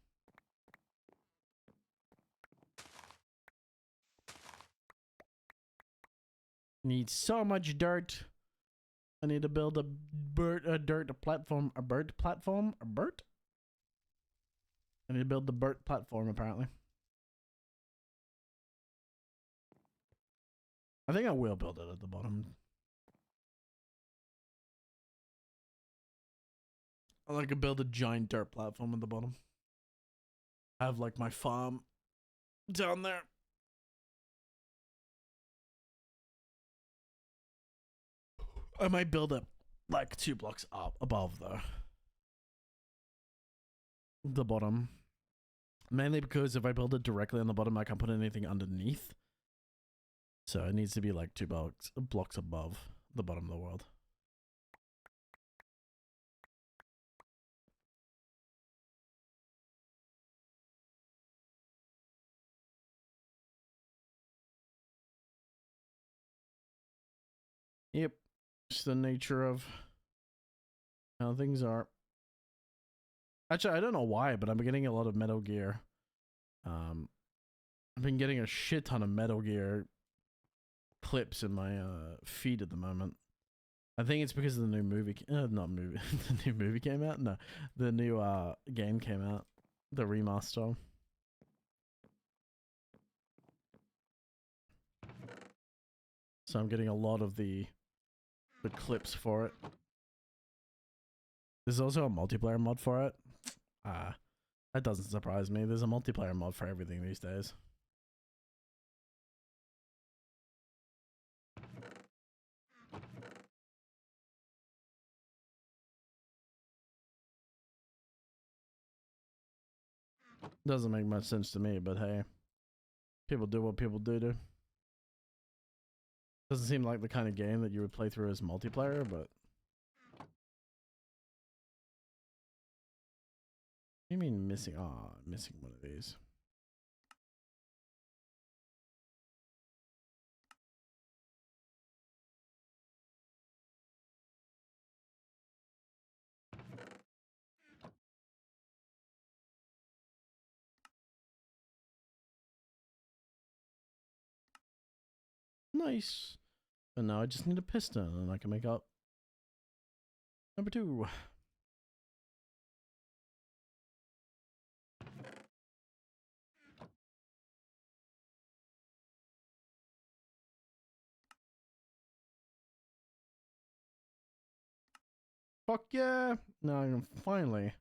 Need so much dirt. I need to build a dirt platform. A bird platform? A bird? I need to build the bird platform, apparently. I think I will build it at the bottom. I like to build a giant dirt platform at the bottom. I have like my farm down there. I might build it like 2 blocks up above though. The bottom. Mainly because if I build it directly on the bottom, I can't put anything underneath. So it needs to be like 2 blocks above the bottom of the world. Yep. It's the nature of how things are. Actually, I don't know why, but I'm getting a lot of Metal Gear. I've been getting a shit ton of Metal Gear clips in my feed at the moment. I think it's because of the new movie. Not movie. The new movie came out? No. The new game came out. The remaster. So I'm getting a lot of the clips for it. There's also a multiplayer mod for it. That doesn't surprise me. There's a multiplayer mod for everything these days. Doesn't make much sense to me, but hey. People do what people do. Doesn't seem like the kind of game that you would play through as multiplayer, but... What do you mean missing? Ah, missing one of these. Nice. And now I just need a piston and I can make up number 2. Fuck yeah! Now I can finally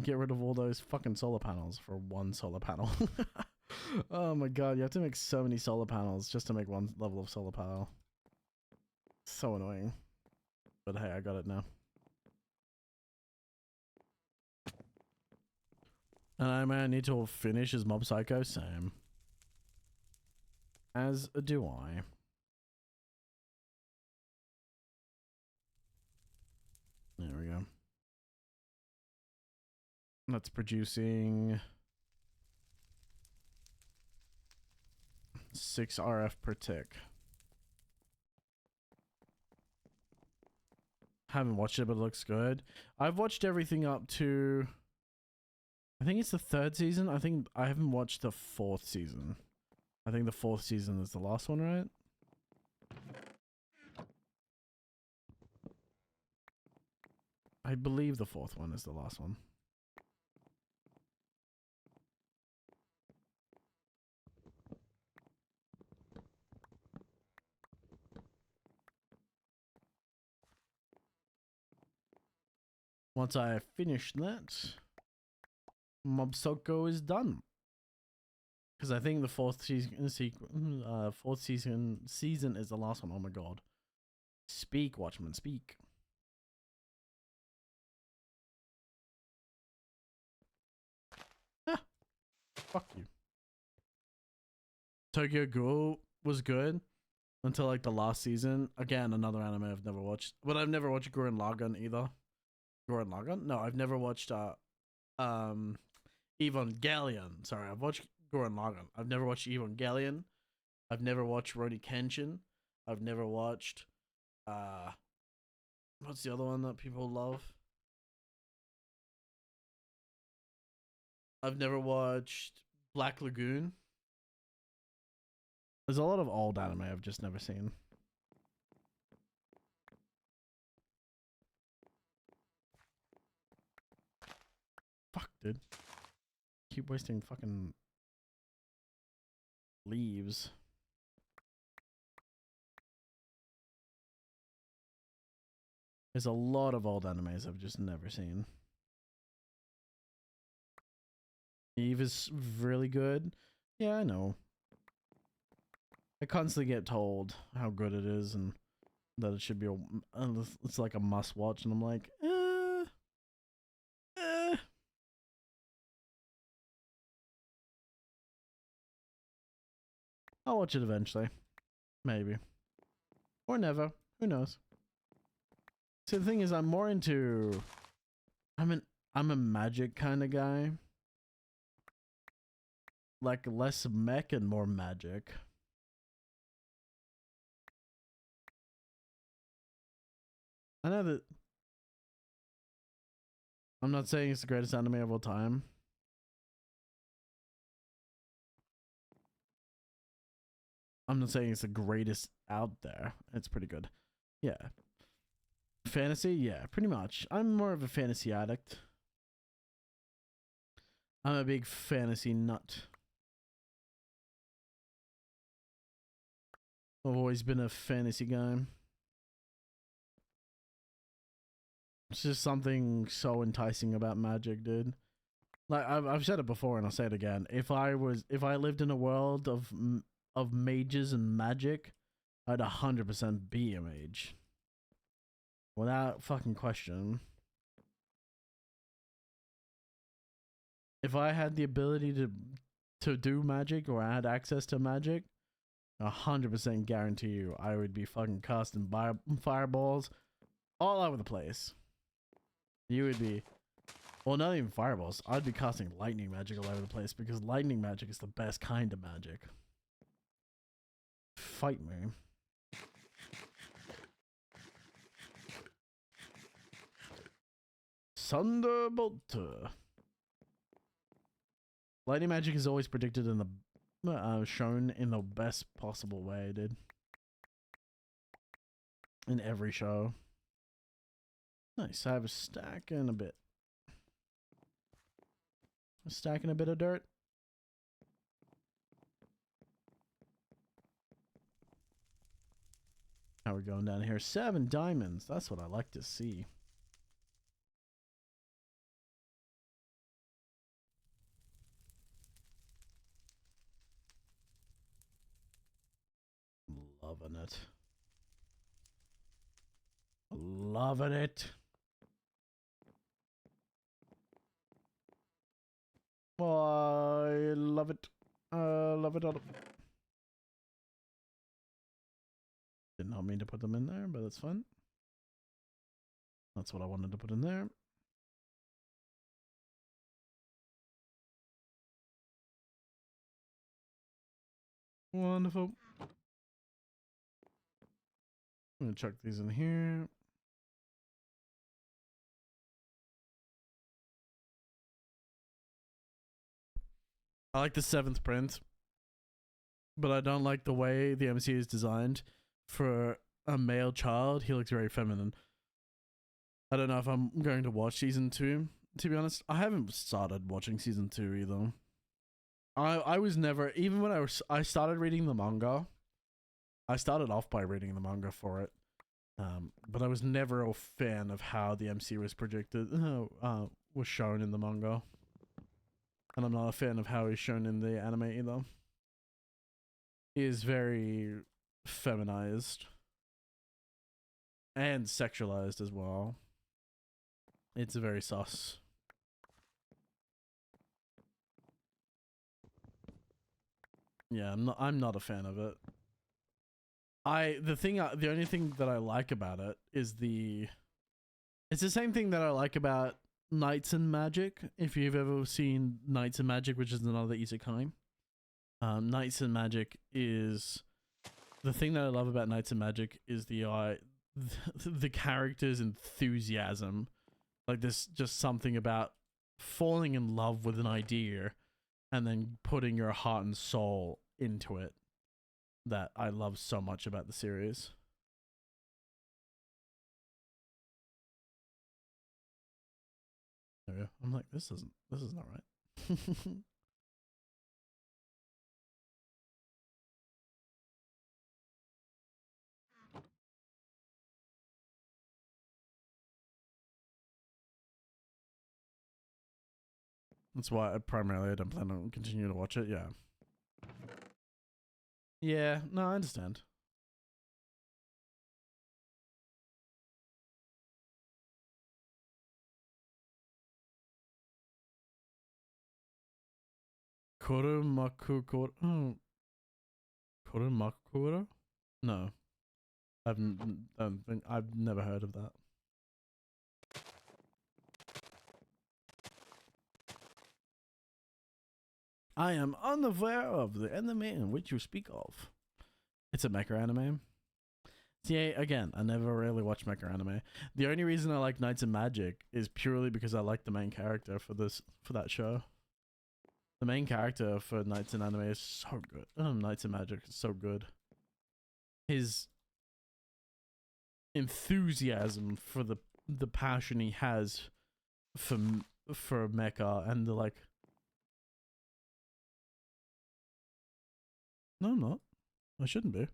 get rid of all those fucking solar panels for 1 solar panel. Oh my god, you have to make so many solar panels just to make 1 level of solar panel. So annoying. But hey, I got it now. And I may need to finish as Mob Psycho, same. As do I. There we go. That's producing 6 RF per tick. Haven't watched it, but it looks good. I've watched everything up to... I think it's the 3rd season. I think I haven't watched the 4th season. I think the 4th season is the last one, right? I believe the 4th one is the last one. Once I finish that, Mob Psycho is done. Because I think the 4th season is the last one. Oh my god. Speak, Watchman, speak. Ah, fuck you. Tokyo Ghoul was good. until like the last season. Again, another anime I've never watched, but I've never watched Gurren Lagann either. Gurren Lagann? No, I've never watched Evangelion. Sorry, I've watched Gurren Lagann. I've never watched Evangelion. I've never watched Rurouni Kenshin. I've never watched what's the other one that people love? I've never watched Black Lagoon. There's a lot of old anime I've just never seen. Fuck, dude. Keep wasting fucking leaves. There's a lot of old animes I've just never seen. Eve is really good. Yeah, I know. I constantly get told how good it is and that it should be it's like a must watch, and I'm like, I'll watch it eventually. Maybe. Or never. Who knows? So the thing is, I'm more into... I'm a magic kind of guy. Like, less mech and more magic. I know that... I'm not saying it's the greatest anime of all time. I'm not saying it's the greatest out there. It's pretty good. Yeah. Fantasy? Yeah, pretty much. I'm more of a fantasy addict. I'm a big fantasy nut. I've always been a fantasy guy. It's just something so enticing about magic, dude. Like I've said it before and I'll say it again. If I lived in a world of mages and magic, I'd 100% be a mage. Without fucking question. If I had the ability to do magic, or I had access to magic, 100% guarantee you I would be fucking casting fireballs all over the place. You would be, well, not even fireballs. I'd be casting lightning magic all over the place, because lightning magic is the best kind of magic. Fight me. Thunderbolt. Lightning magic is always predicted in the shown in the best possible way, dude. In every show. Nice. I have a stack and a bit. A stack and a bit of dirt. How we going down here? 7 diamonds. That's what I like to see. Loving it. Loving it. Oh, I love it. Love it. Did not mean to put them in there, but that's fun. That's what I wanted to put in there. Wonderful. I'm gonna chuck these in here. I like the 7th print, but I don't like the way the MC is designed. For a male child, he looks very feminine. I don't know if I'm going to watch season 2, to be honest. I haven't started watching season 2 either. I was never, even when I started reading the manga, I started off by reading the manga for it. But I was never a fan of how the MC was projected, was shown in the manga. And I'm not a fan of how he's shown in the anime either. He is very feminized. And sexualized as well. It's very sus. Yeah, I'm not a fan of it. the only thing that I like about it is it's the same thing that I like about Knights and Magic. If you've ever seen Knights and Magic, which is another isekai, Knights and Magic is the thing that I love about Knights and Magic is the character's enthusiasm. Like there's just something about falling in love with an idea and then putting your heart and soul into it that I love so much about the series. There we go. I'm like, this is not right. That's why I don't plan on continuing to watch it. Yeah. Yeah, no, I understand. Kurumakukura? Oh. Kurumakura? No. I've never heard of that. I am unaware of the anime in which you speak of. It's a mecha anime. See, again, I never really watched mecha anime. The only reason I like Knights and Magic is purely because I like the main character for that show. The main character for Knights and Anime is so good. Knights and Magic is so good. His enthusiasm for the passion he has for mecha and the like. No, I'm not. I shouldn't be.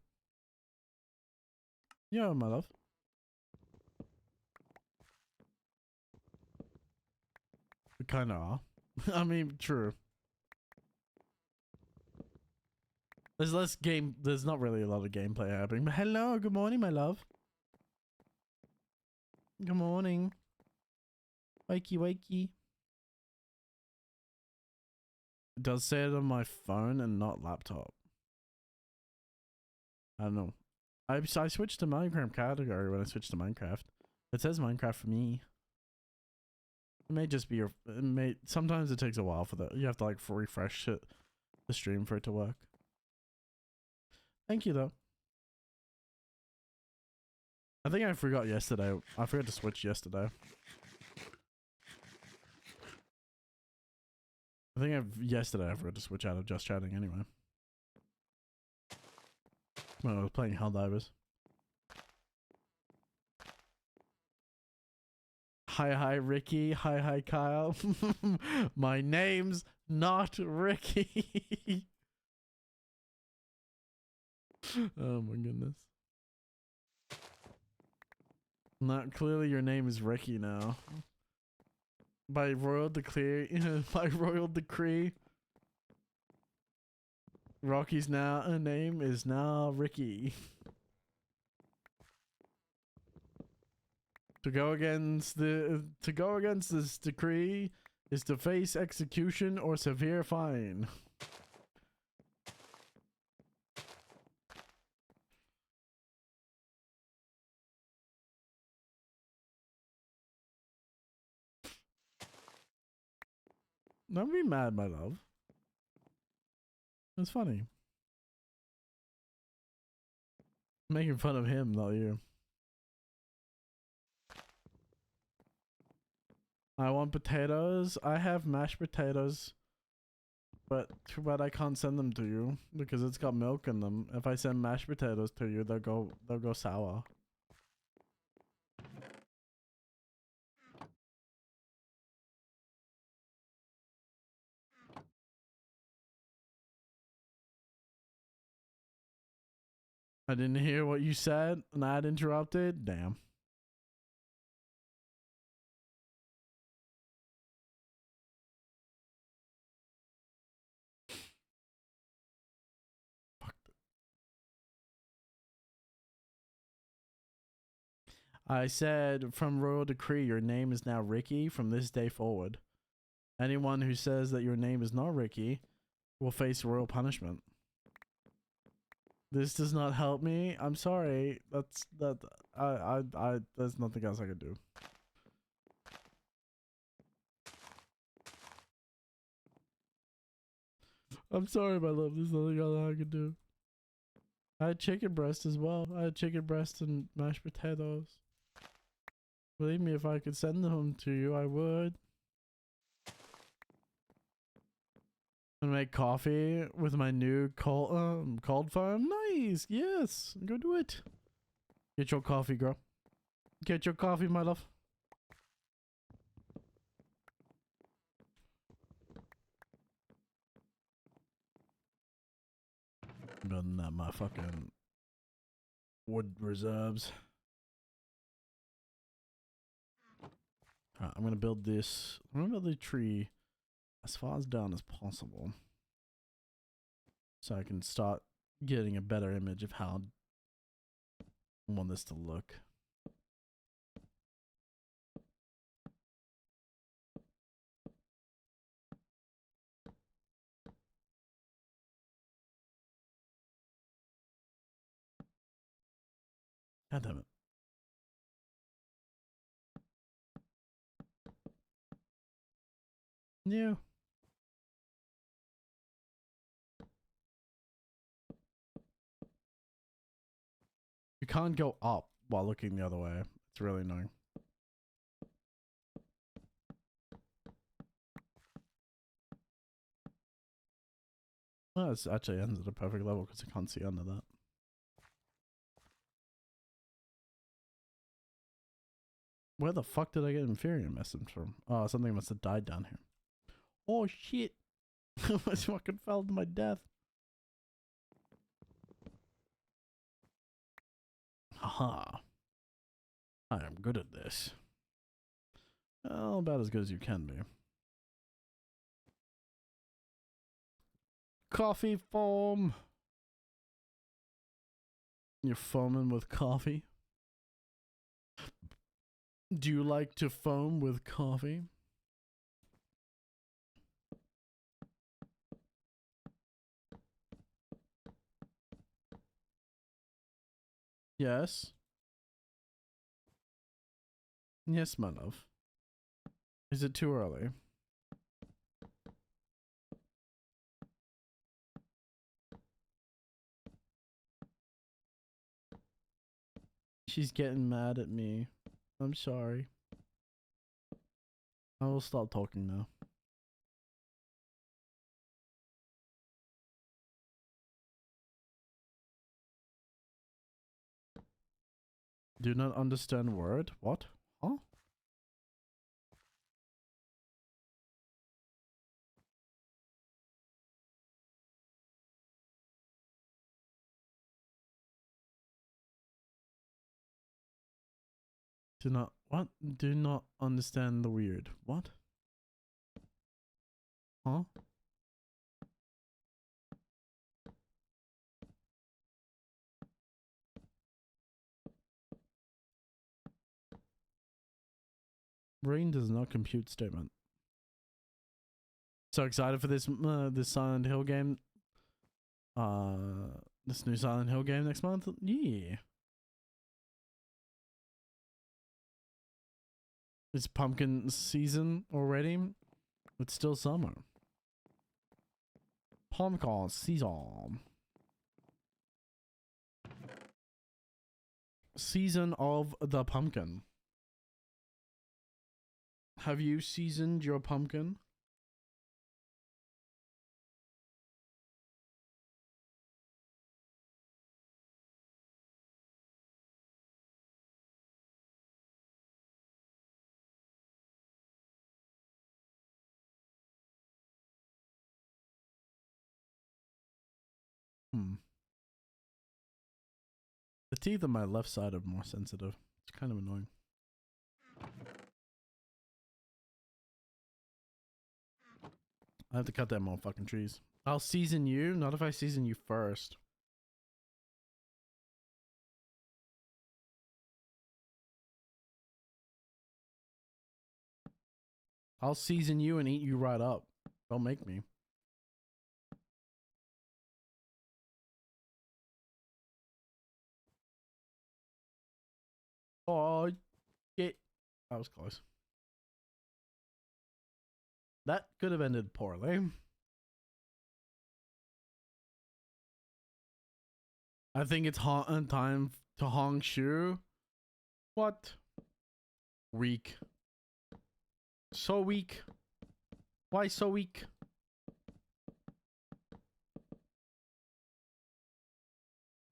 Yeah, my love. We kind of are. I mean, true. There's less game. There's not really a lot of gameplay happening. But hello, good morning, my love. Good morning. Wakey, wakey. It does say it on my phone and not laptop. I don't know. I switched to Minecraft category when I switched to Minecraft. It says Minecraft for me. It may just be sometimes it takes a while for that. You have to like refresh the stream for it to work. Thank you though. I think I forgot yesterday. I forgot to switch yesterday. Yesterday I forgot to switch out of just chatting anyway. When I was playing Helldivers. Hi Ricky. Hi Kyle. My name's not Ricky. Oh my goodness. Not clearly your name is Ricky now. By royal decree, Rocky's name is now Ricky. To go against this decree is to face execution or severe fine. Don't be mad, my love. It's funny. Making fun of him, not you. I want potatoes. I have mashed potatoes. But too bad I can't send them to you because it's got milk in them. If I send mashed potatoes to you, they'll go sour. I didn't hear what you said and I interrupted. Damn. I said, from royal decree, your name is now Ricky from this day forward. Anyone who says that your name is not Ricky will face royal punishment. This does not help me. I'm sorry. There's nothing else I can do. I'm sorry, my love. There's nothing else I can do. I had chicken breast as well. I had chicken breast and mashed potatoes. Believe me, if I could send them to you, I would. And make coffee with my new cold foam. Nice. Yes. Go do it. Get your coffee, girl. Get your coffee, my love. Building that my fucking wood reserves. Alright, I'm gonna build this. I'm gonna build the tree as far as down as possible, so I can start getting a better image of how I want this to look. God damn it. Yeah. You can't go up while looking the other way. It's really annoying. Well, it actually ends at a perfect level because I can't see under that. Where the fuck did I get inferior message from? Oh, something must have died down here. Oh shit! I almost fucking fell to my death. Haha. I am good at this. Well, about as good as you can be. Coffee foam. You're foaming with coffee? Do you like to foam with coffee? Yes. Yes, my love. Is it too early? She's getting mad at me. I'm sorry. I will stop talking now. Do not understand word? What? Huh? Do not what? Do not understand the weird. What? Huh? Brain does not compute statement. So excited for this this Silent Hill game. This new Silent Hill game next month. Yeah. It's pumpkin season already. It's still summer. Pumpkin season. Season of the pumpkin. Have you seasoned your pumpkin? The teeth on my left side are more sensitive. It's kind of annoying. I have to cut down more fucking trees. I'll season you, not if I season you first. I'll season you and eat you right up. Don't make me. Oh, shit. That was close. That could have ended poorly. I think it's time to Hong Shu. What? Weak. So weak. Why so weak?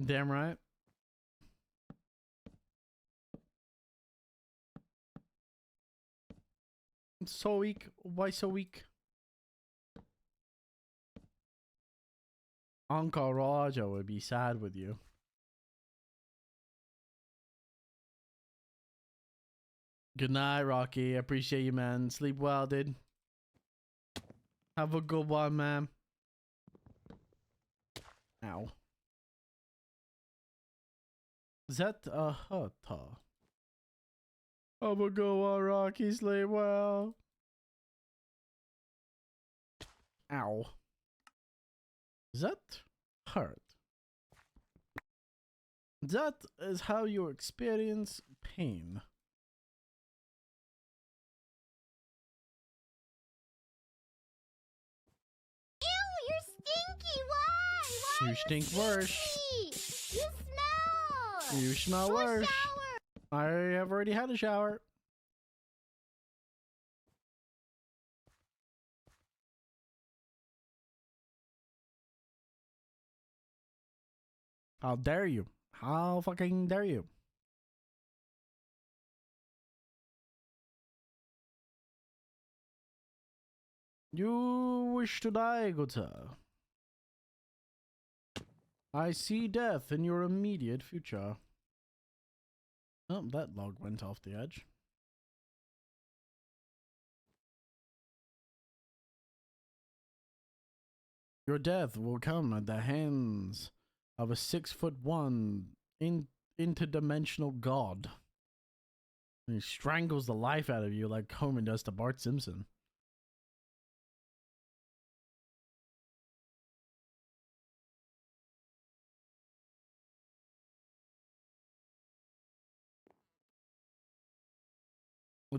Damn right. So weak. Why so weak? Uncle Roger would be sad with you. Good night, Rocky. I appreciate you, man. Sleep well, dude. Have a good one, man. Ow. Is that a hut? Have a good one, Rocky. Sleep well. Ow. Is that hurt? That is how you experience pain. Ew, you're stinky. Why? Why You stink worse. stinky? You smell. You smell Go worse. shower. I have already had a shower. How dare you? How fucking dare you? You wish to die, good sir. I see death in your immediate future. Oh, that log went off the edge. Your death will come at the hands of a 6'1" interdimensional god. And he strangles the life out of you like Homer does to Bart Simpson.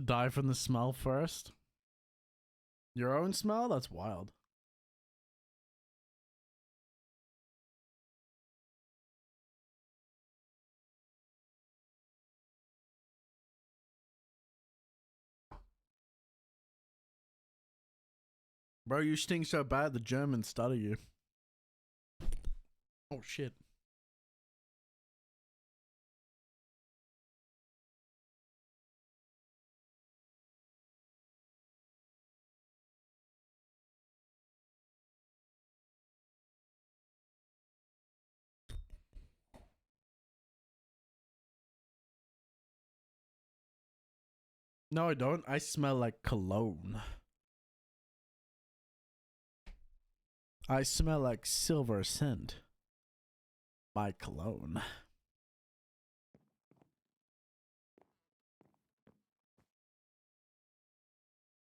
Die from the smell first? Your own smell? That's wild. Bro, you stink so bad the Germans study you. Oh shit. No, I don't. I smell like cologne. I smell like silver scent. My cologne.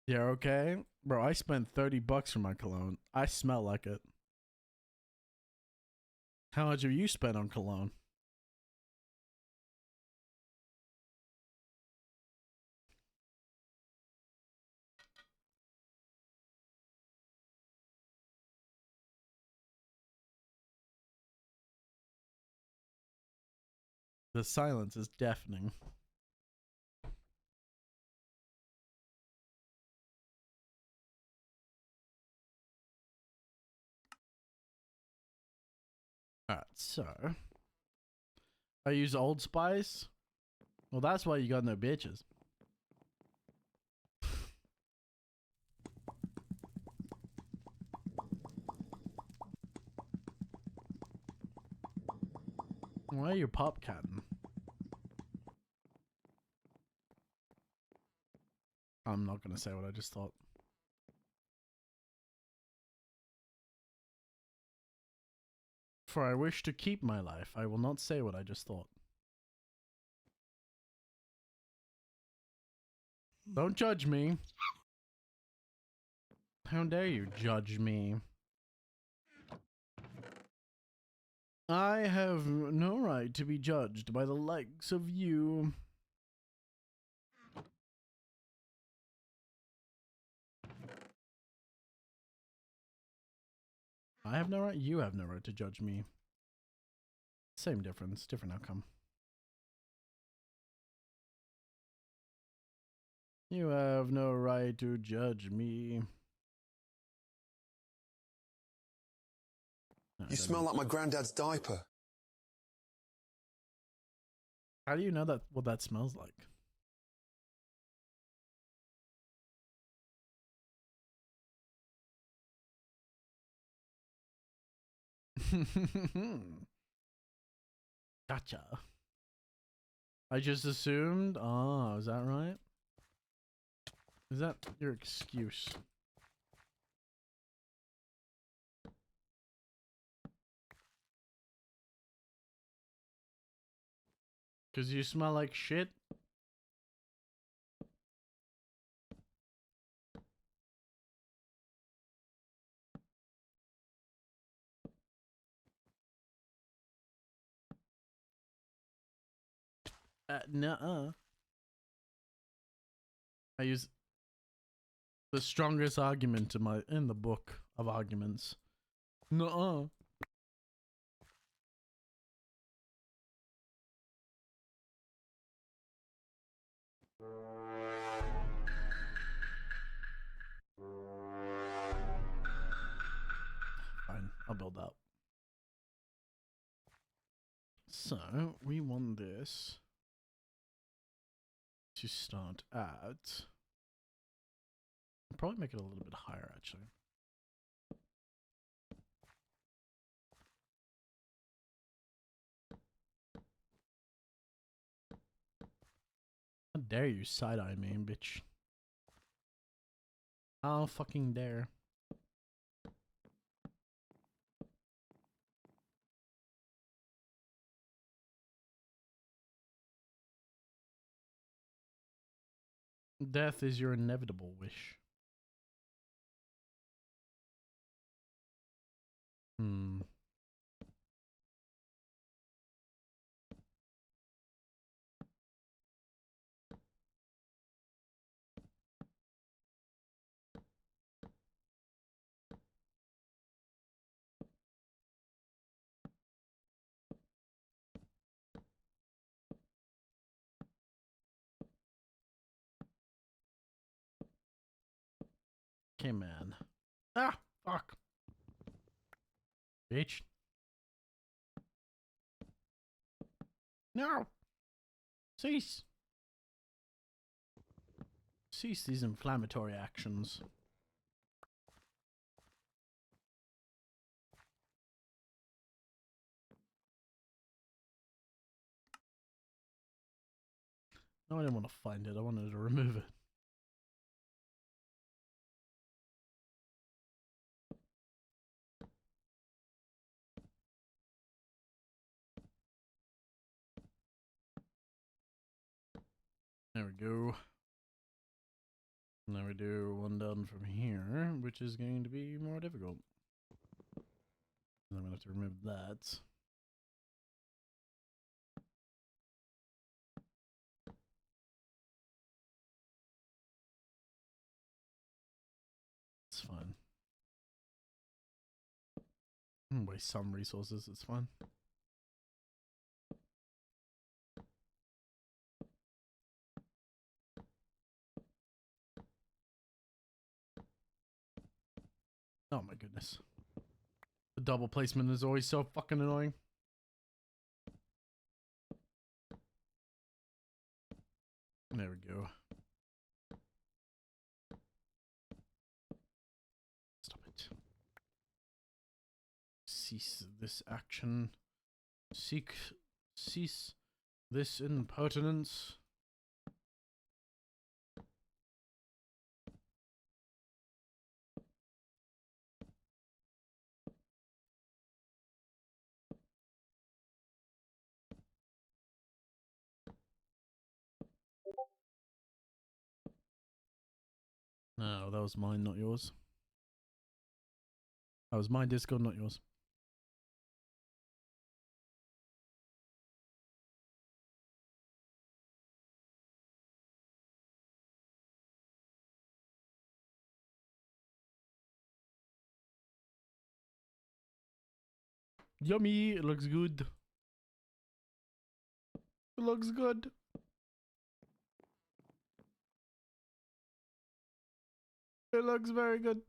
Yeah, okay? Bro, I spent $30 for my cologne. I smell like it. How much have you spent on cologne? The silence is deafening. Alright, so I use Old Spice. Well, that's why you got no bitches. Why are you popcatting? I'm not gonna say what I just thought. For I wish to keep my life, I will not say what I just thought. Don't judge me. How dare you judge me? I have no right to be judged by the likes of you. I have no right. You have no right to judge me. Same difference, different outcome. You have no right to judge me. No, You smell like my granddad's diaper. How do you know that what that smells like? Gotcha. I just assumed. Oh, is that right? Is that your excuse? Because you smell like shit? Nuh-uh. I use the strongest argument in the book of arguments. Nuh-uh. Fine, I'll build that. So, we want this to start at... I'll probably make it a little bit higher, actually. How dare you side-eye me, bitch. How fucking dare. Death is your inevitable wish. Okay, man. Ah, fuck. Bitch. No. Cease. Cease these inflammatory actions. No, I didn't want to find it. I wanted to remove it. There we go. Now we do one down from here, which is going to be more difficult. I'm going to have to remove that. It's fine. Waste some resources, it's fine. Oh my goodness. The double placement is always so fucking annoying. There we go. Stop it. Cease this action. Cease this impertinence. No, that was mine, not yours. That was my Discord, not yours. Yummy. It looks good. It looks good. It looks very good.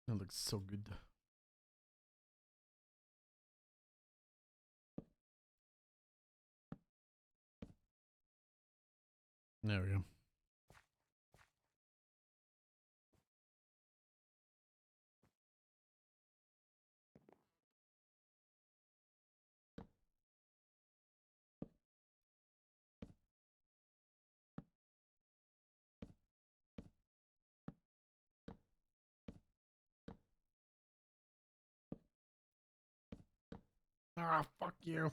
It looks so good. There we go. Ah, fuck you.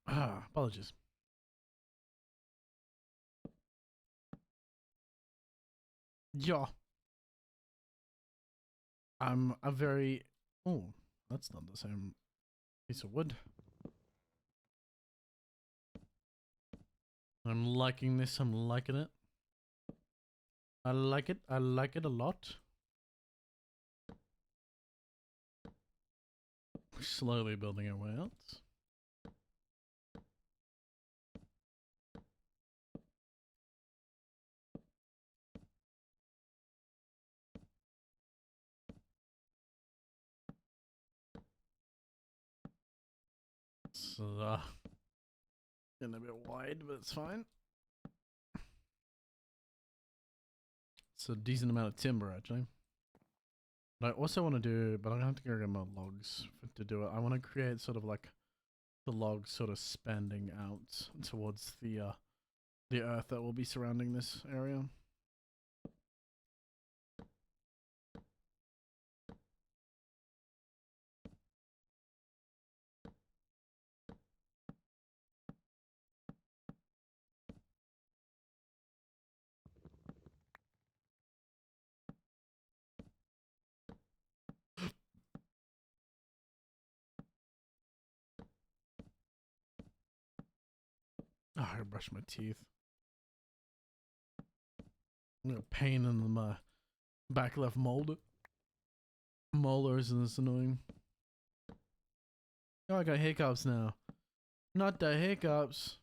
Apologies. Yeah. I'm a very... Oh, that's not the same piece of wood. I'm liking this. I'm liking it. I like it. I like it a lot. Slowly building our way out. So, getting a bit wide, but it's fine. It's a decent amount of timber, actually. But I also want to do, but I have to go get more logs to do it. I want to create sort of like the logs sort of spanning out towards the earth that will be surrounding this area. Oh, I brush my teeth. I got pain in my back left molars, and it's annoying. Oh, I got hiccups now. Not the hiccups.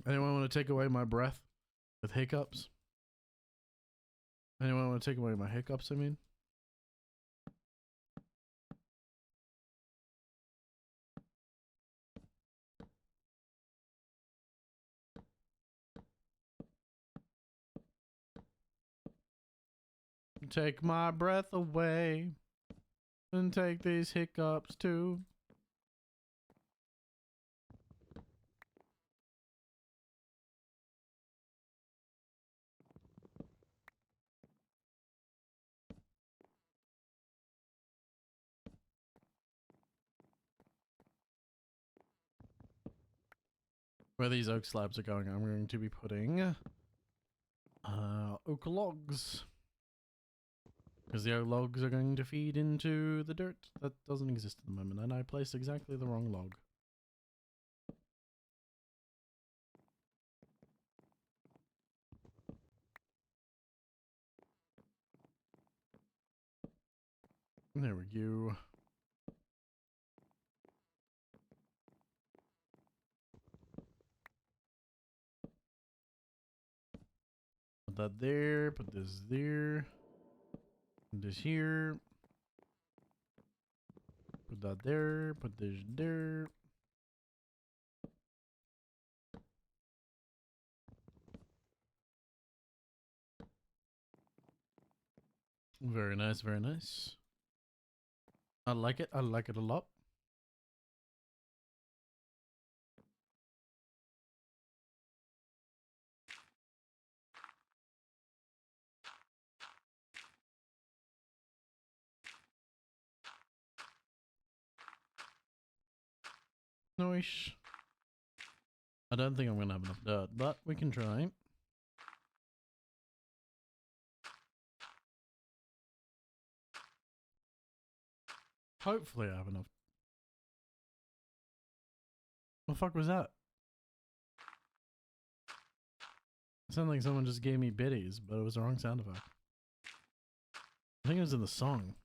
Anyone want to take away my breath with hiccups? Anyone want to take away my hiccups, I mean? Take my breath away and take these hiccups too. Where these oak slabs are going, I'm going to be putting oak logs. Because the oak logs are going to feed into the dirt that doesn't exist at the moment, and I placed exactly the wrong log. There we go. that there, put this there, put this here, put that there, put this there. Very nice, very nice. I like it a lot. Nice. I don't think I'm gonna have enough dirt, but we can try. Hopefully I have enough. What the fuck was that? It sounded like someone just gave me biddies, but it was the wrong sound effect. I think it was in the song.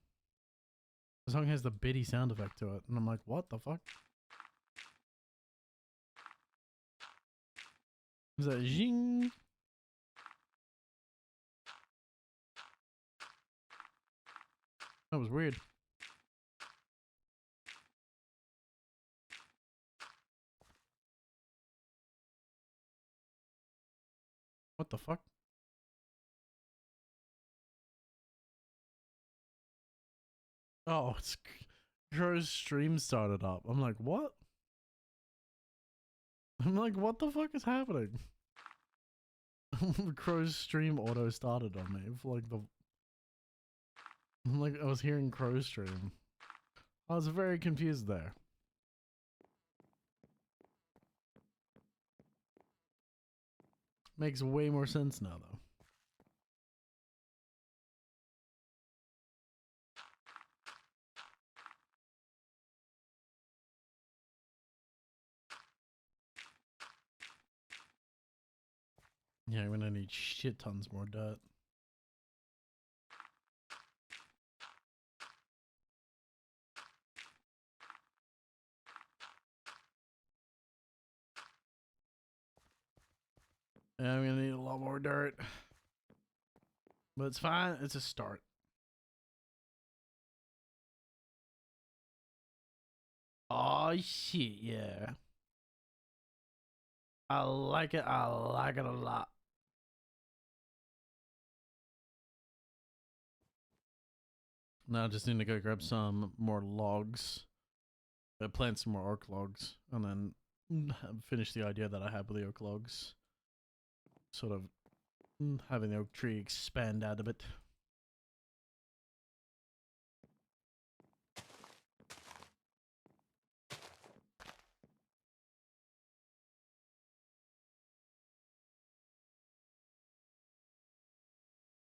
The song has the biddy sound effect to it, and I'm like, what the fuck? Is that zing? That was weird. What the fuck? Oh, it's Crow's stream started up. I'm like, what? I'm like, what the fuck is happening? Crow's stream auto started on me for like the. I'm like, I was hearing Crow's stream. I was very confused there. Makes way more sense now, though. Yeah, I'm gonna need shit tons more dirt. Yeah, I'm gonna need a lot more dirt. But it's fine, it's a start. Oh shit, yeah. I like it a lot. Now I just need to go grab some more logs. Plant some more oak logs, and then finish the idea that I have with the oak logs. Sort of having the oak tree expand out a bit.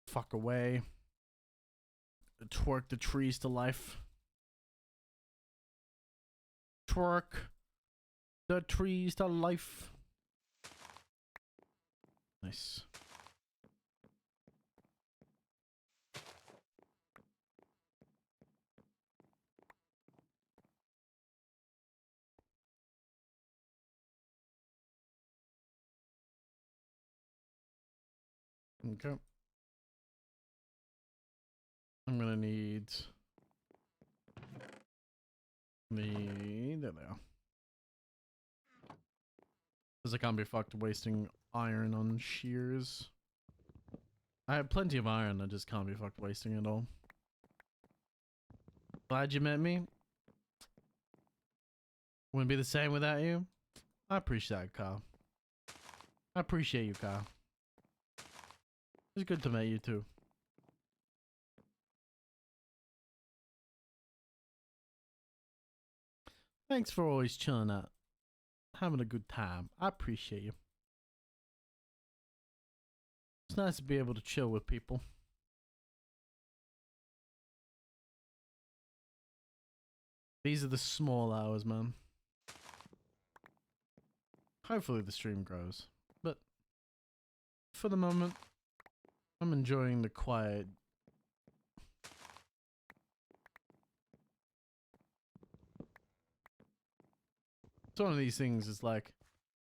Fuck away. Twerk the trees to life. Twerk the trees to life. Nice. Okay. I'm gonna need there they are. Because I can't be fucked wasting iron on shears. I have plenty of iron, I just can't be fucked wasting it all. Glad you met me. Wouldn't be the same without you. I appreciate that, Kyle. I appreciate you, Kyle. It's good to meet you too. Thanks for always chilling out. Having a good time. I appreciate you. It's nice to be able to chill with people. These are the small hours, man. Hopefully the stream grows. But for the moment, I'm enjoying the quiet. It's one of these things, is like,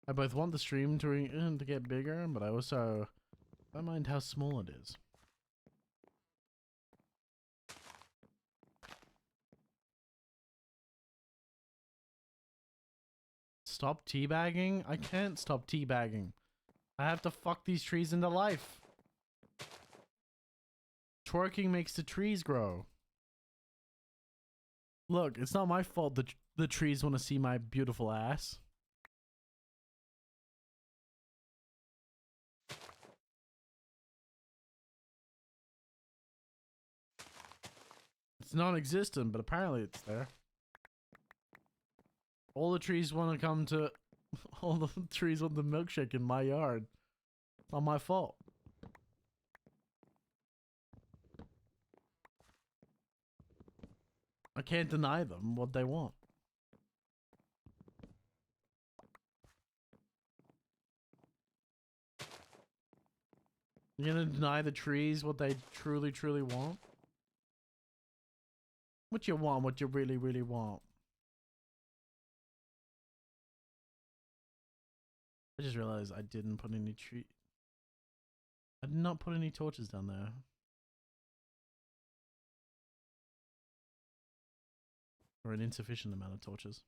I both want the stream to get bigger, but I also I mind how small it is. Stop teabagging? I can't stop teabagging. I have to fuck these trees into life. Twerking makes the trees grow. Look, it's not my fault that the trees want to see my beautiful ass. It's non-existent, but apparently it's there. All the trees want to come to... All the trees want the milkshake in my yard. It's not my fault. I can't deny them what they want. You're gonna deny the trees what they truly, truly want? What you want, what you really, really want. I just realized I didn't put any tree... I did not put any torches down there. Or an insufficient amount of torches.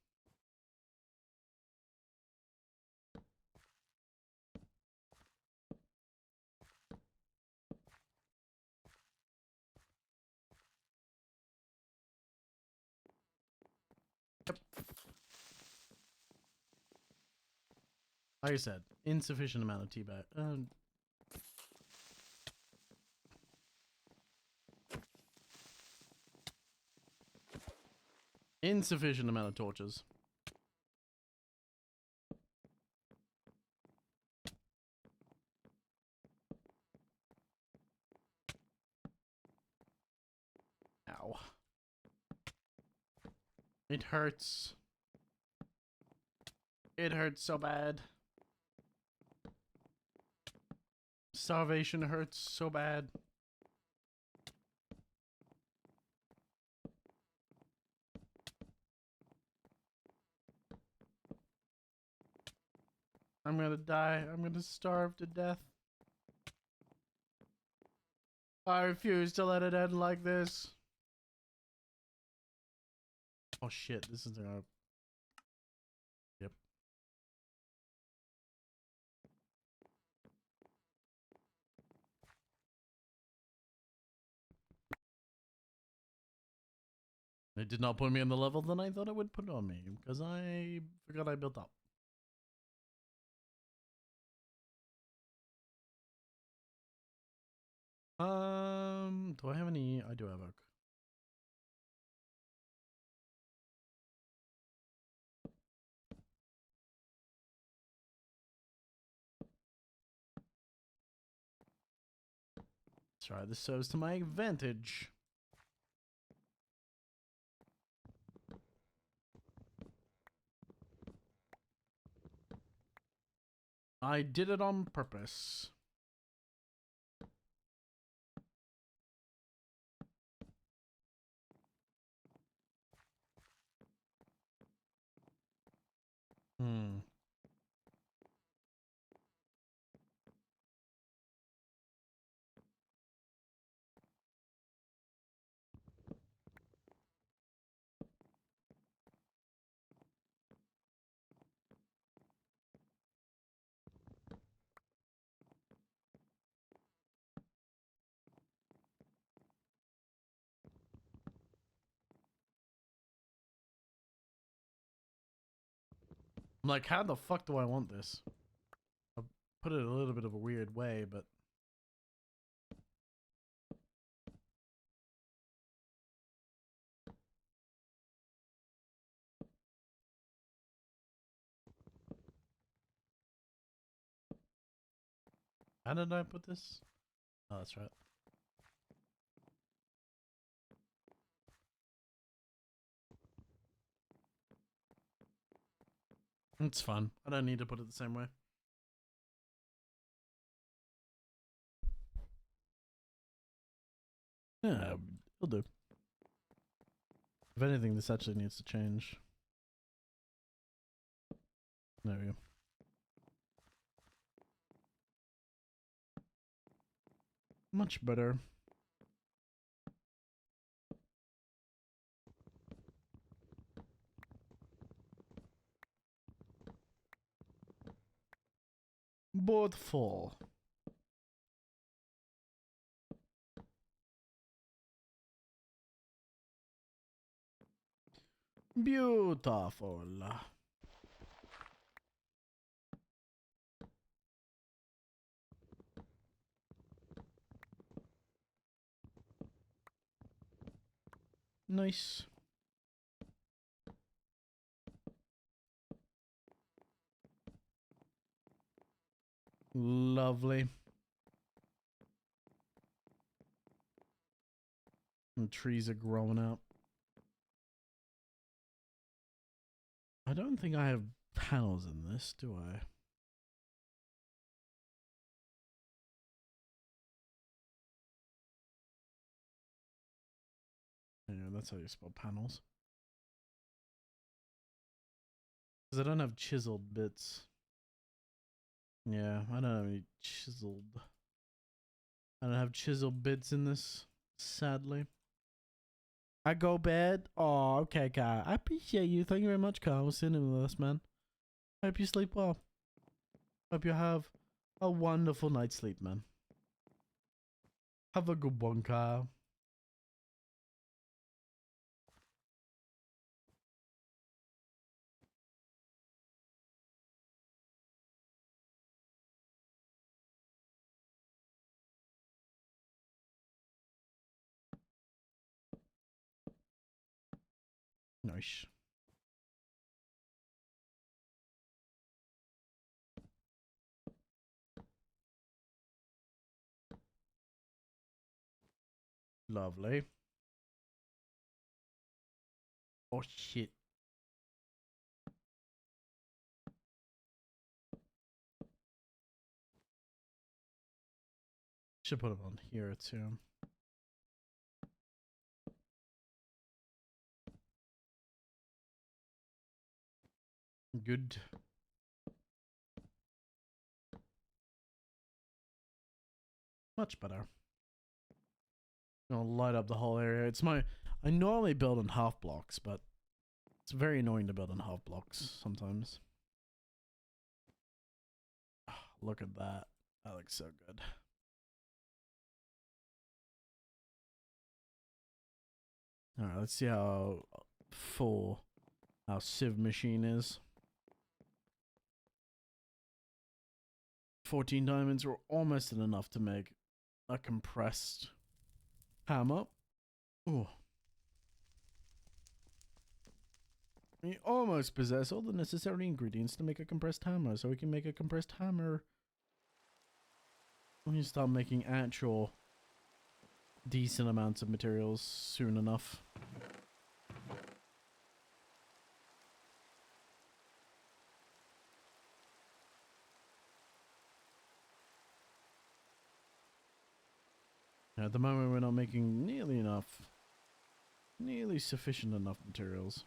Yep. Like I said, insufficient amount of tea bag. Insufficient amount of torches. Ow. It hurts. It hurts so bad. Starvation hurts so bad. I'm gonna die. I'm gonna starve to death. I refuse to let it end like this. Oh shit, this is our... Yep. It did not put me on the level that I thought it would put on me, because I forgot I built up. Do I have any? I do have oak. That's right, this serves to my advantage. I did it on purpose. I'm like, how the fuck do I want this? I'll put it a little bit of a weird way, but... How did I put this? Oh, that's right. It's fun. I don't need to put it the same way. Yeah, it'll do. If anything, this actually needs to change. There we go. Much better. Both full. Beautiful. Nice. Lovely. And trees are growing up. I don't think I have panels in this, do I? Yeah, that's how you spell panels. Because I don't have chiseled bits. Yeah, I don't have any chiseled. I don't have chiseled bits in this, sadly. I go bed. Oh, okay, Kai. I appreciate you. Thank you very much, Kai. We're sitting with us, man. Hope you sleep well. Hope you have a wonderful night's sleep, man. Have a good one, Kyle. Nice. Lovely. Oh, shit. Should put it on here, too. Good. Much better. I'll light up the whole area. It's my... I normally build in half blocks, but it's very annoying to build in half blocks sometimes. Look at that. That looks so good. Alright, let's see how full our sieve machine is. 14 diamonds are almost enough to make a compressed hammer. Ooh. We almost possess all the necessary ingredients to make a compressed hammer, so we can make a compressed hammer. We need to start making actual decent amounts of materials soon enough. At the moment, we're not making nearly sufficient enough materials.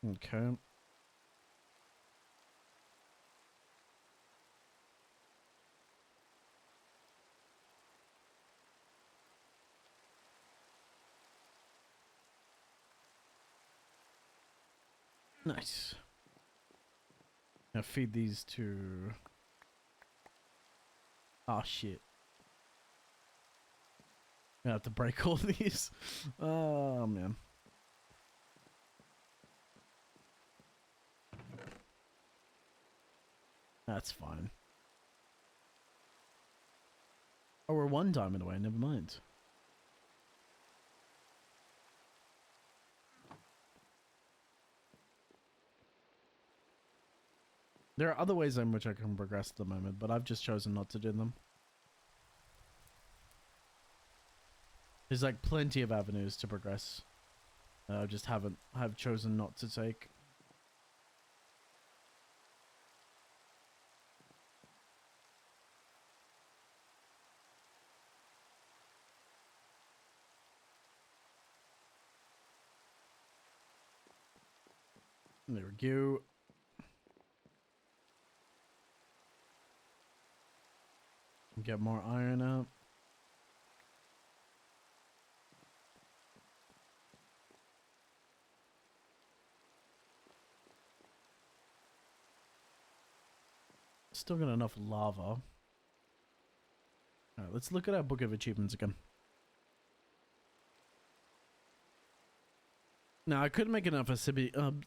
Okay. Nice. Now feed these to... Oh shit. I have to break all these. Oh man. That's fine. Oh, we're one diamond away. Never mind. There are other ways in which I can progress at the moment, but I've just chosen not to do them. There's like plenty of avenues to progress. I just have chosen not to take. There we go. Get more iron out. Still got enough lava. Alright, let's look at our book of achievements again. Now, I could make enough obsidian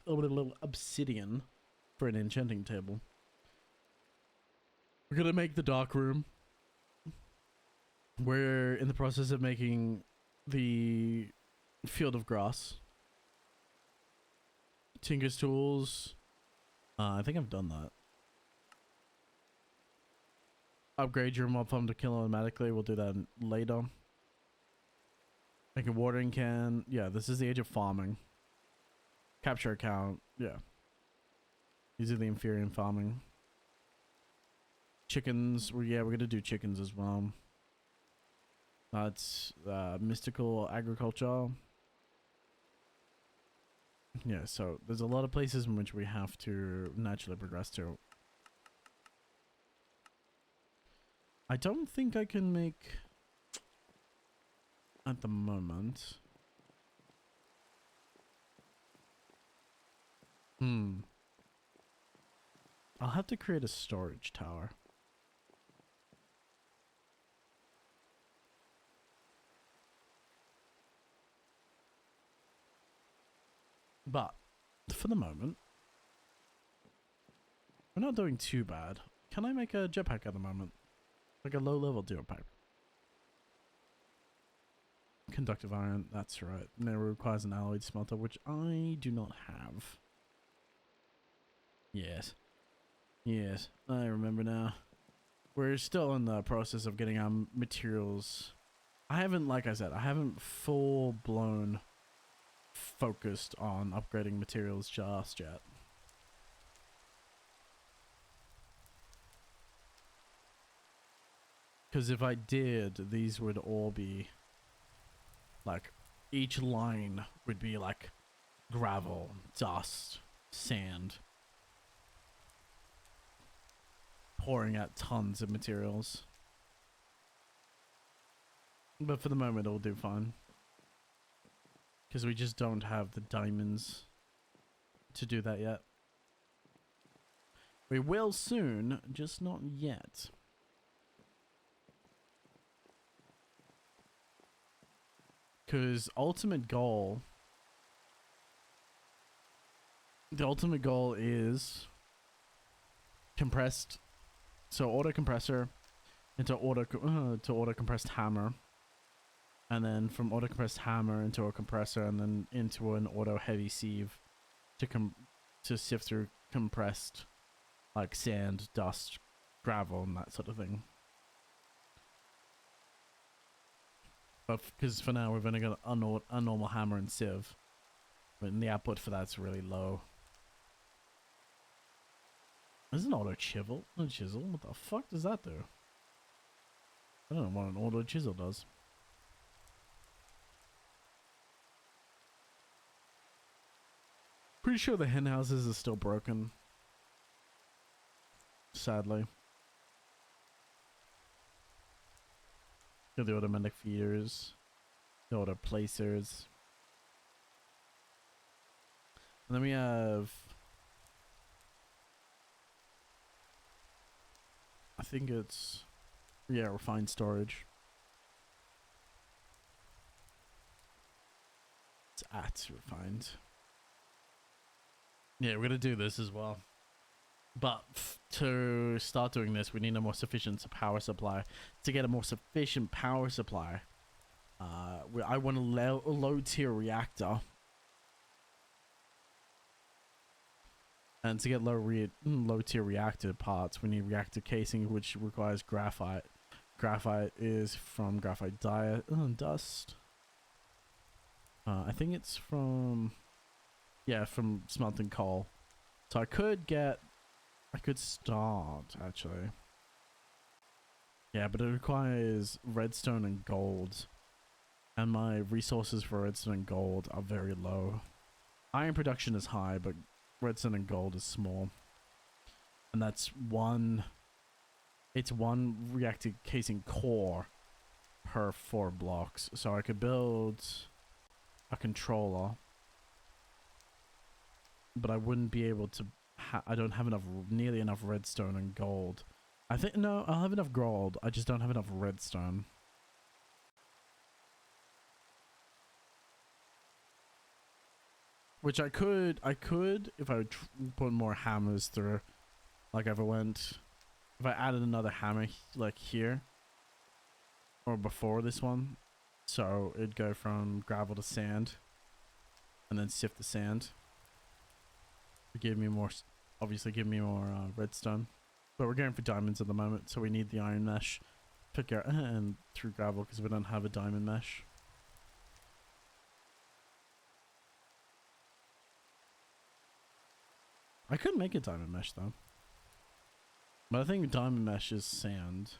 for an enchanting table. We're gonna make the dark room. We're in the process of making the field of grass. Tinker's tools. I think I've done that. Upgrade your mob farm to kill automatically. We'll do that later. Make a watering can. Yeah, this is the age of farming. Capture account. Yeah. These are the inferior farming. Chickens. Well, yeah, we're gonna do chickens as well. That's mystical agriculture. Yeah, so there's a lot of places in which we have to naturally progress to. I don't think I can make at the moment. I'll have to create a storage tower. But for the moment, we're not doing too bad. Can I make a jetpack at the moment? Like a low-level jetpack. Conductive iron, that's right. And it requires an alloyed smelter, which I do not have. Yes. Yes, I remember now. We're still in the process of getting our materials. I haven't, like I said, I haven't full-blown focused on upgrading materials just yet. Because if I did, these would all be like, each line would be like gravel, dust, sand, pouring out tons of materials. But for the moment, it'll do fine. Because we just don't have the diamonds to do that yet. We will soon, just not yet. Because the ultimate goal is compressed, so auto compressor into auto compressed hammer, and then from auto compressed hammer into a compressor, and then into an auto heavy sieve to sift through compressed like sand, dust, gravel, and that sort of thing. But because for now we've only got a normal hammer and sieve, but the output for that's really low. There's an auto chisel. What the fuck does that do? I don't know what an auto chisel does. Pretty sure the hen houses are still broken. Sadly. The automatic feeders, the auto placers, and then we have, I think it's, yeah, refined storage. It's at refined. Yeah, we're gonna do this as well. But to start doing this, we need a more sufficient power supply. To get a more sufficient power supply, I want a low tier reactor. And to get low tier reactor parts, we need reactor casing, which requires graphite. Graphite is from graphite dust. I think it's from, yeah, from smelting coal. So I could start, actually. Yeah, but it requires redstone and gold. And my resources for redstone and gold are very low. Iron production is high, but redstone and gold is small. And that's one... It's one reactor casing core per 4 blocks. So I could build a controller. But I wouldn't be able to... I don't have nearly enough redstone and gold. I think... No, I'll have enough gold. I just don't have enough redstone. Which I could if I put more hammers through. Like if I added another hammer like here. Or before this one. So it'd go from gravel to sand. And then sift the sand. To give me more, obviously give me more redstone. But we're going for diamonds at the moment. So we need the iron mesh. Pick out and through gravel because we don't have a diamond mesh. I could make a diamond mesh though. But I think diamond mesh is sand.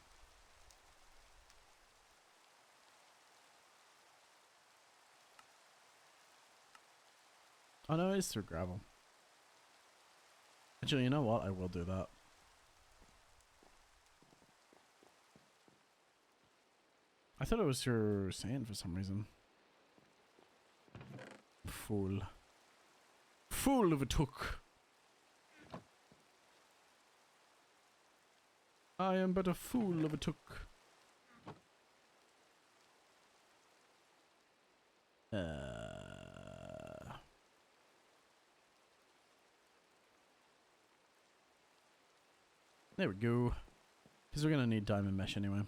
Oh no, it's through gravel. Actually, you know what? I will do that. I thought it was through sand for some reason. Fool. Fool of a took. I am but a fool of a took. There we go. Because we're going to need diamond mesh anyway.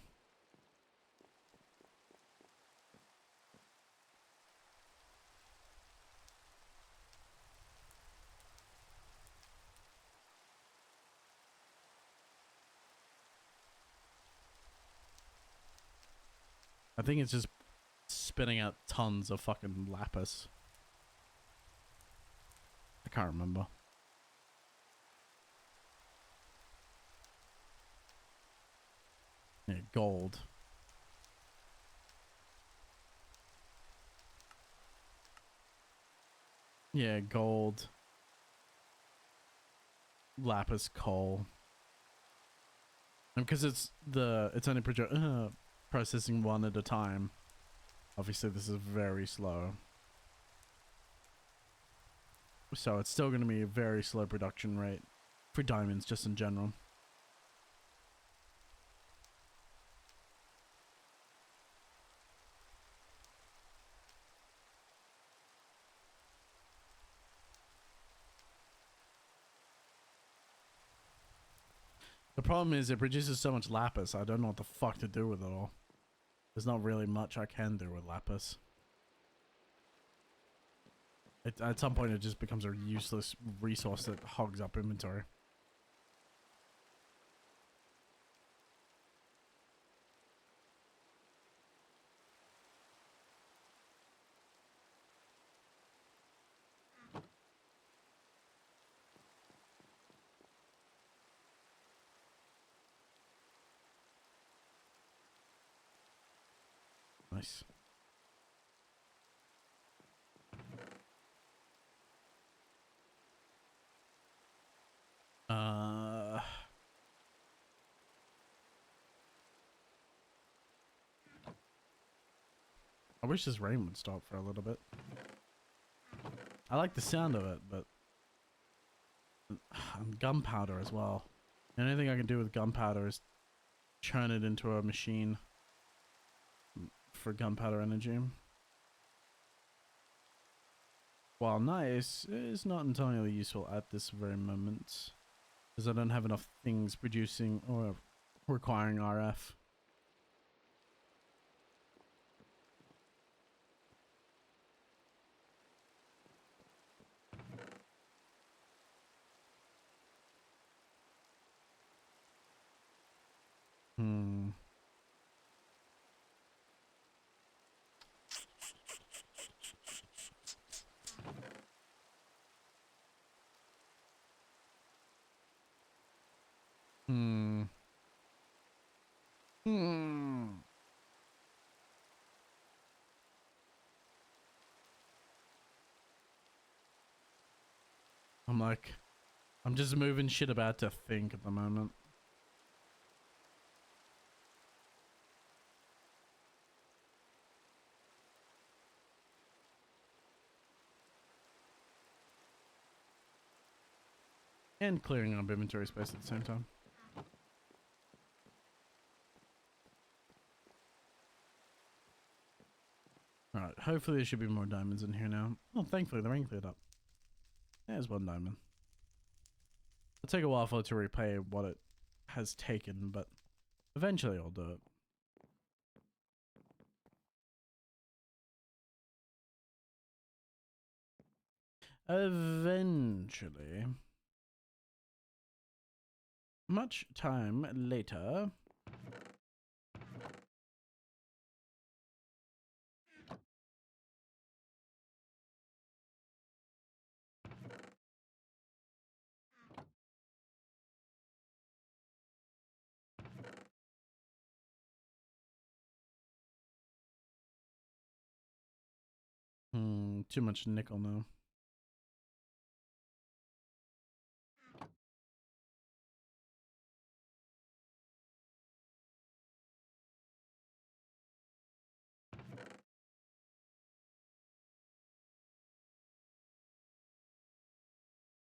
I think it's just spitting out tons of fucking lapis. I can't remember. Yeah, gold. Yeah, gold. Lapis, coal. And because it's only processing one at a time. Obviously this is very slow. So it's still going to be a very slow production rate for diamonds just in general. The problem is it produces so much lapis, I don't know what the fuck to do with it all. There's not really much I can do with lapis. At some point it just becomes a useless resource that hogs up inventory. Nice. I wish this rain would stop for a little bit. I like the sound of it, but gunpowder as well. The only thing I can do with gunpowder is churn it into a machine for gunpowder energy. While nice, it's not entirely useful at this very moment, because I don't have enough things producing or requiring RF. I'm just moving shit about to think at the moment. And clearing up inventory space at the same time. Alright, hopefully there should be more diamonds in here now. Oh, thankfully the ring cleared up. There's one diamond. It'll take a while for it to repay what it has taken, but eventually I'll do it. Eventually. Much time later. Too much nickel now.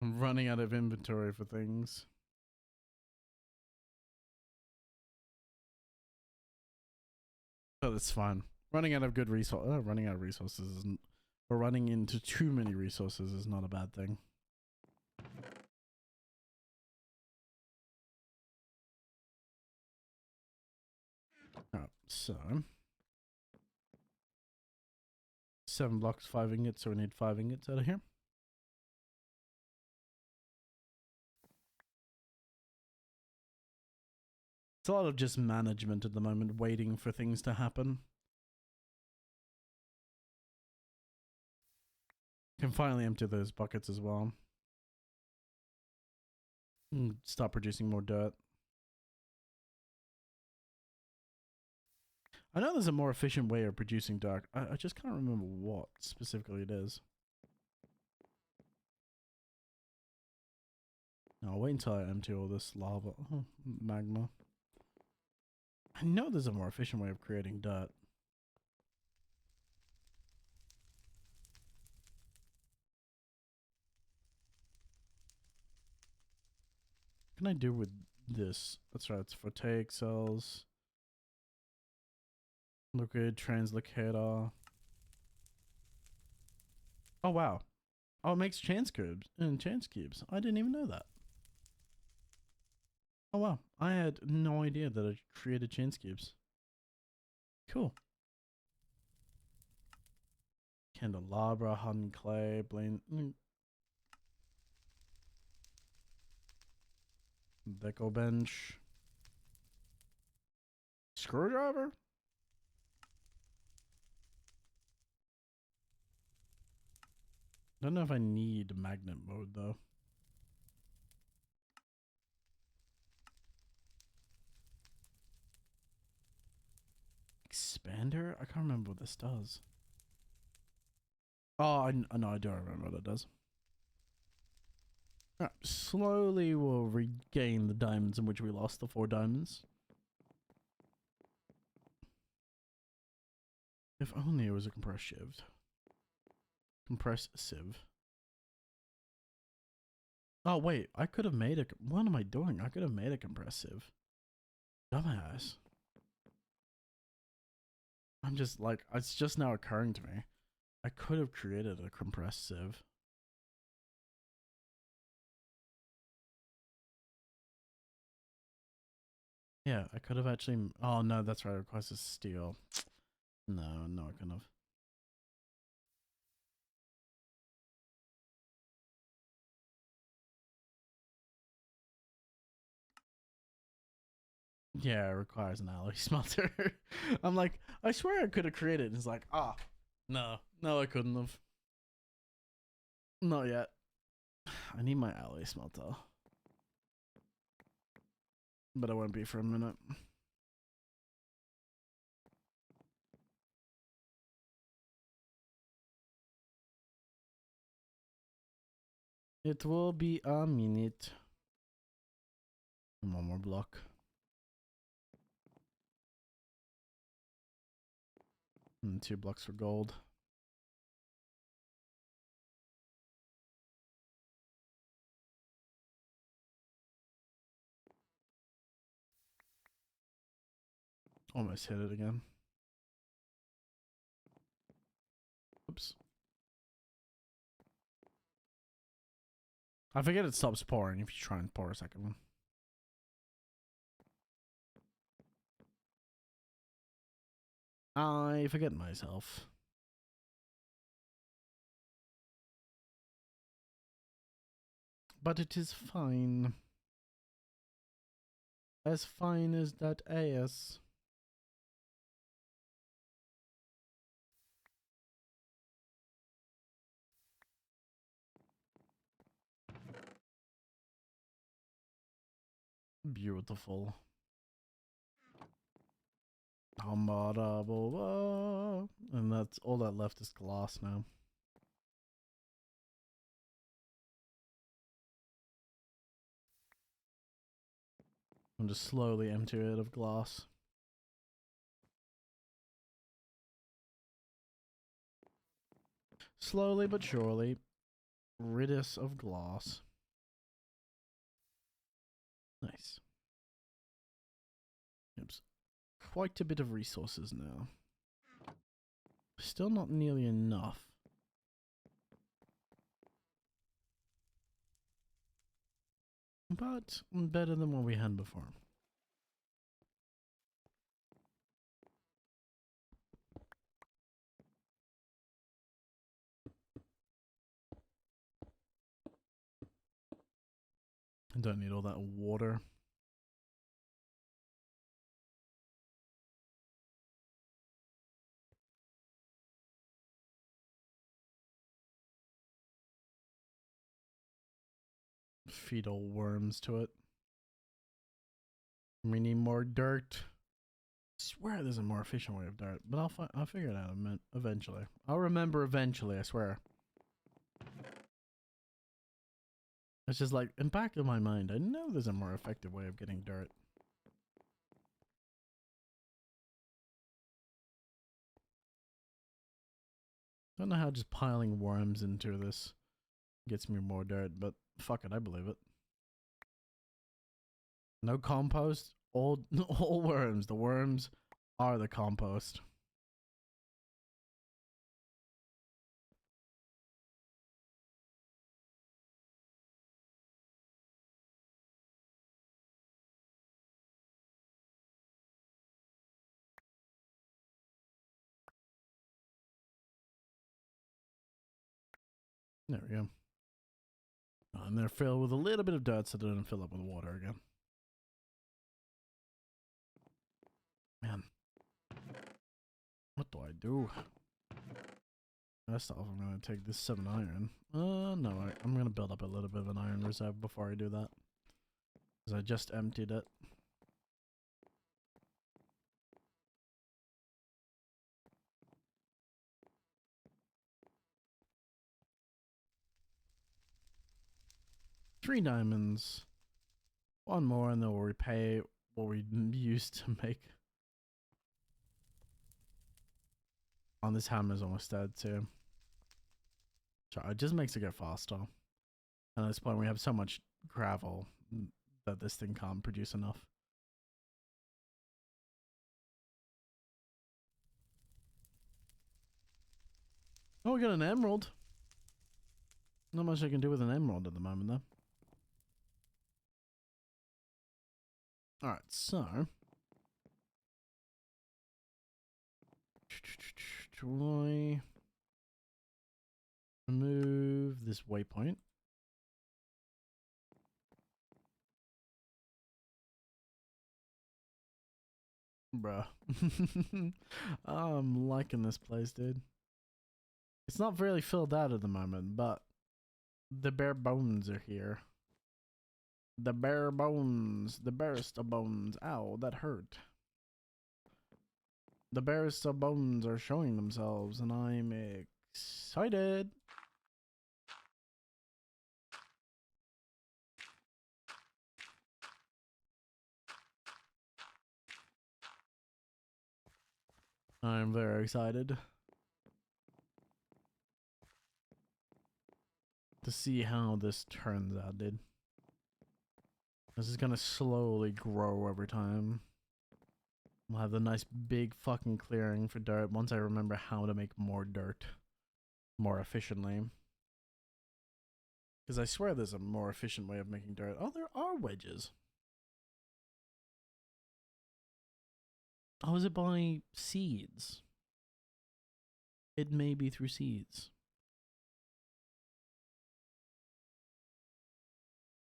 I'm running out of inventory for things. But it's fine. Running out of good running out of resources isn't, or running into too many resources is not a bad thing. Alright, so 7 blocks, 5 ingots, so we need 5 ingots out of here. It's a lot of just management at the moment, waiting for things to happen. Can finally empty those buckets as well. And start producing more dirt. I know there's a more efficient way of producing dirt. I just can't remember what specifically it is. No, I'll wait until I empty all this lava. Oh, magma. I know there's a more efficient way of creating dirt. What can I do with this? That's right, it's photic cells. Liquid translocator. Oh wow. Oh, it makes chance cubes and chance cubes. I didn't even know that. Oh wow. I had no idea that it created chance cubes. Cool. Candelabra, hardened clay, blend. Deco bench. Screwdriver? Don't know if I need magnet mode though. Expander? I can't remember what this does. Oh, I know, I do remember what it does. Alright, slowly we'll regain the diamonds in which we lost the 4 diamonds. If only it was a compressed sieve. Compressed sieve. Oh wait, I could have made a... What am I doing? I could have made a compressed sieve. Dumbass. I'm just like... It's just now occurring to me. I could have created a compressed sieve. Yeah, I could have actually... Oh no, that's right. It requires a steel. No, I couldn't have. Yeah, it requires an alloy smelter. I'm like, I swear I could have created it. It's like, no, I couldn't have. Not yet. I need my alloy smelter. But I won't be for a minute. It will be a minute. One more block. And 2 blocks for gold. Almost hit it again. Oops. I forget it stops pouring if you try and pour a second one. I forget myself. But it is fine. As fine as that AUS. Beautiful. And that's all that left is glass now. I'm just slowly empty it of glass. Slowly but surely, rid us of glass. Nice. Oops. Quite a bit of resources now. Still not nearly enough. But better than what we had before. I don't need all that water. Feed all worms to it. We need more dirt. I swear there's a more efficient way of dirt, but I'll figure it out eventually. I'll remember eventually, I swear. It's just like, in back of my mind, I know there's a more effective way of getting dirt. Don't know how just piling worms into this gets me more dirt, but fuck it, I believe it. No compost, all worms. The worms are the compost. There we go. And they're filled with a little bit of dirt so they don't fill up with water again. Man. What do I do? First off, I'm going to take this 7 iron. No, I'm going to build up a little bit of an iron reserve before I do that. Because I just emptied it. Three diamonds. One more and then we'll repay what we used to make. On this hammer's almost dead too. So it just makes it go faster. And at this point we have so much gravel that this thing can't produce enough. Oh, we got an emerald. Not much I can do with an emerald at the moment though. Alright, so try remove this waypoint. Bruh. I'm liking this place, dude. It's not really filled out at the moment, but the bare bones are here. The bare bones. The barest of bones. Ow, that hurt. The barest of bones are showing themselves, and I'm excited. I'm very excited to see how this turns out, dude. This is gonna slowly grow over time. We'll have the nice big fucking clearing for dirt once I remember how to make more dirt more efficiently. Because I swear there's a more efficient way of making dirt. Oh, there are wedges. Oh, is it by seeds? It may be through seeds.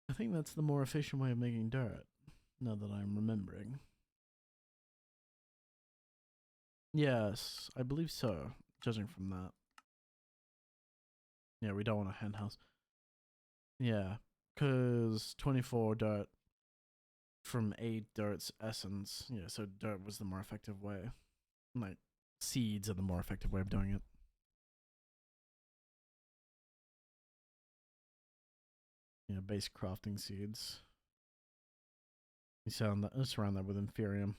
I think that's the more efficient way of making dirt, now that I'm remembering. Yes, I believe so, judging from that. Yeah, we don't want a hen house. Yeah, because 24 dirt from 8 dirt's essence. Yeah, so dirt was the more effective way. Like, seeds are the more effective way of doing it. Yeah, base crafting seeds. You surround that with Inferium.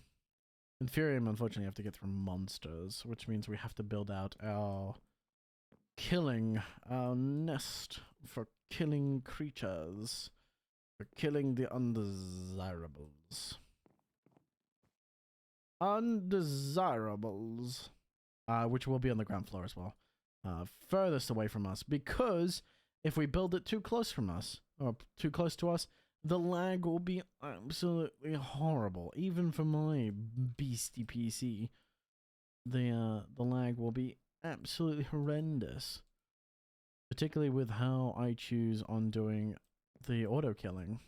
Inferium, unfortunately, you have to get through monsters, which means we have to build out our nest for killing creatures. For killing the undesirables. Undesirables. Which will be on the ground floor as well. Furthest away from us, because if we build it too close from us, or too close to us, the lag will be absolutely horrible. Even for my beastie PC, the lag will be absolutely horrendous. Particularly with how I choose on doing the auto killing.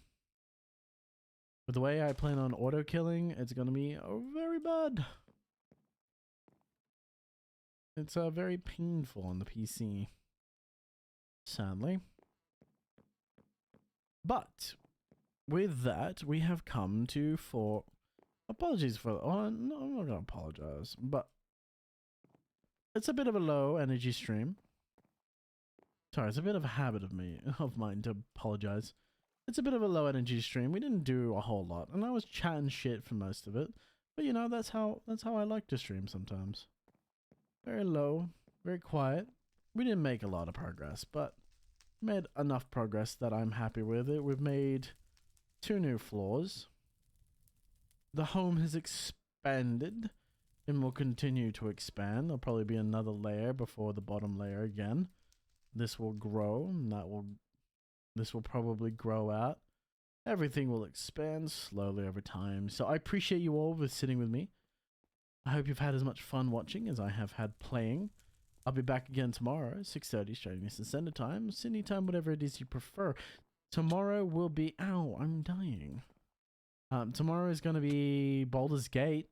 But the way I plan on auto killing, it's gonna be very bad. It's very painful on the PC, sadly. But with that, we have come to apologies for. Oh, no, I'm not gonna apologize, but it's a bit of a low energy stream. Sorry, it's a bit of a habit of mine to apologize. It's a bit of a low energy stream. We didn't do a whole lot, and I was chatting shit for most of it. But you know, that's how I like to stream sometimes. Very low, very quiet. We didn't make a lot of progress, but made enough progress that I'm happy with it. We've made 2 new floors. The home has expanded and will continue to expand. There'll probably be another layer before the bottom layer again. This will grow, and this will probably grow out. Everything will expand slowly over time. So I appreciate you all for sitting with me. I hope you've had as much fun watching as I have had playing. I'll be back again tomorrow, 6:30 Australian Eastern Standard Time, Sydney time, whatever it is you prefer. Tomorrow will be... Ow, I'm dying. Tomorrow is going to be Baldur's Gate.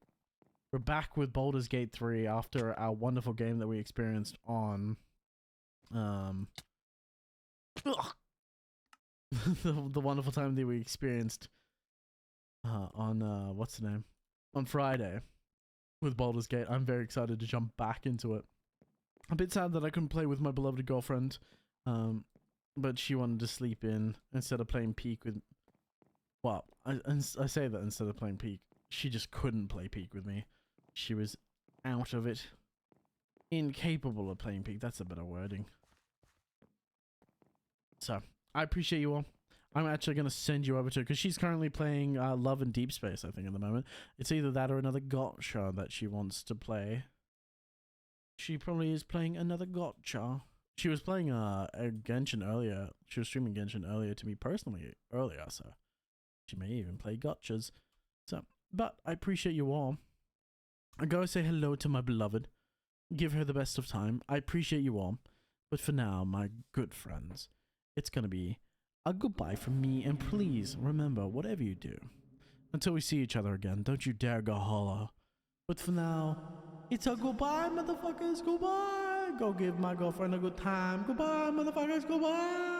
We're back with Baldur's Gate 3 after our wonderful game that we experienced on... the wonderful time that we experienced on what's the name, on Friday with Baldur's Gate. I'm very excited to jump back into it. A bit sad that I couldn't play with my beloved girlfriend, but she wanted to sleep in instead of playing Peak with... Well, I say that instead of playing Peak, she just couldn't play Peak with me. She was out of it, incapable of playing Peak. That's a better wording. So, I appreciate you all. I'm actually going to send you over to her, because she's currently playing Love and Deep Space, I think, at the moment. It's either that or another gotcha that she wants to play. She probably is playing another gotcha. She was playing a Genshin earlier. She was streaming Genshin earlier to me personally earlier, so she may even play gotchas. So, but I appreciate you all. I go say hello to my beloved. Give her the best of time. I appreciate you all. But for now, my good friends, it's going to be a goodbye from me, and please remember, whatever you do, until we see each other again, don't you dare go hollow. But for now, it's a goodbye, motherfuckers, goodbye. Go give my girlfriend a good time. Goodbye, motherfuckers, goodbye.